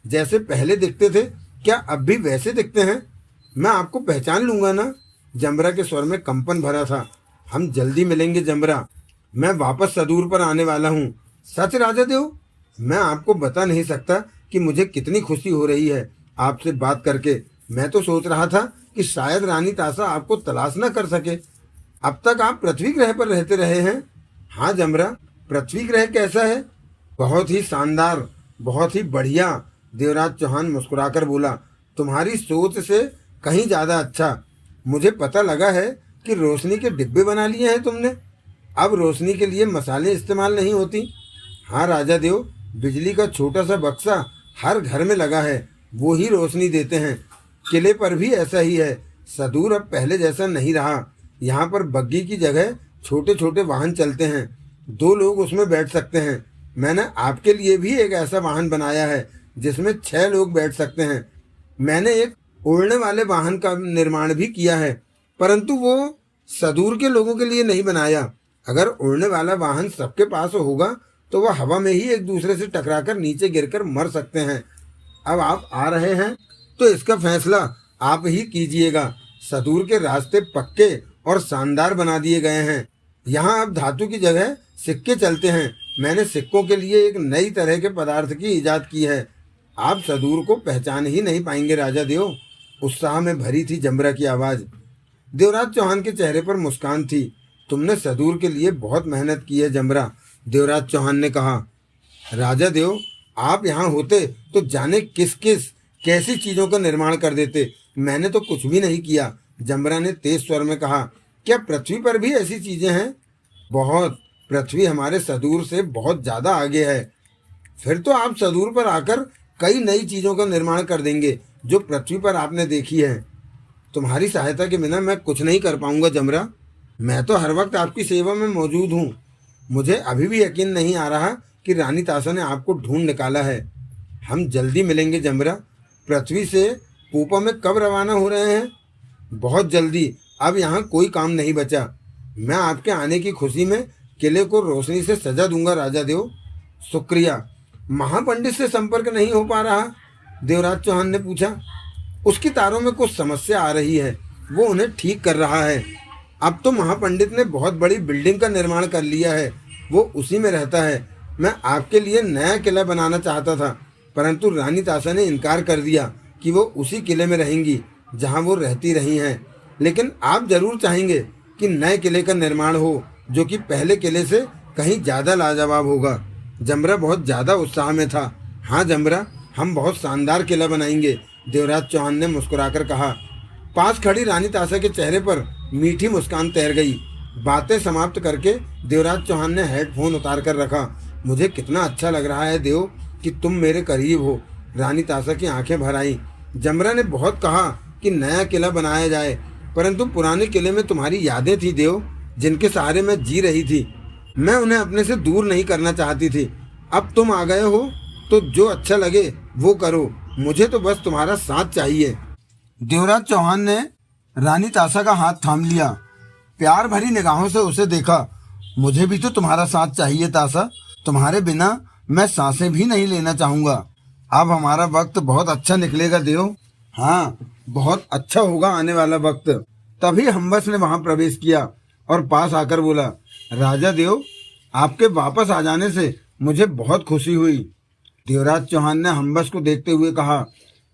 जैसे पहले दिखते थे, क्या अब भी वैसे दिखते हैं? मैं आपको पहचान लूंगा ना? जमरा के स्वर में कंपन भरा था। हम जल्दी मिलेंगे जमरा, मैं वापस सदूर पर आने वाला हूँ। सच राजा देव, मैं आपको बता नहीं सकता कि मुझे कितनी खुशी हो रही है आपसे बात करके। मैं तो सोच रहा था कि शायद रानी ताशा आपको तलाश न कर सके। अब तक आप पृथ्वी ग्रह पर रहते रहे हैं? हाँ जमरा, पृथ्वी ग्रह कैसा है? बहुत ही शानदार, बहुत ही बढ़िया, देवराज चौहान मुस्कुराकर बोला। तुम्हारी सोच से कहीं ज़्यादा अच्छा। मुझे पता लगा है कि रोशनी के डिब्बे बना लिए हैं तुमने। अब रोशनी के लिए मसाले इस्तेमाल नहीं होती। हाँ राजा देव, बिजली का छोटा सा बक्सा हर घर में लगा है, वो ही रोशनी देते हैं। किले पर भी ऐसा ही है। सदूर अब पहले जैसा नहीं रहा। यहाँ पर बग्गी की जगह छोटे छोटे वाहन चलते हैं, 2 लोग उसमें बैठ सकते हैं। मैंने आपके लिए भी एक ऐसा वाहन बनाया है जिसमें 6 लोग बैठ सकते हैं। मैंने एक उड़ने वाले वाहन का निर्माण भी किया है, परंतु वो सदूर के लोगों के लिए नहीं बनाया। अगर उड़ने वाला वाहन सबके पास होगा तो वह हवा में ही एक दूसरे से टकराकर नीचे गिरकर मर सकते हैं। अब आप आ रहे हैं तो इसका फैसला आप ही कीजिएगा। सदूर के रास्ते पक्के और शानदार बना दिए गए हैं। यहाँ अब धातु की जगह सिक्के चलते हैं। मैंने सिक्कों के लिए एक नई तरह के पदार्थ की इजाद की है। आप सदूर को पहचान ही नहीं पाएंगे राजा देव, उत्साह में भरी थी जमरा की आवाज़। देवराज चौहान के चेहरे पर मुस्कान थी। तुमने सदूर के लिए बहुत मेहनत की है जमरा, देवराज चौहान ने कहा। राजा देव, आप यहाँ होते तो जाने किस किस कैसी चीज़ों का निर्माण कर देते। मैंने तो कुछ भी नहीं किया, जमरा ने तेज स्वर में कहा। क्या पृथ्वी पर भी ऐसी चीज़ें हैं? बहुत। पृथ्वी हमारे सदूर से बहुत ज़्यादा आगे है। फिर तो आप सदूर पर आकर कई नई चीज़ों का निर्माण कर देंगे जो पृथ्वी पर आपने देखी है। तुम्हारी सहायता के बिना मैं कुछ नहीं कर पाऊंगा जमरा। मैं तो हर वक्त आपकी सेवा में मौजूद हूँ। मुझे अभी भी यकीन नहीं आ रहा कि रानी ताशा ने आपको ढूंढ निकाला है। हम जल्दी मिलेंगे जमरा। पृथ्वी से पोपा में कब रवाना हो रहे हैं? बहुत जल्दी। अब यहाँ कोई काम नहीं बचा। मैं आपके आने की खुशी में किले को रोशनी से सजा दूंगा राजा देव। शुक्रिया। महापंडित से संपर्क नहीं हो पा रहा? देवराज चौहान ने पूछा। उसकी तारों में कुछ समस्या आ रही है, वो उन्हें ठीक कर रहा है। अब तो महापंडित ने बहुत बड़ी बिल्डिंग का निर्माण कर लिया है, वो उसी में रहता है। मैं आपके लिए नया किला बनाना चाहता था, परंतु रानी ताशा ने इनकार कर दिया कि वो उसी किले में रहेंगी जहां वो रहती रही हैं। लेकिन आप जरूर चाहेंगे कि नए किले का निर्माण हो जो कि पहले किले से कहीं ज़्यादा लाजवाब होगा। जमरा बहुत ज़्यादा उत्साह में था। हाँ जमरा, हम बहुत शानदार किला बनाएंगे, देवराज चौहान ने मुस्कुराकर कहा। पास खड़ी रानी ताशा के चेहरे पर मीठी मुस्कान तैर गई। बातें समाप्त करके देवराज चौहान ने हेडफोन उतार कर रखा। मुझे कितना अच्छा लग रहा है देव कि तुम मेरे करीब हो। रानी ताशा की आंखें भर आईं। जमरा ने बहुत कहा कि नया किला बनाया जाए, परंतु पुराने किले में तुम्हारी यादें थी देव, जिनके सहारे मैं जी रही थी। मैं उन्हें अपने से दूर नहीं करना चाहती थी। अब तुम आ गए हो तो जो अच्छा लगे वो करो, मुझे तो बस तुम्हारा साथ चाहिए। देवराज चौहान ने रानी ताशा का हाथ थाम लिया। प्यार भरी निगाहों से उसे देखा। मुझे भी तो तुम्हारा साथ चाहिए ताशा, तुम्हारे बिना मैं सांसें भी नहीं लेना चाहूंगा। अब हमारा वक्त बहुत अच्छा निकलेगा देव। हाँ, बहुत अच्छा होगा आने वाला वक्त। तभी हम्बस ने वहां प्रवेश किया और पास आकर बोला, राजा देव, आपके वापस आ जाने से मुझे बहुत खुशी हुई। देवराज चौहान ने हम्बस को देखते हुए कहा,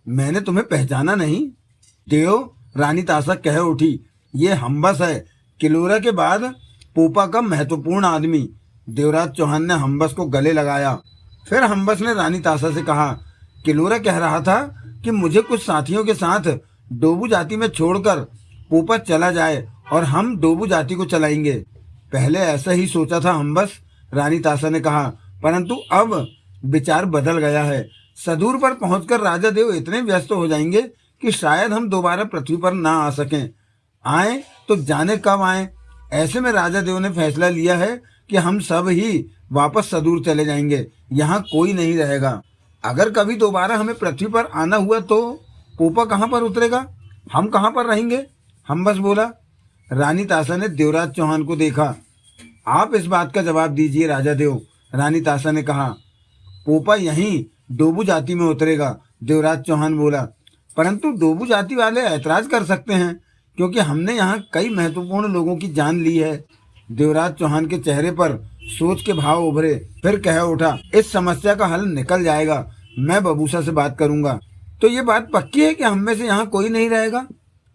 मैंने तुम्हें पहचाना नहीं। देव, रानी ताशा कह उठी, ये हम्बस है, किलोरा के बाद पोपा का महत्वपूर्ण आदमी। देवराज चौहान ने हम्बस को गले लगाया। फिर हम्बस ने रानी ताशा से कहा, किलोरा कह रहा था कि मुझे कुछ साथियों के साथ डोबू जाति में छोड़कर पोपा चला जाए और हम डोबू जाति को चलाएंगे। पहले ऐसा ही सोचा था हम्बस, रानी ताशा ने कहा, परंतु अब विचार बदल गया है। सदूर पर पहुंचकर राजा देव इतने व्यस्त हो जाएंगे कि शायद हम दोबारा पृथ्वी पर ना आ सकें। आए तो जाने कब आए। ऐसे में राजा देव ने फैसला लिया है कि हम सब ही वापस सदूर चले जाएंगे, यहाँ कोई नहीं रहेगा। अगर कभी दोबारा हमें पृथ्वी पर आना हुआ तो पोपा कहाँ पर उतरेगा, हम कहाँ पर रहेंगे? हम्बस बोला। रानी ताशा ने देवराज चौहान को देखा। आप इस बात का जवाब दीजिए राजा देव, रानी ताशा ने कहा। पोपा यहीं डोबू जाति में उतरेगा, देवराज चौहान बोला। परंतु डोबू जाति वाले ऐतराज कर सकते हैं, क्योंकि हमने यहाँ कई महत्वपूर्ण लोगों की जान ली है। देवराज चौहान के चेहरे पर सोच के भाव उभरे। फिर कह उठा, इस समस्या का हल निकल जाएगा, मैं बबूसा से बात करूंगा। तो ये बात पक्की है कि हम में से यहाँ कोई नहीं रहेगा,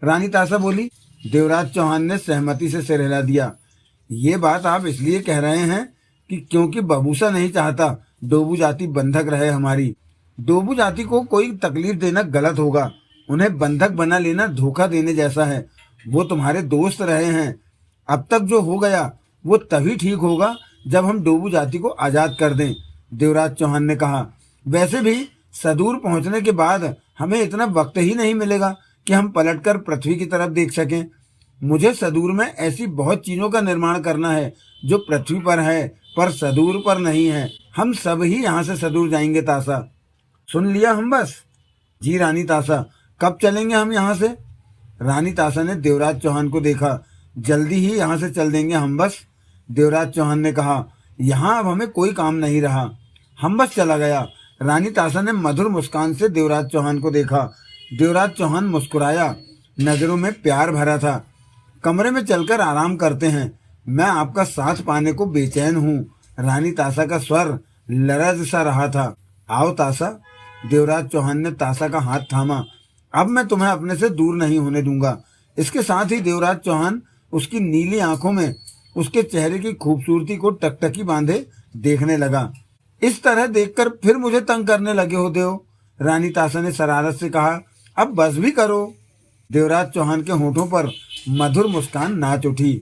रानी ताशा बोली। देवराज चौहान ने सहमति से सिर हिला दिया। ये बात आप इसलिए कह रहे हैं कि क्योंकि बबूसा नहीं चाहता डोबू जाति बंधक रहे हमारी। डोबू जाति को कोई तकलीफ देना गलत होगा, उन्हें बंधक बना लेना धोखा देने जैसा है। वो तुम्हारे दोस्त रहे हैं। अब तक जो हो गया वो तभी ठीक होगा जब हम डोबू जाति को आज़ाद कर दें, देवराज चौहान ने कहा। वैसे भी सदूर पहुंचने के बाद हमें इतना वक्त ही नहीं मिलेगा कि हम पलटकर पृथ्वी की तरफ देख सकें। मुझे सदूर में ऐसी बहुत चीज़ों का निर्माण करना है जो पृथ्वी पर है पर सदूर पर नहीं है। हम सब ही यहाँ से सदूर जाएंगे ताशा। सुन लिया हम बस? जी रानी ताशा, कब चलेंगे हम यहाँ से? रानी ताशा ने देवराज चौहान को देखा। जल्दी ही यहाँ से चल देंगे हम बस, देवराज चौहान ने कहा। यहाँ अब हमें कोई काम नहीं रहा। हम बस चला गया। रानी ताशा ने मधुर मुस्कान से देवराज चौहान को देखा। देवराज चौहान मुस्कुराया, नजरों में प्यार भरा था। कमरे में चलकर आराम करते हैं, मैं आपका साथ पाने को बेचैन हूँ। रानी ताशा का स्वर लरज सा रहा था। आओ ताशा, देवराज चौहान ने ताशा का हाथ थामा। अब मैं तुम्हें अपने से दूर नहीं होने दूंगा। इसके साथ ही देवराज चौहान उसकी नीली आंखों में उसके चेहरे की खूबसूरती को टकटकी बांधे देखने लगा। इस तरह देखकर फिर मुझे तंग करने लगे हो देव, रानी ताशा ने शरारत से कहा। अब बस भी करो। देवराज चौहान के होठों पर मधुर मुस्कान नाच उठी।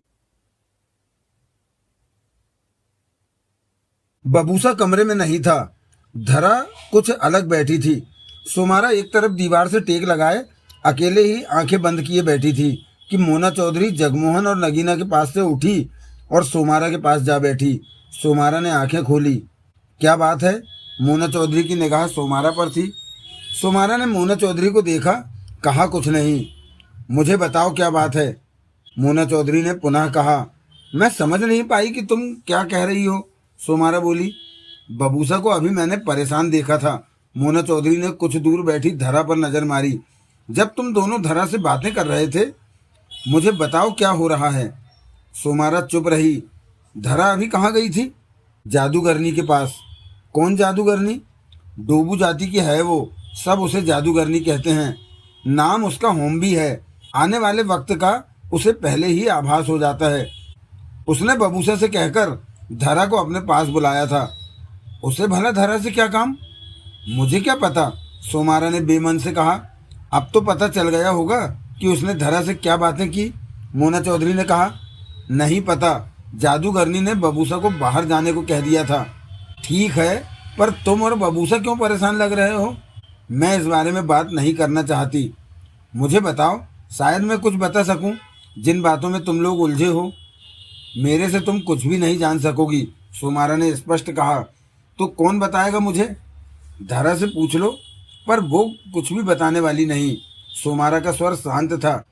बबूसा कमरे में नहीं था। धरा कुछ अलग बैठी थी। सोमारा एक तरफ दीवार से टेक लगाए अकेले ही आंखें बंद किए बैठी थी कि मोना चौधरी जगमोहन और नगीना के पास से उठी और सोमारा के पास जा बैठी। सोमारा ने आंखें खोली। क्या बात है? मोना चौधरी की निगाह सोमारा पर थी। सोमारा ने मोना चौधरी को देखा, कहा कुछ नहीं। मुझे बताओ क्या बात है? मोना चौधरी ने पुनः कहा। मैं समझ नहीं पाई कि तुम क्या कह रही हो, सोमारा बोली। बबूसा को अभी मैंने परेशान देखा था। मोना चौधरी ने कुछ दूर बैठी धरा पर नजर मारी। जब तुम दोनों धरा से बातें कर रहे थे, मुझे बताओ क्या हो रहा है। सोमारा चुप रही। धरा अभी कहाँ गई थी? जादूगरनी के पास। कौन जादूगरनी? डोबू जाति की है वो, सब उसे जादूगरनी कहते हैं। नाम उसका होम्बी है। आने वाले वक्त का उसे पहले ही आभास हो जाता है। उसने बबूसा से कहकर धरा को अपने पास बुलाया था। उसे भला धरा से क्या काम? मुझे क्या पता, सोमारा ने बेमन से कहा। अब तो पता चल गया होगा कि उसने धरा से क्या बातें की, मोना चौधरी ने कहा। नहीं पता, जादूगरनी ने बबूसा को बाहर जाने को कह दिया था। ठीक है, पर तुम और बबूसा क्यों परेशान लग रहे हो? मैं इस बारे में बात नहीं करना चाहती। मुझे बताओ, शायद मैं कुछ बता सकूं। जिन बातों में तुम लोग उलझे हो, मेरे से तुम कुछ भी नहीं जान सकोगी, सोमारा ने स्पष्ट कहा। तो कौन बताएगा मुझे? धरा से पूछ लो, पर वो कुछ भी बताने वाली नहीं। सोमारा का स्वर शांत था।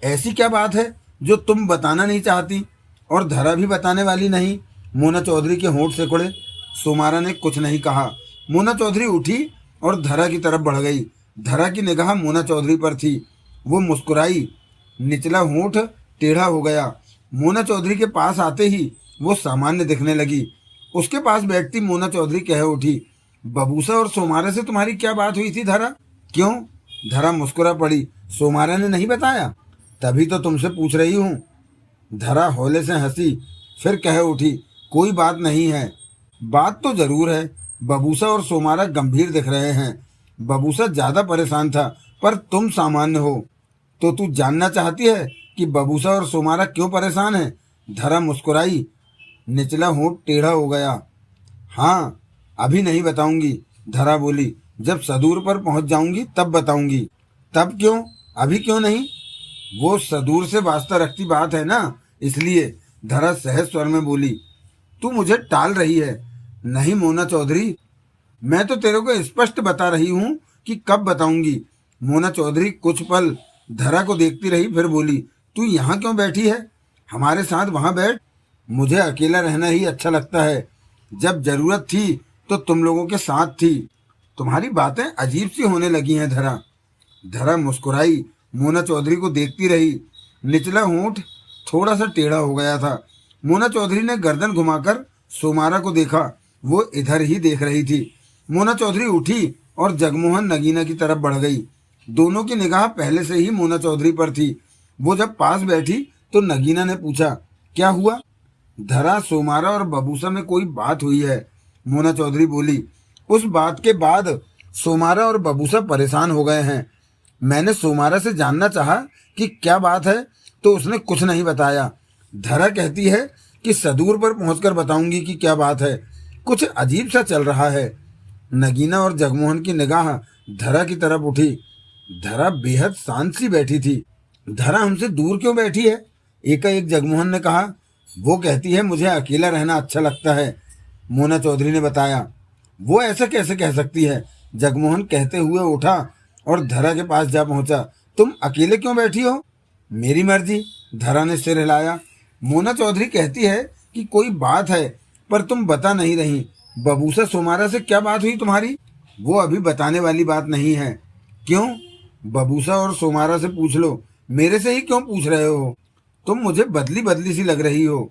ऐसी क्या बात है जो तुम बताना नहीं चाहती और धरा भी बताने वाली नहीं? मोना चौधरी के होंठ सिकुड़े। सोमारा ने कुछ नहीं कहा। मोना चौधरी उठी और धरा की तरफ बढ़ गई। धरा की निगाह मोना चौधरी पर थी। वो मुस्कुराई, निचला होंठ टेढ़ा हो गया। मोना चौधरी के पास आते ही वो सामान्य दिखने लगी। उसके पास बैठती मोना चौधरी कह उठी, बबूसा और सोमारा से तुम्हारी क्या बात हुई थी धरा? क्यों? धरा मुस्कुरा पड़ी। सोमारा ने नहीं बताया? तभी तो तुमसे पूछ रही हूँ। धरा हौले से हंसी, फिर कह उठी, कोई बात नहीं है। बात तो जरूर है। बबूसा और सोमारा गंभीर दिख रहे हैं। बबूसा ज्यादा परेशान था, पर तुम सामान्य हो। तो तू जानना चाहती है कि बबूसा और सोमारा क्यों परेशान है? धरा मुस्कुराई, निचला होंठ टेढ़ा हो गया। हाँ, अभी नहीं बताऊंगी, धरा बोली। जब सदूर पर पहुंच जाऊंगी तब बताऊंगी। तब क्यों? अभी क्यों नहीं? वो सदूर से वास्ता रखती बात है ना, इसलिए। धरा सहज स्वर में बोली। तू मुझे टाल रही है। नहीं मोना चौधरी, मैं तो तेरे को स्पष्ट बता रही हूँ कि कब बताऊंगी। मोना चौधरी कुछ पल धरा को देखती रही, फिर बोली, तू यहाँ क्यों बैठी है? हमारे साथ वहाँ बैठ। मुझे अकेला रहना ही अच्छा लगता है। जब जरूरत थी तो तुम लोगों के साथ थी। तुम्हारी बातें अजीब सी होने लगी हैं धरा। धरा मुस्कुराई, मोना चौधरी को देखती रही। निचला होंठ थोड़ा सा टेढ़ा हो गया था। मोना चौधरी ने गर्दन घुमाकर सोमारा को देखा। वो इधर ही देख रही थी। मोना चौधरी उठी और जगमोहन नगीना की तरफ बढ़ गई। दोनों की निगाह पहले से ही मोना चौधरी पर थी। वो जब पास बैठी तो नगीना ने पूछा, क्या हुआ? धरा, सोमारा और बबूसा में कोई बात हुई है, मोना चौधरी बोली। उस बात के बाद सोमारा और बबूसा परेशान हो गए हैं। मैंने सोमारा से जानना चाहा कि क्या बात है, तो उसने कुछ नहीं बताया। धरा कहती है कि सदूर पर पहुंचकर बताऊंगी कि क्या बात है। कुछ अजीब सा चल रहा है। नगीना और जगमोहन की निगाह धरा की तरफ उठी। धरा बेहद शांत सी बैठी थी। धरा हमसे दूर क्यों बैठी है? एकाएक जगमोहन ने कहा। वो कहती है मुझे अकेला रहना अच्छा लगता है, मोना चौधरी ने बताया। वो ऐसा कैसे कह सकती है? जगमोहन कहते हुए उठा और धरा के पास जा पहुंचा। तुम अकेले क्यों बैठी हो? मेरी मर्जी, धरा ने सिर हिलाया। मोना चौधरी कहती है कि कोई बात है, पर तुम बता नहीं रही। बबूसा सोमारा से क्या बात हुई तुम्हारी? वो अभी बताने वाली बात नहीं है। क्यों? बबूसा और सोमारा से पूछ लो। मेरे से ही क्यों पूछ रहे हो? तुम मुझे बदली बदली सी लग रही हो।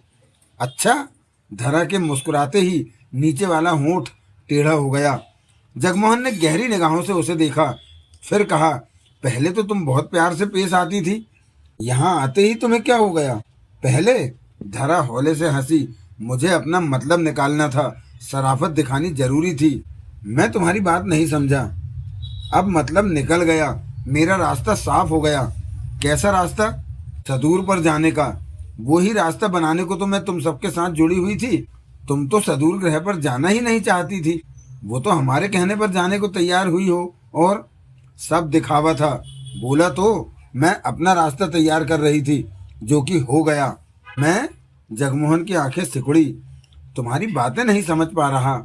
अच्छा? धरा के मुस्कुराते ही नीचे वाला होंठ टेढ़ा हो गया। जगमोहन ने गहरी निगाहों से उसे देखा, फिर कहा, पहले तो तुम बहुत प्यार से पेश आती थी, यहाँ आते ही तुम्हें क्या हो गया? पहले? धरा हौले से हंसी। मुझे अपना मतलब निकालना था, शराफत दिखानी जरूरी थी। मैं तुम्हारी बात नहीं समझा। अब मतलब निकल गया, मेरा रास्ता साफ हो गया। कैसा रास्ता? सदूर पर जाने का। वही रास्ता बनाने को तो मैं तुम सबके साथ जुड़ी हुई थी। तुम तो सदूर ग्रह पर जाना ही नहीं चाहती थी, वो तो हमारे कहने पर जाने को तैयार हुई हो। और सब दिखावा था। बोला तो मैं अपना रास्ता तैयार कर रही थी, जो कि हो गया। मैं? जगमोहन की आंखें सिकुड़ी। तुम्हारी बातें नहीं समझ पा रहा।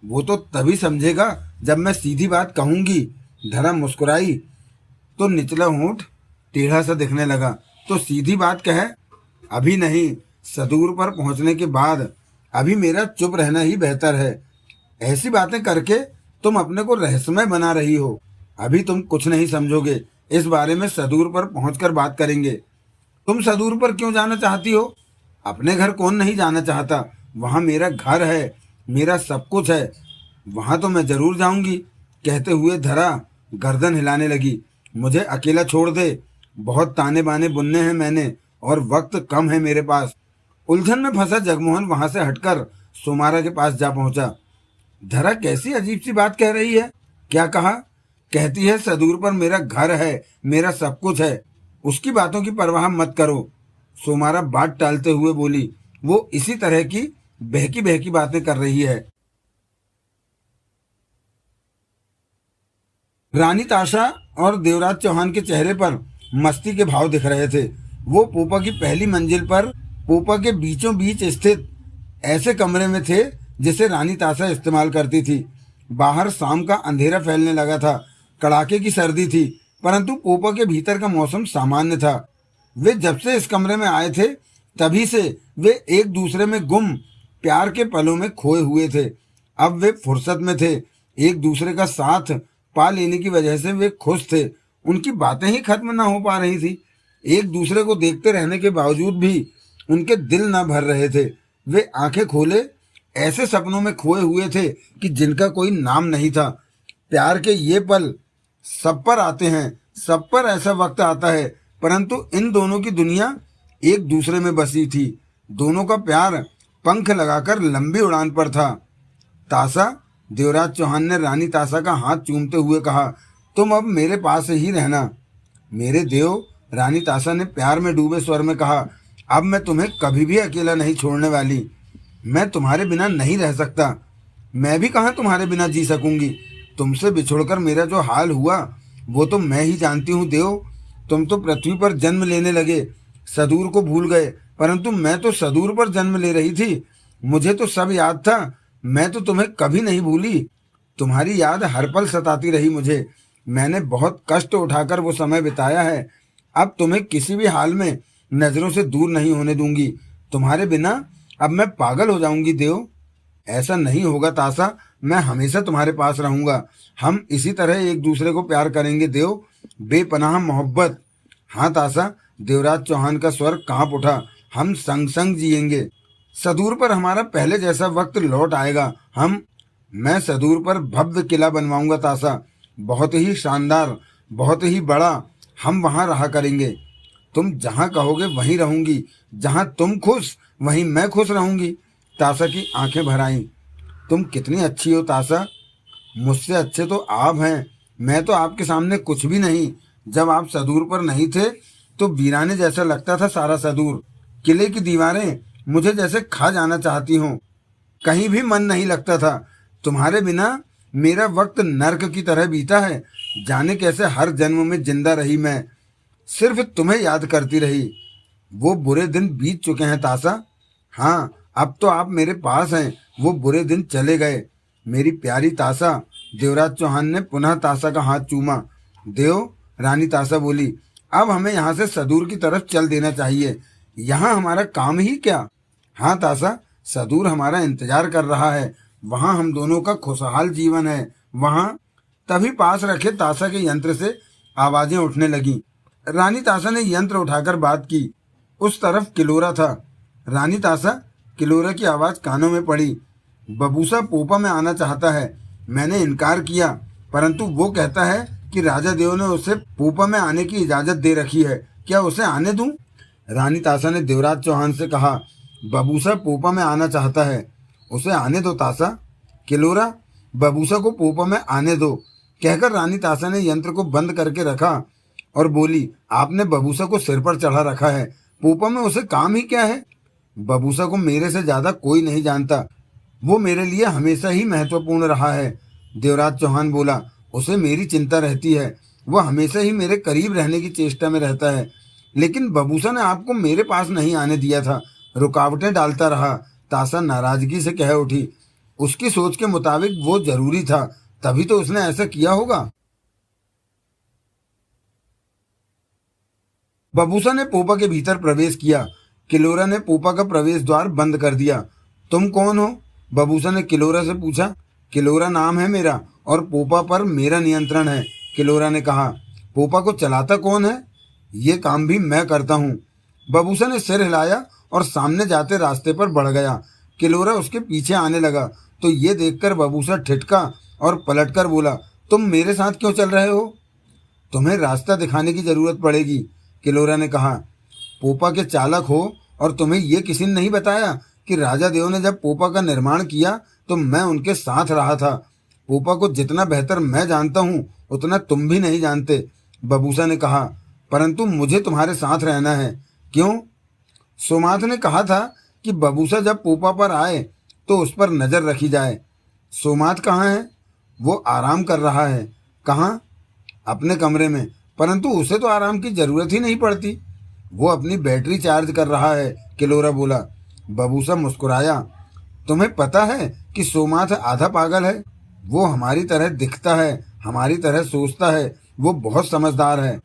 वो तो तभी समझेगा जब मैं सीधी बात कहूंगी। धरा मुस्कुराई तो निचला होंठ टेढ़ा सा दिखने लगा। तो सीधी बात कहे? अभी नहीं, सदूर पर पहुंचने के बाद। अभी मेरा चुप रहना ही बेहतर है। ऐसी बातें करके तुम अपने को रहस्यमय बना रही हो। अभी तुम कुछ नहीं समझोगे। इस बारे में सदूर पर पहुंचकर बात करेंगे। तुम सदूर पर क्यों जाना चाहती हो? अपने घर कौन नहीं जाना चाहता? वहाँ मेरा घर है, मेरा सब कुछ है। वहाँ तो मैं जरूर जाऊंगी। कहते हुए धरा गर्दन हिलाने लगी। मुझे अकेला छोड़ दे, बहुत ताने बाने बुनने हैं मैंने, और वक्त कम है मेरे पास। उलझन में फंसा जगमोहन वहां से हटकर सोमारा के पास जा पहुंचा। धरा कैसी अजीब सी बात कह रही है? क्या कहा? कहती है सदूर पर मेरा घर है, मेरा सब कुछ है, उसकी बातों की परवाह मत करो। सोमारा बात टालते हुए बोली, वो इसी तरह की बहकी बहकी बातें कर रही है। रानी ताशा और देवराज चौहान के चेहरे पर मस्ती के भाव दिख रहे थे। वो पोपा की पहली मंजिल पर पोपा के बीचों बीच स्थित ऐसे कमरे में थे जिसे रानी ताशा इस्तेमाल करती थी। बाहर शाम का अंधेरा फैलने लगा था, कड़ाके की सर्दी थी, परंतु पोपा के भीतर का मौसम सामान्य था। वे जब से इस कमरे में आए थे तभी से वे एक दूसरे में गुम प्यार के पलों में खोए हुए थे। अब वे फुर्सत में थे, एक दूसरे का साथ पा लेने की वजह से वे खुश थे। उनकी बातें ही खत्म ना हो पा रही थी। एक दूसरे को देखते रहने के बावजूद भी उनके दिल न भर रहे थे। वे आंखें खोले ऐसे सपनों में खोए हुए थे कि जिनका कोई नाम नहीं था। प्यार के ये पल सब पर आते हैं, सब पर ऐसा वक्त आता है, परंतु इन दोनों की दुनिया एक दूसरे में बसी थी। दोनों का प्यार पंख लगाकर लंबी उड़ान पर था। ताशा, देवराज चौहान ने रानी ताशा का हाथ चूमते हुए कहा, तुम अब मेरे पास ही रहना। मेरे देव, रानी ताशा ने प्यार में डूबे स्वर में कहा, अब मैं तुम्हें कभी भी अकेला नहीं छोड़ने वाली। मैं तुम्हारे बिना नहीं रह सकता। मैं भी कहाँ तुम्हारे बिना जी सकूंगी। तुमसे बिछुड़कर मेरा जो हाल हुआ वो तो मैं ही जानती हूँ देव। तुम तो पृथ्वी पर जन्म लेने लगे, सदूर को भूल गए, परंतु मैं तो सदूर पर जन्म ले रही थी। मुझे तो सब याद था, मैं तो तुम्हें कभी नहीं भूली। तुम्हारी याद हर पल सताती रही मुझे। मैंने बहुत कष्ट उठाकर वो समय बिताया है। अब तुम्हें किसी भी हाल में नजरों से दूर नहीं होने दूंगी। तुम्हारे बिना अब मैं पागल हो जाऊंगी देव। ऐसा नहीं होगा ताशा, मैं हमेशा तुम्हारे पास रहूंगा। हम इसी तरह एक दूसरे को प्यार करेंगे देव, बेपनाह मोहब्बत। हाँ ताशा, देवराज चौहान का स्वर कांप उठा। हम संग संग जिएंगे। सदूर पर हमारा पहले जैसा वक्त लौट आएगा। मैं सदूर पर भव्य किला बनवाऊंगा ताशा, बहुत ही शानदार, बहुत ही बड़ा। हम वहां रहा करेंगे। तुम जहां कहोगे वहीं रहूंगी। जहां तुम खुश वहीं मैं खुश रहूंगी। ताशा की आंखें भर आईं। तुम कितनी अच्छी हो ताशा, मुझसे अच्छे तो आप हैं। मैं तो आपके सामने कुछ भी नहीं। जब आप सदूर पर नहीं थे तो वीराने जैसा लगता था सारा सदूर। किले की दीवारें मुझे जैसे खा जाना चाहती हों। कहीं भी मन नहीं लगता था। तुम्हारे बिना मेरा वक्त नर्क की तरह बीता है। जाने कैसे हर जन्म में जिंदा रही मैं, सिर्फ तुम्हें याद करती रही। वो बुरे दिन बीत चुके हैं ताशा। हाँ, अब तो आप मेरे पास हैं। वो बुरे दिन चले गए। मेरी प्यारी ताशा। देवराज चौहान ने पुनः ताशा का हाथ चूमा। देव, रानी ताशा बोली, अब हमें यहाँ से सदूर की तरफ चल देना चाहिए। यहाँ हमारा काम ही क्या। हाँ ताशा, सदूर हमारा इंतजार कर रहा है। वहाँ हम दोनों का खुशहाल जीवन है। वहाँ तभी पास रखे ताशा के यंत्र से आवाजें उठने लगीं। रानी ताशा ने यंत्र उठाकर बात की। उस तरफ किलोरा था। रानी ताशा, किलोरा की आवाज कानों में पड़ी। बबूसा पोपा में आना चाहता है। मैंने इनकार किया, परंतु वो कहता है कि राजा देव ने उसे पोपा में आने की इजाजत दे रखी है। क्या उसे आने दूं? रानी ताशा ने देवराज चौहान से कहा, बबूसा पोपा में आना चाहता है, उसे आने दो ताशा। किलोरा, बबूसा को पोपा में आने दो, कहकर रानी ताशा ने यंत्र को बंद करके रखा और बोली, आपने बबूसा को सिर पर चढ़ा रखा है। पोपा में उसे काम ही क्या है? बबूसा को मेरे से ज्यादा कोई नहीं जानता। वो मेरे लिए हमेशा ही महत्वपूर्ण रहा है। देवराज चौहान बोला, उसे मेरी चिंता रहती है। वह हमेशा ही मेरे करीब रहने की चेष्टा में रहता है। लेकिन बबूसा ने आपको मेरे पास नहीं आने दिया था, रुकावटें डालता रहा। ताशा नाराजगी से कह उठी, उसकी सोच के मुताबिक वो जरूरी था, तभी तो उसने ऐसा किया होगा। बबूसा ने पोपा के भीतर प्रवेश किया। किलोरा ने पोपा का प्रवेश द्वार बंद कर दिया। तुम कौन हो? बबूसा ने किलोरा से पूछा। किलोरा नाम है मेरा और पोपा पर मेरा नियंत्रण है, किलोरा ने कहा। पोपा को चलाता कौन है? ये काम भी मैं करता हूँ। बबूसा ने सिर हिलाया और सामने जाते रास्ते पर बढ़ गया। किलोरा उसके पीछे आने लगा तो ये देखकर बबूसा ठिठका और पलटकर बोला, तुम मेरे साथ क्यों चल रहे हो? तुम्हें रास्ता दिखाने की जरूरत पड़ेगी, किलोरा ने कहा। पोपा के चालक हो और तुम्हें ये किसी ने नहीं बताया कि राजा देव ने जब पोपा का निर्माण किया तो मैं उनके साथ रहा था। पोपा को जितना बेहतर मैं जानता हूँ उतना तुम भी नहीं जानते, बबूसा ने कहा। परंतु मुझे तुम्हारे साथ रहना है। क्यों? सोमाथ ने कहा था कि बबूसा जब पोपा पर आए तो उस पर नजर रखी जाए। सोमाथ कहाँ है? वो आराम कर रहा है। कहाँ? अपने कमरे में। परंतु उसे तो आराम की जरूरत ही नहीं पड़ती, वो अपनी बैटरी चार्ज कर रहा है, किलोरा बोला। बबूसा मुस्कुराया। तुम्हें पता है कि सोमाथ आधा पागल है। वो हमारी तरह दिखता है, हमारी तरह सोचता है, वो बहुत समझदार है।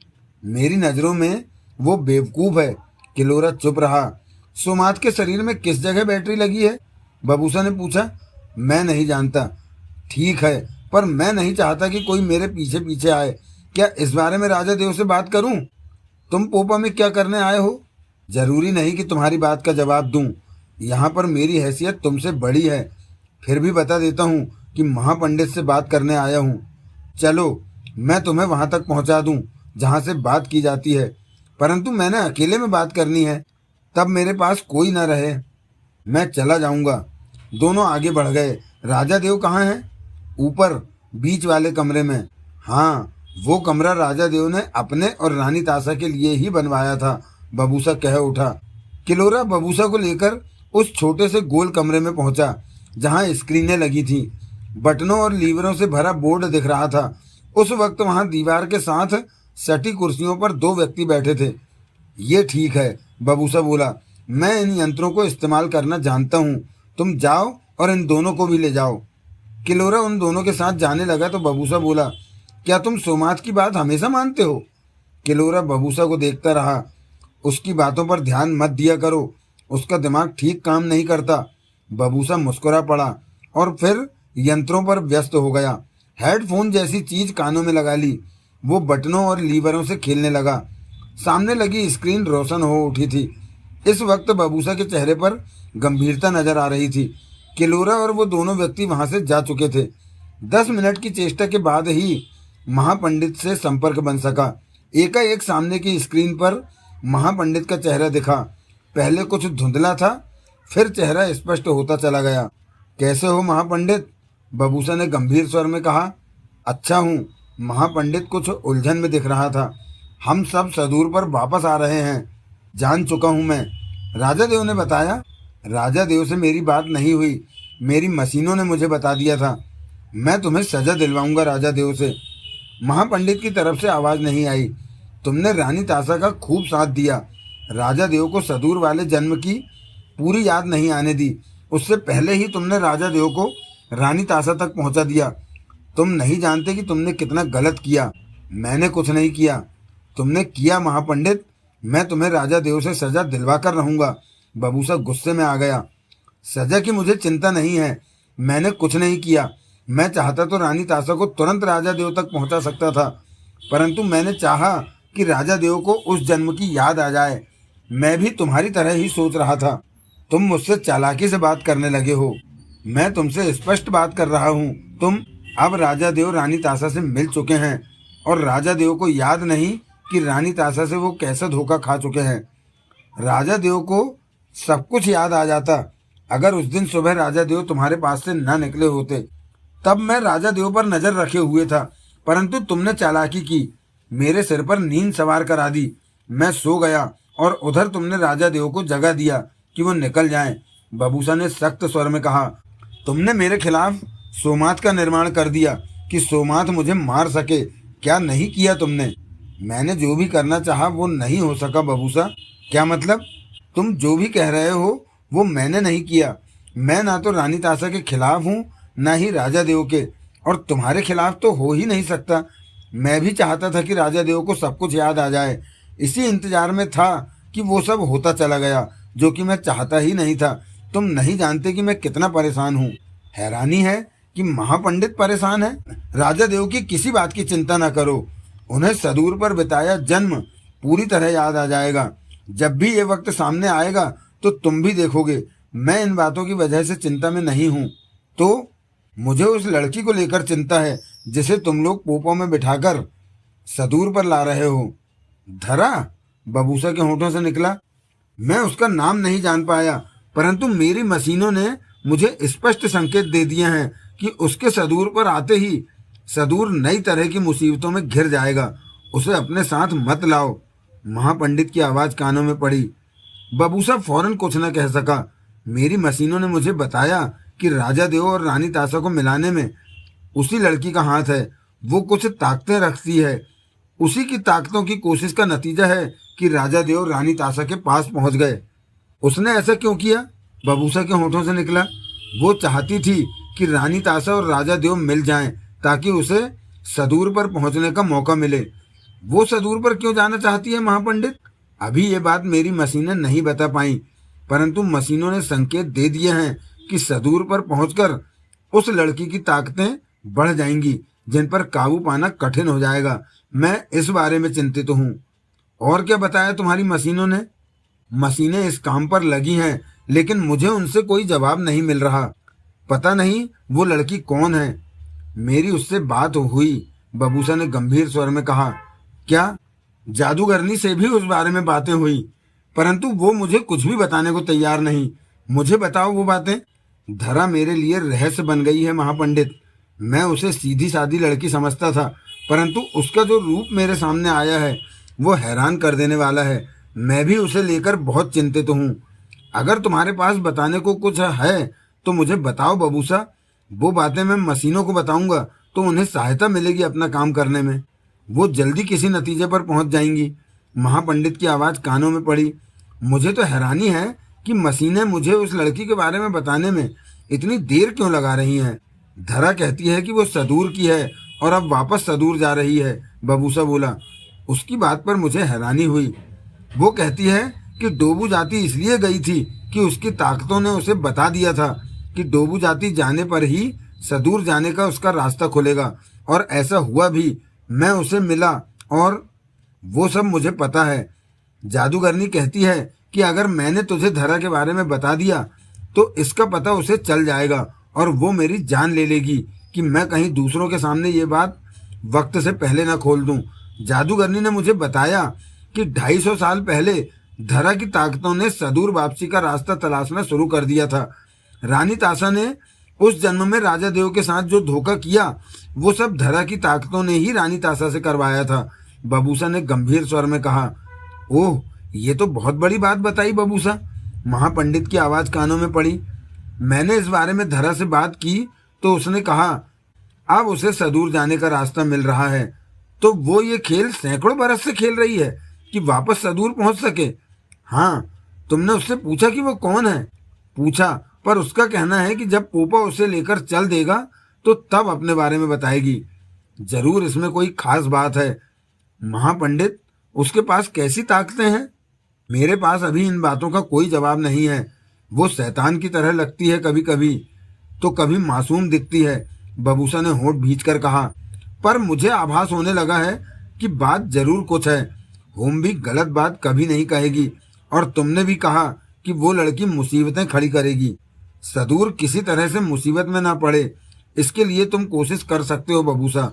मेरी नज़रों में वो बेवकूफ़ है। किलोरा चुप रहा। सोमाथ के शरीर में किस जगह बैटरी लगी है? बबूसा ने पूछा। मैं नहीं जानता। ठीक है, पर मैं नहीं चाहता कि कोई मेरे पीछे पीछे आए। क्या इस बारे में राजा देव से बात करूं? तुम पोपा में क्या करने आए हो? जरूरी नहीं कि तुम्हारी बात का जवाब दूं। यहाँ पर मेरी हैसियत तुमसे बड़ी है। फिर भी बता देता हूँ कि महापंडित से बात करने आया हूँ। चलो, मैं तुम्हें वहाँ तक पहुँचा दूँ जहाँ से बात की जाती है, परंतु मैंने अकेले में बात करनी है, तब मेरे पास कोई न रहे। मैं चला जाऊँगा। दोनों आगे बढ़ गए। राजा देव कहाँ हैं? ऊपर, बीच वाले कमरे में। हाँ, वो कमरा राजा देव ने अपने और रानी तासा के लिए ही बनवाया था, बबूसा कह उठा। किलोरा बबूसा को लेकर उस छोटे से गोल कमरे में पहुंचा जहां स्क्रीनें लगी थी। बटनों और लीवरों से भरा बोर्ड दिख रहा था। उस वक्त वहां दीवार के साथ सटी कुर्सियों पर दो व्यक्ति बैठे थे। ये ठीक है, बबूसा बोला। मैं इन यंत्रों को इस्तेमाल करना जानता हूँ। तुम जाओ और इन दोनों को भी ले जाओ। किलोरा उन दोनों के साथ जाने लगा तो बबूसा बोला, क्या तुम सोमाथ की बात हमेशा मानते हो? किलोरा बबूसा को देखता रहा। उसकी बातों पर ध्यान मत दिया करो, उसका दिमाग ठीक काम नहीं करता। बबूसा मुस्कुरा पड़ा और फिर यंत्रों पर व्यस्त हो गया। हेडफोन जैसी चीज कानों में लगा ली। वो बटनों और लीवरों से खेलने लगा। सामने लगी स्क्रीन रोशन हो उठी थी। इस वक्त बबूसा के चेहरे पर गंभीरता नजर आ रही थी। किलोरा और वो दोनों व्यक्ति वहां से जा चुके थे। 10 मिनट की चेष्टा के बाद ही महापंडित से संपर्क बन सका। एकाएक सामने की स्क्रीन पर महापंडित का चेहरा दिखा। पहले कुछ धुंधला था, फिर चेहरा स्पष्ट होता चला गया। कैसे हो महापंडित? बबूसा ने गंभीर स्वर में कहा। अच्छा हूँ। महापंडित कुछ उलझन में दिख रहा था। हम सब सदूर पर वापस आ रहे हैं। जान चुका हूँ मैं, राजा देव ने बताया। राजा देव से मेरी बात नहीं हुई, मेरी मशीनों ने मुझे बता दिया था। मैं तुम्हें सजा दिलवाऊंगा राजा देव से। महापंडित की तरफ से आवाज नहीं आई। तुमने रानी तासा का खूब साथ दिया। राजा देव को सदूर वाले जन्म की पूरी याद नहीं आने दी। उससे पहले ही तुमने राजा देव को रानी तासा तक पहुंचा दिया। तुम नहीं जानते कि तुमने कितना गलत किया। मैंने कुछ नहीं किया, तुमने किया महापंडित। मैं तुम्हें राजा देव से सजा दिलवा कर रहूंगा। बबूसा गुस्से में आ गया। सजा की मुझे चिंता नहीं है, मैंने कुछ नहीं किया। मैं चाहता तो रानी तासा को तुरंत राजा देव तक पहुंचा सकता था, परंतु मैंने चाहा कि राजा देव को उस जन्म की याद आ जाए। मैं भी तुम्हारी तरह ही सोच रहा था। तुम मुझसे चालाकी से बात करने लगे हो। मैं तुमसे स्पष्ट बात कर रहा हूँ। तुम अब राजा देव रानी तासा से मिल चुके हैं और राजा देव को याद नहीं कि रानी तासा से वो कैसा धोखा खा चुके हैं। राजा देव को सब कुछ याद आ जाता। अगर उस दिन सुबह राजा देव तुम्हारे पास से न निकले होते, तब मैं राजा देव पर नजर रखे हुए था, परंतु तुमने चालाकी की, मेरे सिर पर नींद सवार करा दी। मैं सो गया और उधर तुमने राजा देव को जगह दिया कि वो निकल जाएं। बबूसा ने सख्त स्वर में कहा। तुमने मेरे खिलाफ सोमाथ का निर्माण कर दिया कि सोमाथ मुझे मार सके। क्या नहीं किया तुमने? मैंने जो भी करना चाहा वो नहीं हो सका बबूसा। क्या मतलब? तुम जो भी कह रहे हो वो मैंने नहीं किया। मैं ना तो रानी तासा के खिलाफ हूँ, ना ही राजा देव के, और तुम्हारे खिलाफ तो हो ही नहीं सकता। मैं भी चाहता था कि राजा देव को सब कुछ याद आ जाए। इसी इंतजार में था कि वो सब होता चला गया, जो कि मैं चाहता ही नहीं था। तुम नहीं जानते कि मैं कितना परेशान हूँ। हैरानी है कि महापंडित परेशान है। राजा देव की किसी बात की चिंता न करो। उन्हें सदूर पर बिताया जन्म पूरी तरह याद आ जाएगा। जब भी ये वक्त सामने आएगा तो तुम भी देखोगे। मैं इन बातों की वजह से चिंता में नहीं हूँ। तो मुझे उस लड़की को लेकर चिंता है जिसे तुम लोग पोपों में बिठाकर सदूर पर ला रहे हो। धरा? बबूसा के होठों से निकला। मैं उसका नाम नहीं जान पाया, परंतु मेरी मशीनों ने मुझे स्पष्ट संकेत दे दिए हैं कि उसके सदूर पर आते ही सदूर नई तरह की मुसीबतों में घिर जाएगा। उसे अपने साथ मत लाओ। महापंडित की आवाज कानों में पड़ी। बबूसा फौरन कुछ न कह सका। मेरी मशीनों ने मुझे बताया कि राजा देव और रानी ताशा को मिलाने में उसी लड़की का हाथ है। वो कुछ ताकतें रखती है। उसी की ताकतों की कोशिश का नतीजा है कि राजा देव रानी ताशा के पास पहुंच गए। उसने ऐसा क्यों किया? बबूसा के होठों से निकला। वो चाहती थी कि रानी ताशा और राजा देव मिल जाएं ताकि उसे सदूर पर पहुंचने का मौका मिले। वो सदूर पर क्यों जाना चाहती है महापंडित? अभी ये बात मेरी मशीनें नहीं बता पाई, परंतु मशीनों ने संकेत दे दिए हैं कि सदूर पर पहुंचकर उस लड़की की ताकतें बढ़ जाएंगी जिन पर काबू पाना कठिन हो जाएगा। मैं इस बारे में चिंतित हूँ। और क्या बताया तुम्हारी मशीनों ने? मशीनें इस काम पर लगी हैं, लेकिन मुझे उनसे कोई जवाब नहीं मिल रहा। पता नहीं वो लड़की कौन है। मेरी उससे बात हुई, बबूसा ने गंभीर स्वर में कहा। क्या? जादूगरनी से भी उस बारे में बातें हुई, परंतु वो मुझे कुछ भी बताने को तैयार नहीं। मुझे बताओ वो बातें। धरा मेरे लिए रहस्य बन गई है महापंडित। मैं उसे सीधी सादी लड़की समझता था, परंतु उसका जो रूप मेरे सामने आया है वो हैरान कर देने वाला है। मैं भी उसे लेकर बहुत चिंतित हूँ। अगर तुम्हारे पास बताने को कुछ है तो मुझे बताओ बबूसा। वो बातें मैं मशीनों को बताऊंगा तो उन्हें सहायता मिलेगी अपना काम करने में। वो जल्दी किसी नतीजे पर पहुंच जाएंगी। महापंडित की आवाज़ कानों में पड़ी। मुझे तो हैरानी है कि मशीनें मुझे उस लड़की के बारे में बताने में इतनी देर क्यों लगा रही हैं। धरा कहती है कि वो सदूर की है और अब वापस सदूर जा रही है, बबूसा बोला। उसकी बात पर मुझे हैरानी हुई। वो कहती है कि डोबू जाति इसलिए गई थी कि उसकी ताकतों ने उसे बता दिया था कि डोबू जाति जाने पर ही सदूर जाने का उसका रास्ता खुलेगा, और ऐसा हुआ भी। मैं उसे मिला और वो सब मुझे पता है। जादूगरनी कहती है कि अगर मैंने तुझे धरा के बारे में बता दिया तो इसका पता उसे चल जाएगा और वो मेरी जान ले लेगी कि मैं कहीं दूसरों के सामने ये बात वक्त से पहले ना खोल दूं। जादूगरनी ने मुझे बताया कि 250 साल पहले धरा की ताकतों ने सदूर वापसी का रास्ता तलाशना शुरू कर दिया था। रानी ताशा ने उस जन्म में राजा देव के साथ जो धोखा किया वो सब धरा की ताकतों ने ही रानी ताशा से करवाया था, बबूसा ने गंभीर स्वर में कहा। ओह, ये तो बहुत बड़ी बात बताई बबूसा। महापंडित की आवाज कानों में पड़ी। मैंने इस बारे में धरा से बात की तो उसने कहा अब उसे सदूर जाने का रास्ता मिल रहा है। तो वो ये खेल सैकड़ों बरस से खेल रही है कि वापस सदूर पहुंच सके। हाँ, तुमने उससे पूछा कि वो कौन है? पूछा, पर उसका कहना है कि जब पोपा उसे लेकर चल देगा तो तब अपने बारे में बताएगी। जरूर इसमें कोई खास बात है। महापंडित, उसके पास कैसी ताकतें हैं? मेरे पास अभी इन बातों का कोई जवाब नहीं है। वो शैतान की तरह लगती है कभी कभी, तो कभी मासूम दिखती है, बबूसा ने होंठ भींचकर कहा। पर मुझे आभास होने लगा है कि बात जरूर कुछ है। होम भी गलत बात कभी नहीं कहेगी, और तुमने भी कहा कि वो लड़की मुसीबतें खड़ी करेगी। सदूर किसी तरह से मुसीबत में ना पड़े, इसके लिए तुम कोशिश कर सकते हो बबूसा।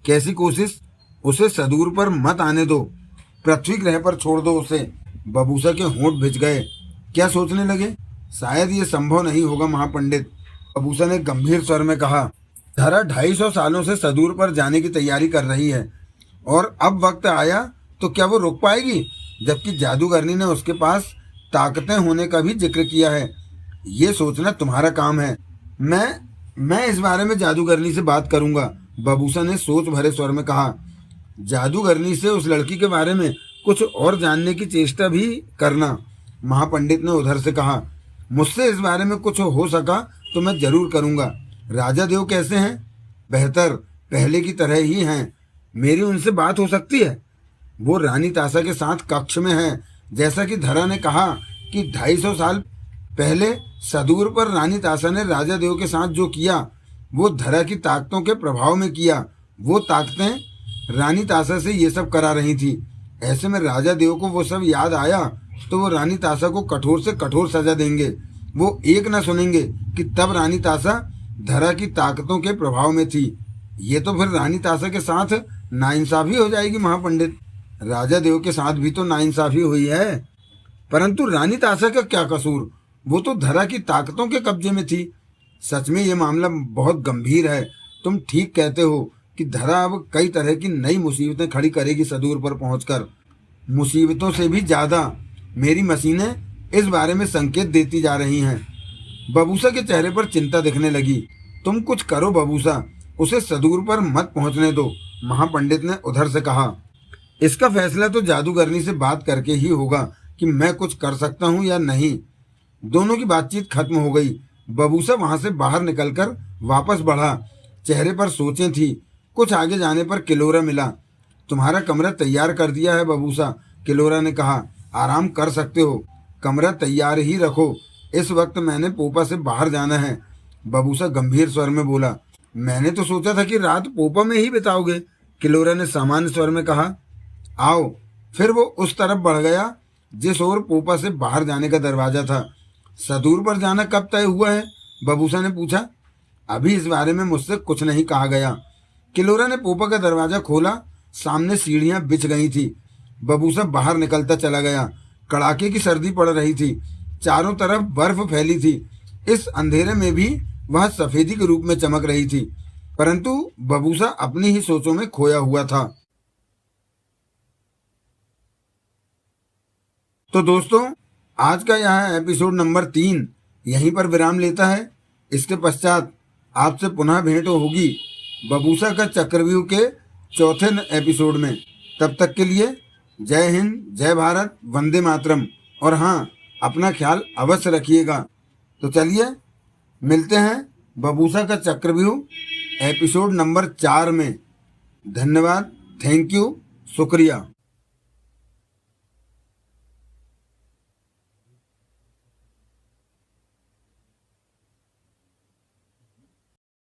कैसी कोशिश? उसे सदूर पर मत आने दो, पृथ्वी ग्रह पर छोड़ दो उसे। बबूसा के होंठ भिज गए। क्या सोचने लगे? शायद ये संभव नहीं होगा महापंडित, बबूसा ने गंभीर स्वर में कहा। धरा 250 सालों से सदूर पर जाने की तैयारी कर रही है, और अब वक्त आया तो क्या वो रुक पाएगी? जबकि जादूगरनी ने उसके पास ताकतें होने का भी जिक्र किया है। ये सोचना तुम्हारा काम है। मैं इस बारे में जादूगरनी से बात करूंगा, बबूसा ने सोच भरे स्वर में कहा। जादूगरनी से उस लड़की के बारे में कुछ और जानने की चेष्टा भी करना, महापंडित ने उधर से कहा। मुझसे इस बारे में कुछ हो सका तो मैं जरूर करूंगा। राजा देव कैसे हैं? बेहतर, पहले की तरह ही हैं। मेरी उनसे बात हो सकती है? वो रानी ताशा के साथ कक्ष में हैं। जैसा कि धरा ने कहा कि 250 साल पहले सदूर पर रानी ताशा ने राजा देव के साथ जो किया वो धरा की ताकतों के प्रभाव में किया। वो ताकतें रानी ताशा से ये सब करा रही थी। ऐसे में राजा देव को वो सब याद आया तो वो रानी ताशा को कठोर से कठोर सजा देंगे। वो एक न सुनेंगे कि तब रानी ताशा धरा की ताकतों के प्रभाव में थी। ये तो फिर रानी ताशा के साथ नाइंसाफी हो जाएगी महापंडित। राजा देव के साथ भी तो नाइंसाफी हुई है, परंतु रानी ताशा का क्या कसूर? वो तो धरा की ताकतों के कब्जे में थी। सच में ये मामला बहुत गंभीर है। तुम ठीक कहते हो कि धरा अब कई तरह की नई मुसीबतें खड़ी करेगी सदूर पर पहुंचकर। मुसीबतों से भी ज्यादा मेरी मशीनें इस बारे में संकेत देती जा रही हैं। बबूसा के चेहरे पर चिंता दिखने लगी। तुम कुछ करो बबूसा, उसे सदूर पर मत पहुंचने दो, महापंडित ने उधर से कहा। इसका फैसला तो जादूगरनी से बात करके ही होगा कि मैं कुछ कर सकता हूं या नहीं। दोनों की बातचीत खत्म हो गई। बबूसा वहां से बाहर निकलकर वापस बढ़ा। चेहरे पर सोचें थी। कुछ आगे जाने पर किलोरा मिला। तुम्हारा कमरा तैयार कर दिया है बबूसा, किलोरा ने कहा। आराम कर सकते हो, कमरा तैयार ही रखो, इस वक्त मैंने पोपा से बाहर जाना है। बबूसा गंभीर स्वर में बोला। मैंने तो सोचा था कि रात पोपा में ही बिताओगे, किलोरा ने सामान्य स्वर में कहा। आओ। फिर वो उस तरफ बढ़ गया जिस ओर पोपा से बाहर जाने का दरवाजा था। सदूर पर जाना कब तय हुआ है, बबूसा ने पूछा। अभी इस बारे में मुझसे कुछ नहीं कहा गया। किलोरा ने पोपा का दरवाजा खोला। सामने सीढ़ियां बिछ गई थी। बबूसा बाहर निकलता चला गया। कड़ाके की सर्दी पड़ रही थी। चारों तरफ बर्फ फैली थी। इस अंधेरे में भी वह सफेदी के रूप में चमक रही थी, परंतु बबूसा अपनी ही सोचों में खोया हुआ था। तो दोस्तों, आज का यह एपिसोड नंबर 3 यहीं पर विराम लेता है। इसके पश्चात आपसे पुनः भेंट होगी बबूसा का चक्रव्यूह के चौथे एपिसोड में। तब तक के लिए जय हिंद, जय भारत, वंदे मातरम। और हाँ, अपना ख्याल अवश्य रखिएगा। तो चलिए मिलते हैं बबूसा का चक्रव्यूह एपिसोड नंबर 4 में। धन्यवाद, थैंक यू, शुक्रिया।